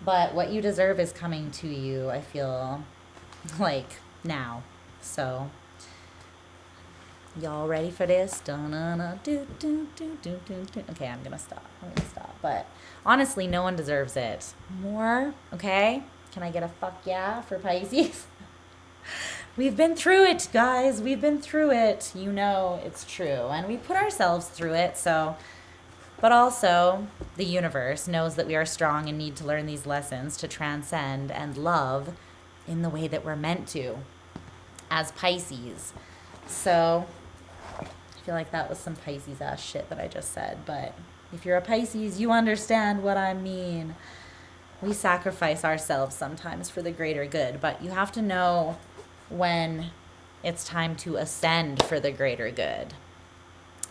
but what you deserve is coming to you, I feel like, now. So, y'all ready for this? Okay, I'm gonna stop. But honestly, no one deserves it more, okay? Can I get a fuck yeah for Pisces? We've been through it, guys. We've been through it. You know it's true. And we put ourselves through it, so. But also, the universe knows that we are strong and need to learn these lessons to transcend and love in the way that we're meant to as Pisces. So, I feel like that was some Pisces-ass shit that I just said. But if you're a Pisces, you understand what I mean. We sacrifice ourselves sometimes for the greater good, but you have to know when it's time to ascend for the greater good.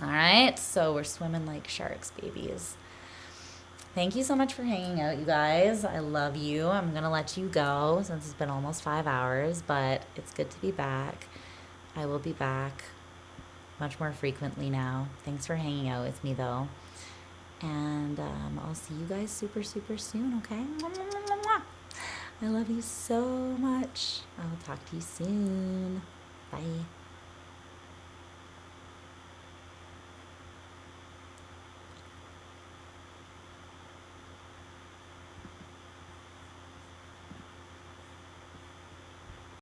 All right, so we're swimming like sharks, babies. Thank you so much for hanging out, you guys. I love you. I'm going to let you go since it's been almost 5 hours, but it's good to be back. I will be back much more frequently now. Thanks for hanging out with me, though. And I'll see you guys super, super soon, okay? I love you so much. I'll talk to you soon. Bye.